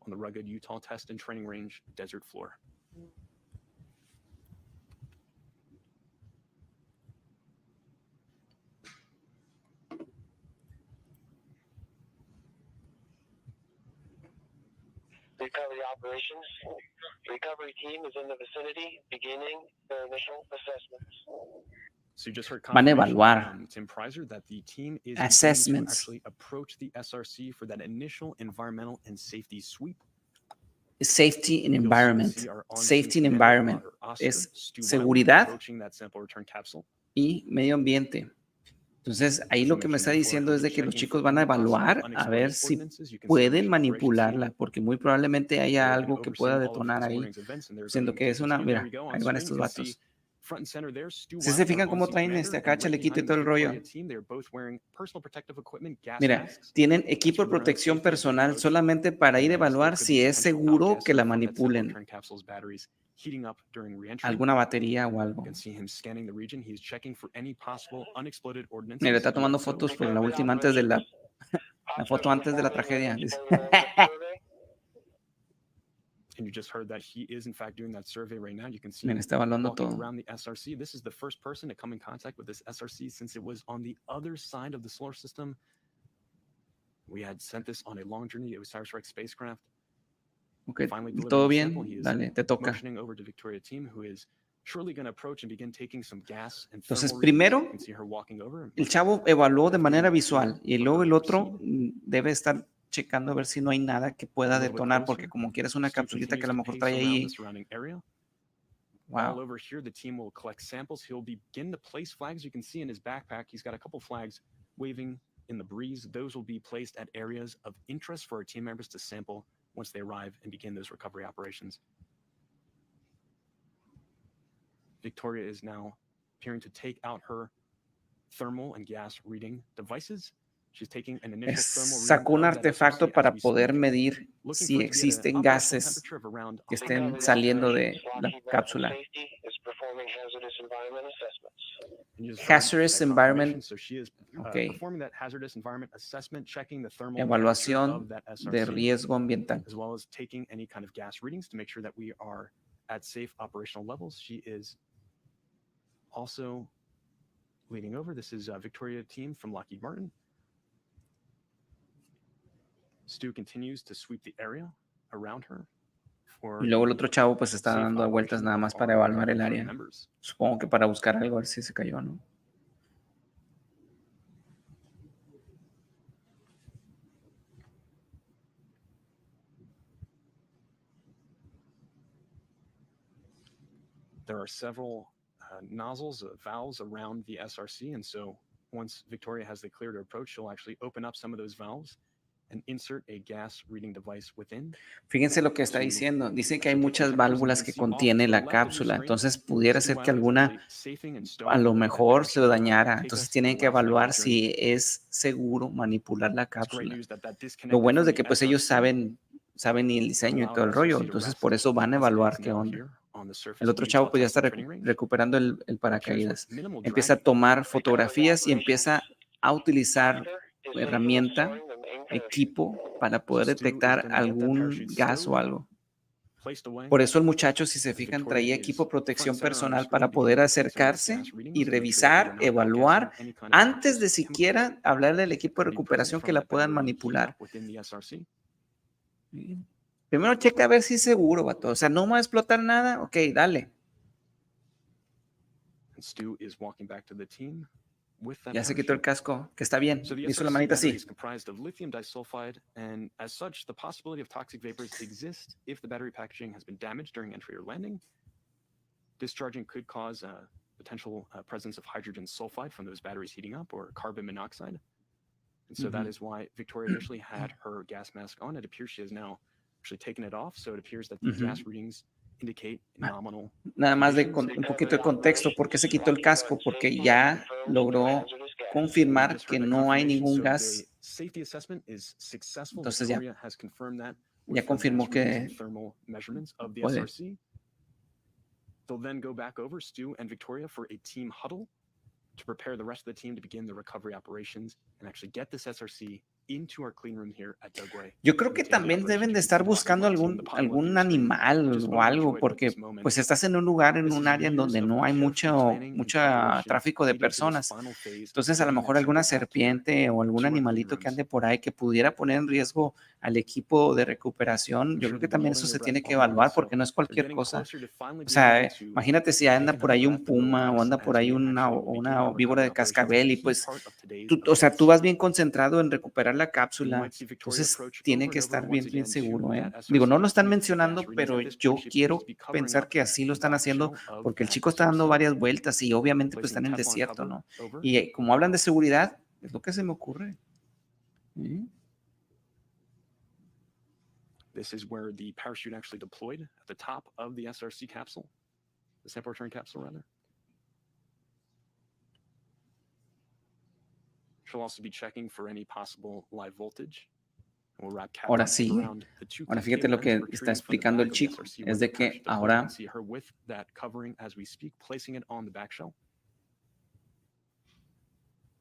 [SPEAKER 8] on the rugged Utah test and training range desert floor.
[SPEAKER 11] Recovery operations. Recovery team is in the vicinity, beginning their initial assessments.
[SPEAKER 8] So you just heard
[SPEAKER 1] Van a
[SPEAKER 8] confirmation
[SPEAKER 1] evaluar.
[SPEAKER 8] from Tim Prizer that the team is
[SPEAKER 1] Assessments.
[SPEAKER 8] to actually approach the SRC for that initial environmental and safety sweep.
[SPEAKER 1] Safety and
[SPEAKER 8] You'll
[SPEAKER 1] environment.
[SPEAKER 8] see our on-scene
[SPEAKER 1] Safety and
[SPEAKER 8] commander,
[SPEAKER 1] environment.
[SPEAKER 8] Oscar
[SPEAKER 1] Es
[SPEAKER 8] Stu Wiley,
[SPEAKER 1] seguridad
[SPEAKER 8] approaching that sample return capsule.
[SPEAKER 1] y medio ambiente. Entonces, ahí lo que me está diciendo es de que los chicos van a evaluar a ver si pueden manipularla, porque muy probablemente haya algo que pueda detonar ahí. Siendo que es una, mira, ahí van estos vatos. ¿Sí se fijan cómo traen acá chalequito y todo el rollo? Mira, tienen equipo de protección personal solamente para ir a evaluar si es seguro que la manipulen. Alguna batería o algo. Mira, está tomando fotos por la última antes de la foto antes de la tragedia.
[SPEAKER 8] And you just heard that he is in fact doing that survey right now. You can see
[SPEAKER 1] Mira, está evaluando
[SPEAKER 8] walking
[SPEAKER 1] todo.
[SPEAKER 8] around the SRC. This is the first person to come in contact with this SRC since it was on the other side of the solar system. We had sent this on a long journey. It was OsirisRex spacecraft.
[SPEAKER 1] Ok,
[SPEAKER 8] Finally delivered
[SPEAKER 1] todo
[SPEAKER 8] the
[SPEAKER 1] bien.
[SPEAKER 8] sample. He is
[SPEAKER 1] Dale, te toca.
[SPEAKER 8] motioning over to Victoria team, who is surely going to approach and begin taking some gas and
[SPEAKER 1] Entonces,
[SPEAKER 8] thermal readings.
[SPEAKER 1] primero,
[SPEAKER 8] You can see her walking over.
[SPEAKER 1] el chavo evaluó de manera visual y luego el otro debe estar checando a ver si no hay nada que pueda detonar, porque como quieres una capsulita que a lo mejor trae ahí.
[SPEAKER 8] All
[SPEAKER 1] Wow.
[SPEAKER 8] over here, the team will collect samples. He'll begin to place flags. You can see in his backpack, he's got a couple flags waving in the breeze. Those will be placed at areas of interest for our team members to sample once they arrive and begin those recovery operations. Victoria is now appearing to take out her thermal and gas reading devices. She's taking an initial thermal reading
[SPEAKER 1] Sacó un
[SPEAKER 8] of that
[SPEAKER 1] artefacto
[SPEAKER 8] SRC
[SPEAKER 1] para
[SPEAKER 8] as we
[SPEAKER 1] poder
[SPEAKER 8] speak,
[SPEAKER 1] medir
[SPEAKER 8] looking
[SPEAKER 1] si
[SPEAKER 8] for it to be at an
[SPEAKER 1] existen
[SPEAKER 8] operational
[SPEAKER 1] gases
[SPEAKER 8] temperature of around
[SPEAKER 1] que estén
[SPEAKER 11] Recovery
[SPEAKER 1] saliendo de
[SPEAKER 11] operations,
[SPEAKER 1] la
[SPEAKER 11] Lockheed Martin
[SPEAKER 1] cápsula.
[SPEAKER 11] Safety is performing hazardous environment assessments.
[SPEAKER 8] And you just heard
[SPEAKER 1] Hazardous
[SPEAKER 8] that
[SPEAKER 1] environment.
[SPEAKER 8] confirmation. So she is
[SPEAKER 1] Ok.
[SPEAKER 8] performing that hazardous environment assessment, checking the thermal
[SPEAKER 1] Evaluación
[SPEAKER 8] temperature of that
[SPEAKER 1] de
[SPEAKER 8] SRC,
[SPEAKER 1] riesgo ambiental.
[SPEAKER 8] as well as taking any kind of gas readings to make sure that we are at safe operational levels. She is also leading over. This is Victoria team from Lockheed Martin. Stu continues to sweep the area around her.
[SPEAKER 1] Y luego el otro chavo pues está dando vueltas nada más para evaluar el área. Supongo que para buscar algo, a ver si se cayó, ¿no?
[SPEAKER 8] There are several nozzles, valves around the SRC, and so once Victoria has the clear to approach, she'll actually open up some of those valves and insert a gas reading device within.
[SPEAKER 1] Fíjense lo que está diciendo. Dice que hay muchas válvulas que contiene la cápsula, entonces pudiera ser que alguna a lo mejor se lo dañara. Entonces tienen que evaluar si es seguro manipular la cápsula. Lo bueno es de que pues ellos saben y el diseño y todo el rollo, entonces por eso van a evaluar qué onda. El otro chavo pues ya está recuperando el paracaídas. Empieza a tomar fotografías y empieza a utilizar herramienta, equipo para poder detectar algún gas o algo. Por eso el muchacho, si se fijan, traía equipo de protección personal para poder acercarse y revisar, evaluar, antes de siquiera hablarle al equipo de recuperación que la puedan manipular. Primero checa a ver si es seguro, vato. O sea, no va a explotar nada. Ok, dale. Ya se quitó el casco, que está bien. Hizo la manita así.
[SPEAKER 8] Discharging could cause potential presence of hydrogen sulfide from those batteries heating up or carbon monoxide. And so that is why Victoria initially had her gas mask on. It appears she has now actually taken it off. So it appears that the gas readings indicate nominal.
[SPEAKER 1] Nada más de un poquito de contexto. ¿Por qué se quitó el casco? Porque ya logró confirmar que no hay ningún gas. Entonces ya confirmó que puede.
[SPEAKER 8] They'll then go back over, Stu and Victoria, for a team huddle to prepare the rest of the team to begin the recovery operations and actually get this SRC into our clean room here at Dugway.
[SPEAKER 1] Yo creo que también deben de estar buscando algún animal o algo, porque pues estás en un lugar, en un área en donde no hay mucho tráfico de personas. Entonces a lo mejor alguna serpiente o algún animalito que ande por ahí que pudiera poner en riesgo al equipo de recuperación. Yo creo que también eso se tiene que evaluar porque no es cualquier cosa. O sea, imagínate si anda por ahí un puma o anda por ahí una víbora de cascabel y pues tú vas bien concentrado en recuperar la cápsula, entonces tiene que estar bien seguro, ¿eh? Digo, no lo están mencionando, pero yo quiero pensar que así lo están haciendo porque el chico está dando varias vueltas y obviamente pues está en el desierto, ¿no? Y como hablan de seguridad, es lo que se me ocurre. ¿Sí?
[SPEAKER 8] This is where the parachute actually deployed at the top of the SRC capsule, the sample return capsule rather. She'll also be checking for any possible live voltage.
[SPEAKER 1] Ahora sí, ahora fíjate lo que está explicando el chico, es de que ahora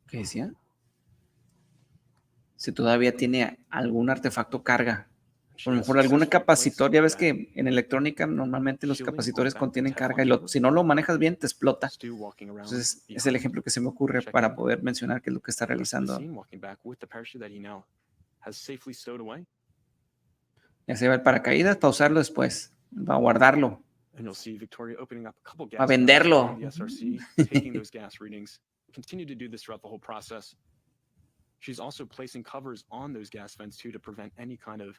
[SPEAKER 1] ¿qué decía? Si todavía tiene algún artefacto carga, a lo mejor algún capacitor, ya ves que en electrónica normalmente los capacitores contienen carga y si no lo manejas bien te explota. Entonces es el ejemplo que se me ocurre para poder mencionar qué es lo que está realizando. Ya se va el paracaídas para usarlo después, para guardarlo, para venderlo.
[SPEAKER 8] She's also placing covers on those gas vents too to prevent any kind of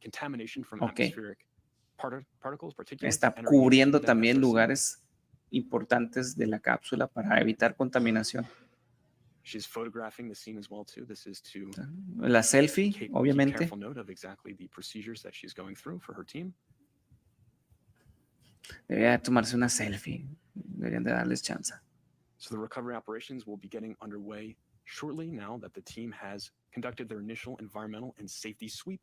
[SPEAKER 8] contamination from
[SPEAKER 1] Okay.
[SPEAKER 8] atmospheric particles, particulates.
[SPEAKER 1] Está cubriendo también lugares importantes de la cápsula para evitar contaminación.
[SPEAKER 8] She's photographing the scene as well too. This is to
[SPEAKER 1] la selfie, obviamente.
[SPEAKER 8] Keep careful note of exactly the procedures that she's going through for her team.
[SPEAKER 1] Debería tomarse una selfie. Deberían de darles chance.
[SPEAKER 8] So the recovery operations will be getting underway shortly now that the team has conducted their initial environmental and safety sweep.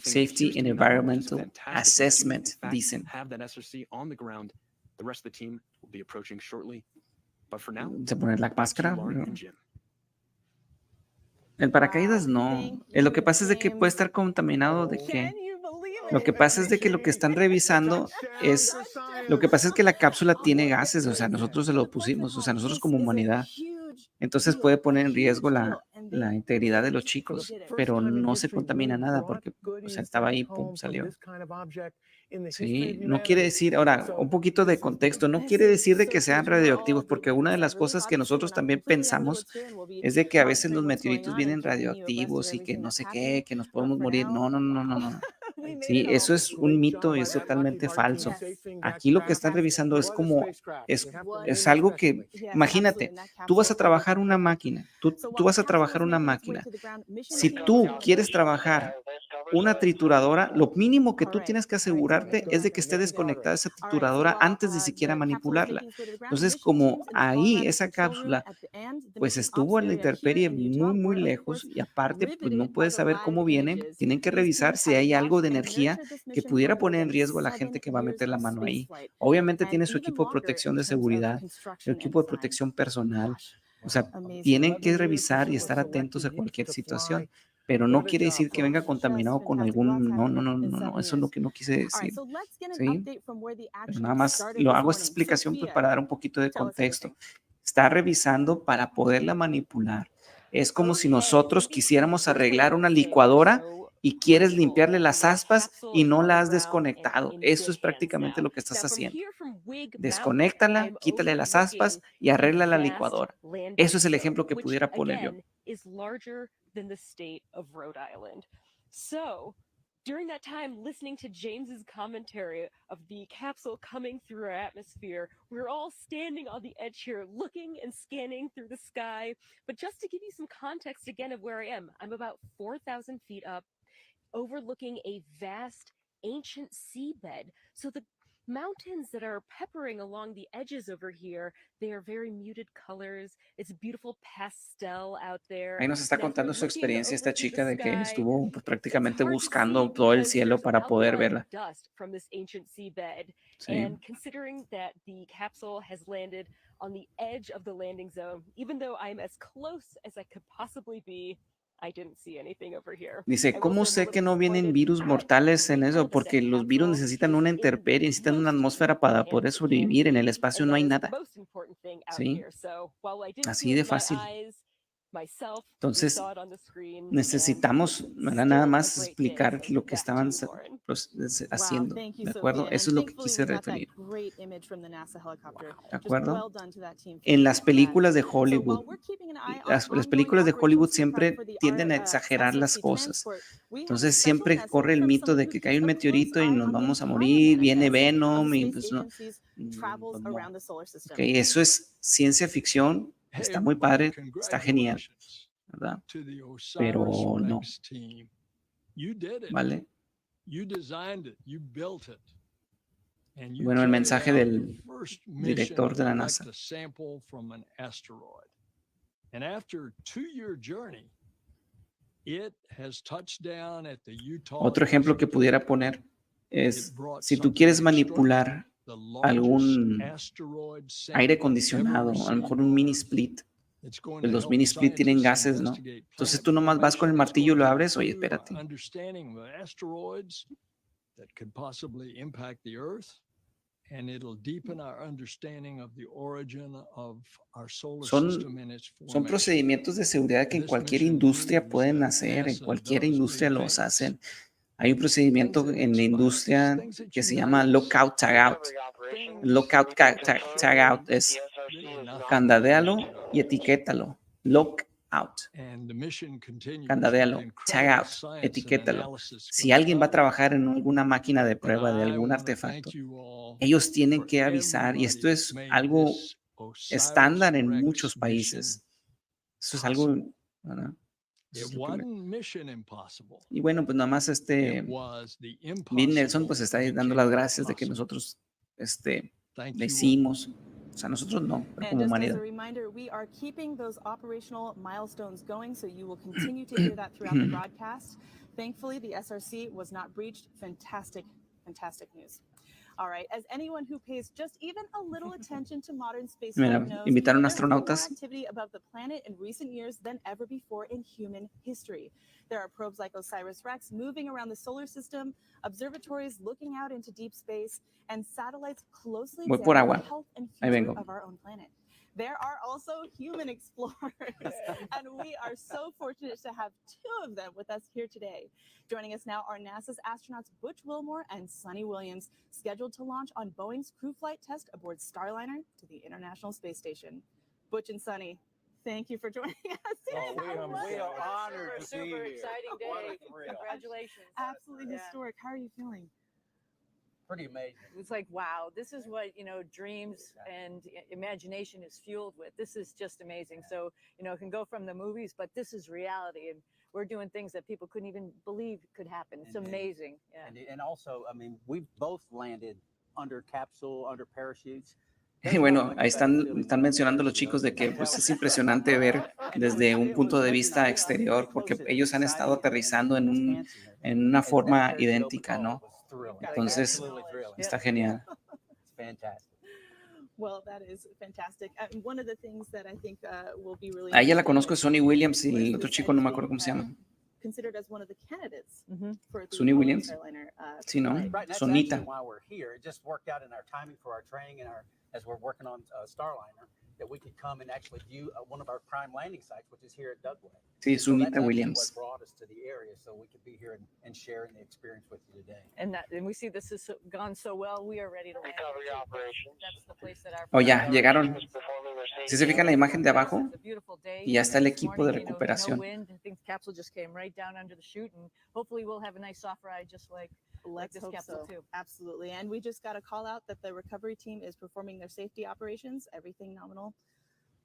[SPEAKER 1] Safety and environmental assessment, dicen.
[SPEAKER 8] Have that SRC on the ground. The rest of the team will be approaching shortly. But for now,
[SPEAKER 1] ¿se pone la máscara? El paracaídas no. Lo que pasa es de que puede estar contaminado de que... Lo que pasa es de que lo que están revisando es... Lo que pasa es que la cápsula tiene gases, o sea, nosotros se lo pusimos, o sea, nosotros como humanidad. Entonces puede poner en riesgo la integridad de los chicos, pero no se contamina nada porque o sea, estaba ahí, pum, salió. Sí, no quiere decir, ahora, un poquito de contexto, no quiere decir de que sean radioactivos, porque una de las cosas que nosotros también pensamos es de que a veces los meteoritos vienen radioactivos y que no sé qué, que nos podemos morir. No. Sí, eso es un mito y es totalmente falso. Aquí lo que están revisando es como, es algo que, imagínate, tú vas a trabajar una máquina, tú vas a trabajar una máquina. Si tú quieres trabajar una trituradora, lo mínimo que tú tienes que asegurarte es de que esté desconectada esa trituradora antes de siquiera manipularla. Entonces, como ahí esa cápsula pues estuvo en la intemperie muy, muy lejos y aparte, pues no puedes saber cómo viene, tienen que revisar si hay algo de energía que pudiera poner en riesgo a la gente que va a meter la mano ahí. Obviamente tiene su equipo de protección de seguridad, su equipo de protección personal, o sea, tienen que revisar y estar atentos a cualquier situación. Pero no quiere decir que venga contaminado con algún, no, eso es lo que no quise decir, ¿sí? Pero nada más lo hago esta explicación pues, para dar un poquito de contexto. Está revisando para poderla manipular. Es como si nosotros quisiéramos arreglar una licuadora y quieres limpiarle las aspas y no la has desconectado. Eso es prácticamente lo que estás haciendo. Desconéctala, quítale las aspas y arregla la licuadora. Eso es el ejemplo que pudiera poner yo.
[SPEAKER 4] During that time, listening to James's commentary of the capsule coming through our atmosphere, we're all standing on the edge here, looking and scanning through the sky. But just to give you some context again of where I am, I'm about 4,000 feet up, overlooking a vast ancient seabed. So the mountains that are peppering along the edges over here, they are very muted colors. It's beautiful pastel out there.
[SPEAKER 1] Ahí nos está contando su experiencia esta chica de que estuvo pues, prácticamente buscando todo el cielo para poder verla. Sí.
[SPEAKER 4] And considering that the capsule has landed on the edge of the landing zone, even though I'm as close as I could possibly be, I didn't see anything over here.
[SPEAKER 1] Dice, ¿cómo sé que no vienen virus mortales en eso? Porque los virus necesitan una intemperie, necesitan una atmósfera para poder sobrevivir. En el espacio no hay nada. ¿Sí? Así de fácil. Entonces, necesitamos nada más explicar lo que estaban haciendo, ¿de acuerdo? Eso es lo que quise referir. ¿De acuerdo? En las películas de Hollywood, las películas de Hollywood siempre tienden a exagerar las cosas. Entonces, siempre corre el mito de que cae un meteorito y nos vamos a morir, viene Bennu y pues no. Okay, eso es ciencia ficción. Está muy padre, está genial, ¿verdad? Pero no. ¿Vale? Bueno, el mensaje del director de la NASA. Otro ejemplo que pudiera poner es, si tú quieres manipular algún aire acondicionado, a lo mejor un mini split. Los mini split tienen gases, ¿no? Entonces tú nomás vas con el martillo y lo abres, oye, espérate. Son procedimientos de seguridad que en cualquier industria pueden hacer, en cualquier industria los hacen. Hay un procedimiento en la industria que se llama lockout tagout. Lockout tagout es candadealo y etiquétalo. Lockout. Candadealo, tagout, etiquétalo. Si alguien va a trabajar en alguna máquina de prueba de algún artefacto, ellos tienen que avisar, y esto es algo estándar en muchos países. Eso es algo, ¿verdad? Y bueno, pues nada más Bill Nelson pues está dando las gracias de que nosotros le hicimos. O sea, nosotros no, pero como humanidad.
[SPEAKER 3] Reminder, we are keeping those operational milestones going, so you will continue to hear that throughout the broadcast. Thankfully, the SRC was not breached. Fantastic, fantastic news. All right, as anyone who pays just even a little attention to modern space knows,
[SPEAKER 1] invitaron
[SPEAKER 3] there's more
[SPEAKER 1] astronautas.
[SPEAKER 3] activity above the planet in recent years than ever before in human history. There are probes like OsirisRex moving around the solar system, observatories looking out into deep space, and satellites closely examining the health and future of our own planet. There are also human explorers, and we are so fortunate to have two of them with us here today. Joining us now are NASA's astronauts Butch Wilmore and Sunny Williams, scheduled to launch on Boeing's crew flight test aboard Starliner to the International Space Station. Butch and Sunny, Thank you for joining us.
[SPEAKER 12] We are honored to be
[SPEAKER 4] Super
[SPEAKER 12] here.
[SPEAKER 4] exciting
[SPEAKER 12] What
[SPEAKER 4] day.
[SPEAKER 12] a thrill.
[SPEAKER 4] Congratulations.
[SPEAKER 3] Absolutely
[SPEAKER 4] Yeah.
[SPEAKER 3] historic. How are you feeling?
[SPEAKER 12] Pretty amazing.
[SPEAKER 4] It's like, wow, this is what, dreams and imagination is fueled with. This is just amazing. So, it can go from the movies, but this is reality. And we're doing things that people couldn't even believe could happen. It's amazing. Yeah.
[SPEAKER 12] And also, I mean, we've both landed under capsule, under parachutes.
[SPEAKER 1] Y bueno, ahí están mencionando los chicos de que pues, es impresionante ver desde un punto de vista exterior, porque ellos han estado aterrizando en una forma idéntica, ¿no? Entonces, está genial.
[SPEAKER 3] Well, that is fantastic. One of the things that I think will be really
[SPEAKER 1] A ella la conozco, es Sonny Williams, y el otro chico no me acuerdo cómo se llama.
[SPEAKER 3] considered as one of the candidates for the
[SPEAKER 1] Sonny Williams.
[SPEAKER 3] Starliner,
[SPEAKER 1] Sí, ¿no?
[SPEAKER 12] Right, that's
[SPEAKER 1] Sonita.
[SPEAKER 12] actually why we're here. It just worked out in our timing for our training and as we're working on Starliner, that we could come and actually view one of our prime landing sites, which is here at Dugway.
[SPEAKER 1] Sí,
[SPEAKER 12] So
[SPEAKER 1] Sunita
[SPEAKER 12] that's actually
[SPEAKER 1] Williams.
[SPEAKER 12] what brought us to the area, so we could be here and sharing the experience with you today.
[SPEAKER 4] And we see this has gone so well. We are ready to land.
[SPEAKER 11] Recovery operations.
[SPEAKER 4] That's the place that our
[SPEAKER 1] Oh, ya, llegaron.
[SPEAKER 11] Is performing their
[SPEAKER 1] Si
[SPEAKER 11] safety
[SPEAKER 1] se fijan la imagen de abajo,
[SPEAKER 4] It's a beautiful day.
[SPEAKER 1] y ya está el
[SPEAKER 4] This
[SPEAKER 1] equipo de
[SPEAKER 4] morning,
[SPEAKER 1] recuperación.
[SPEAKER 4] No wind. I think the capsule just came right down under the chute, and hopefully we'll have a nice soft ride just like
[SPEAKER 3] Let's
[SPEAKER 4] this
[SPEAKER 3] hope
[SPEAKER 4] capsule
[SPEAKER 3] so.
[SPEAKER 4] too.
[SPEAKER 3] Absolutely. And we just got a call out that the recovery team is performing their safety operations. Everything nominal.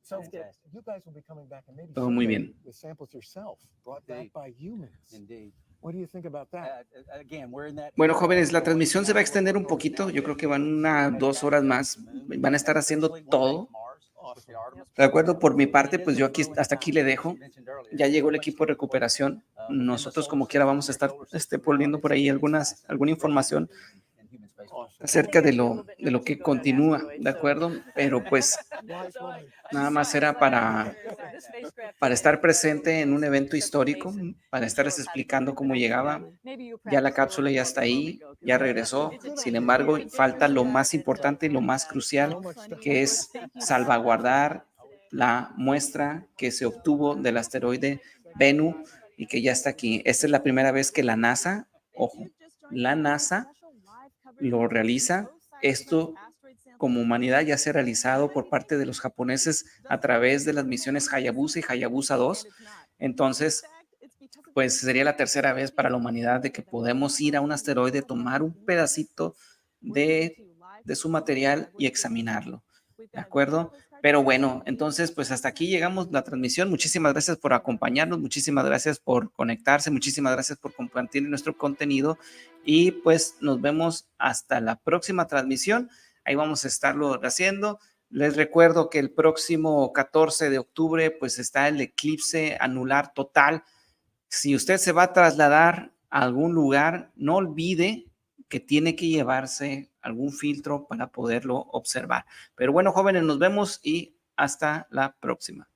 [SPEAKER 2] So
[SPEAKER 3] That's good.
[SPEAKER 2] you guys will be coming back and maybe
[SPEAKER 1] Todo muy
[SPEAKER 2] someday
[SPEAKER 1] bien.
[SPEAKER 2] with samples yourself brought back
[SPEAKER 12] Indeed.
[SPEAKER 2] by humans.
[SPEAKER 12] Indeed.
[SPEAKER 2] What do you think about that?
[SPEAKER 12] Again, we're in that.
[SPEAKER 1] Bueno, jóvenes, la transmisión se va a extender un poquito. Yo creo que van 2 horas más. Van a estar haciendo todo. De acuerdo, por mi parte, pues yo aquí hasta aquí le dejo. Ya llegó el equipo de recuperación. Nosotros como quiera vamos a estar poniendo por ahí alguna información acerca de lo que continúa, ¿de acuerdo? Pero pues nada más era para estar presente en un evento histórico, para estarles explicando cómo llegaba. Ya la cápsula ya está ahí, ya regresó. Sin embargo, falta lo más importante y lo más crucial, que es salvaguardar la muestra que se obtuvo del asteroide Bennu y que ya está aquí. Esta es la primera vez que la NASA, ojo, la NASA lo realiza. Esto como humanidad ya se ha realizado por parte de los japoneses a través de las misiones Hayabusa y Hayabusa 2. Entonces, pues sería la tercera vez para la humanidad de que podemos ir a un asteroide, tomar un pedacito de su material y examinarlo. ¿De acuerdo? Pero bueno, entonces pues hasta aquí llegamos la transmisión. Muchísimas gracias por acompañarnos, muchísimas gracias por conectarse, muchísimas gracias por compartir nuestro contenido y pues nos vemos hasta la próxima transmisión. Ahí vamos a estarlo haciendo. Les recuerdo que el próximo 14 de octubre pues está el eclipse anular total. Si usted se va a trasladar a algún lugar, no olvide que tiene que llevarse algún filtro para poderlo observar. Pero bueno, jóvenes, nos vemos y hasta la próxima.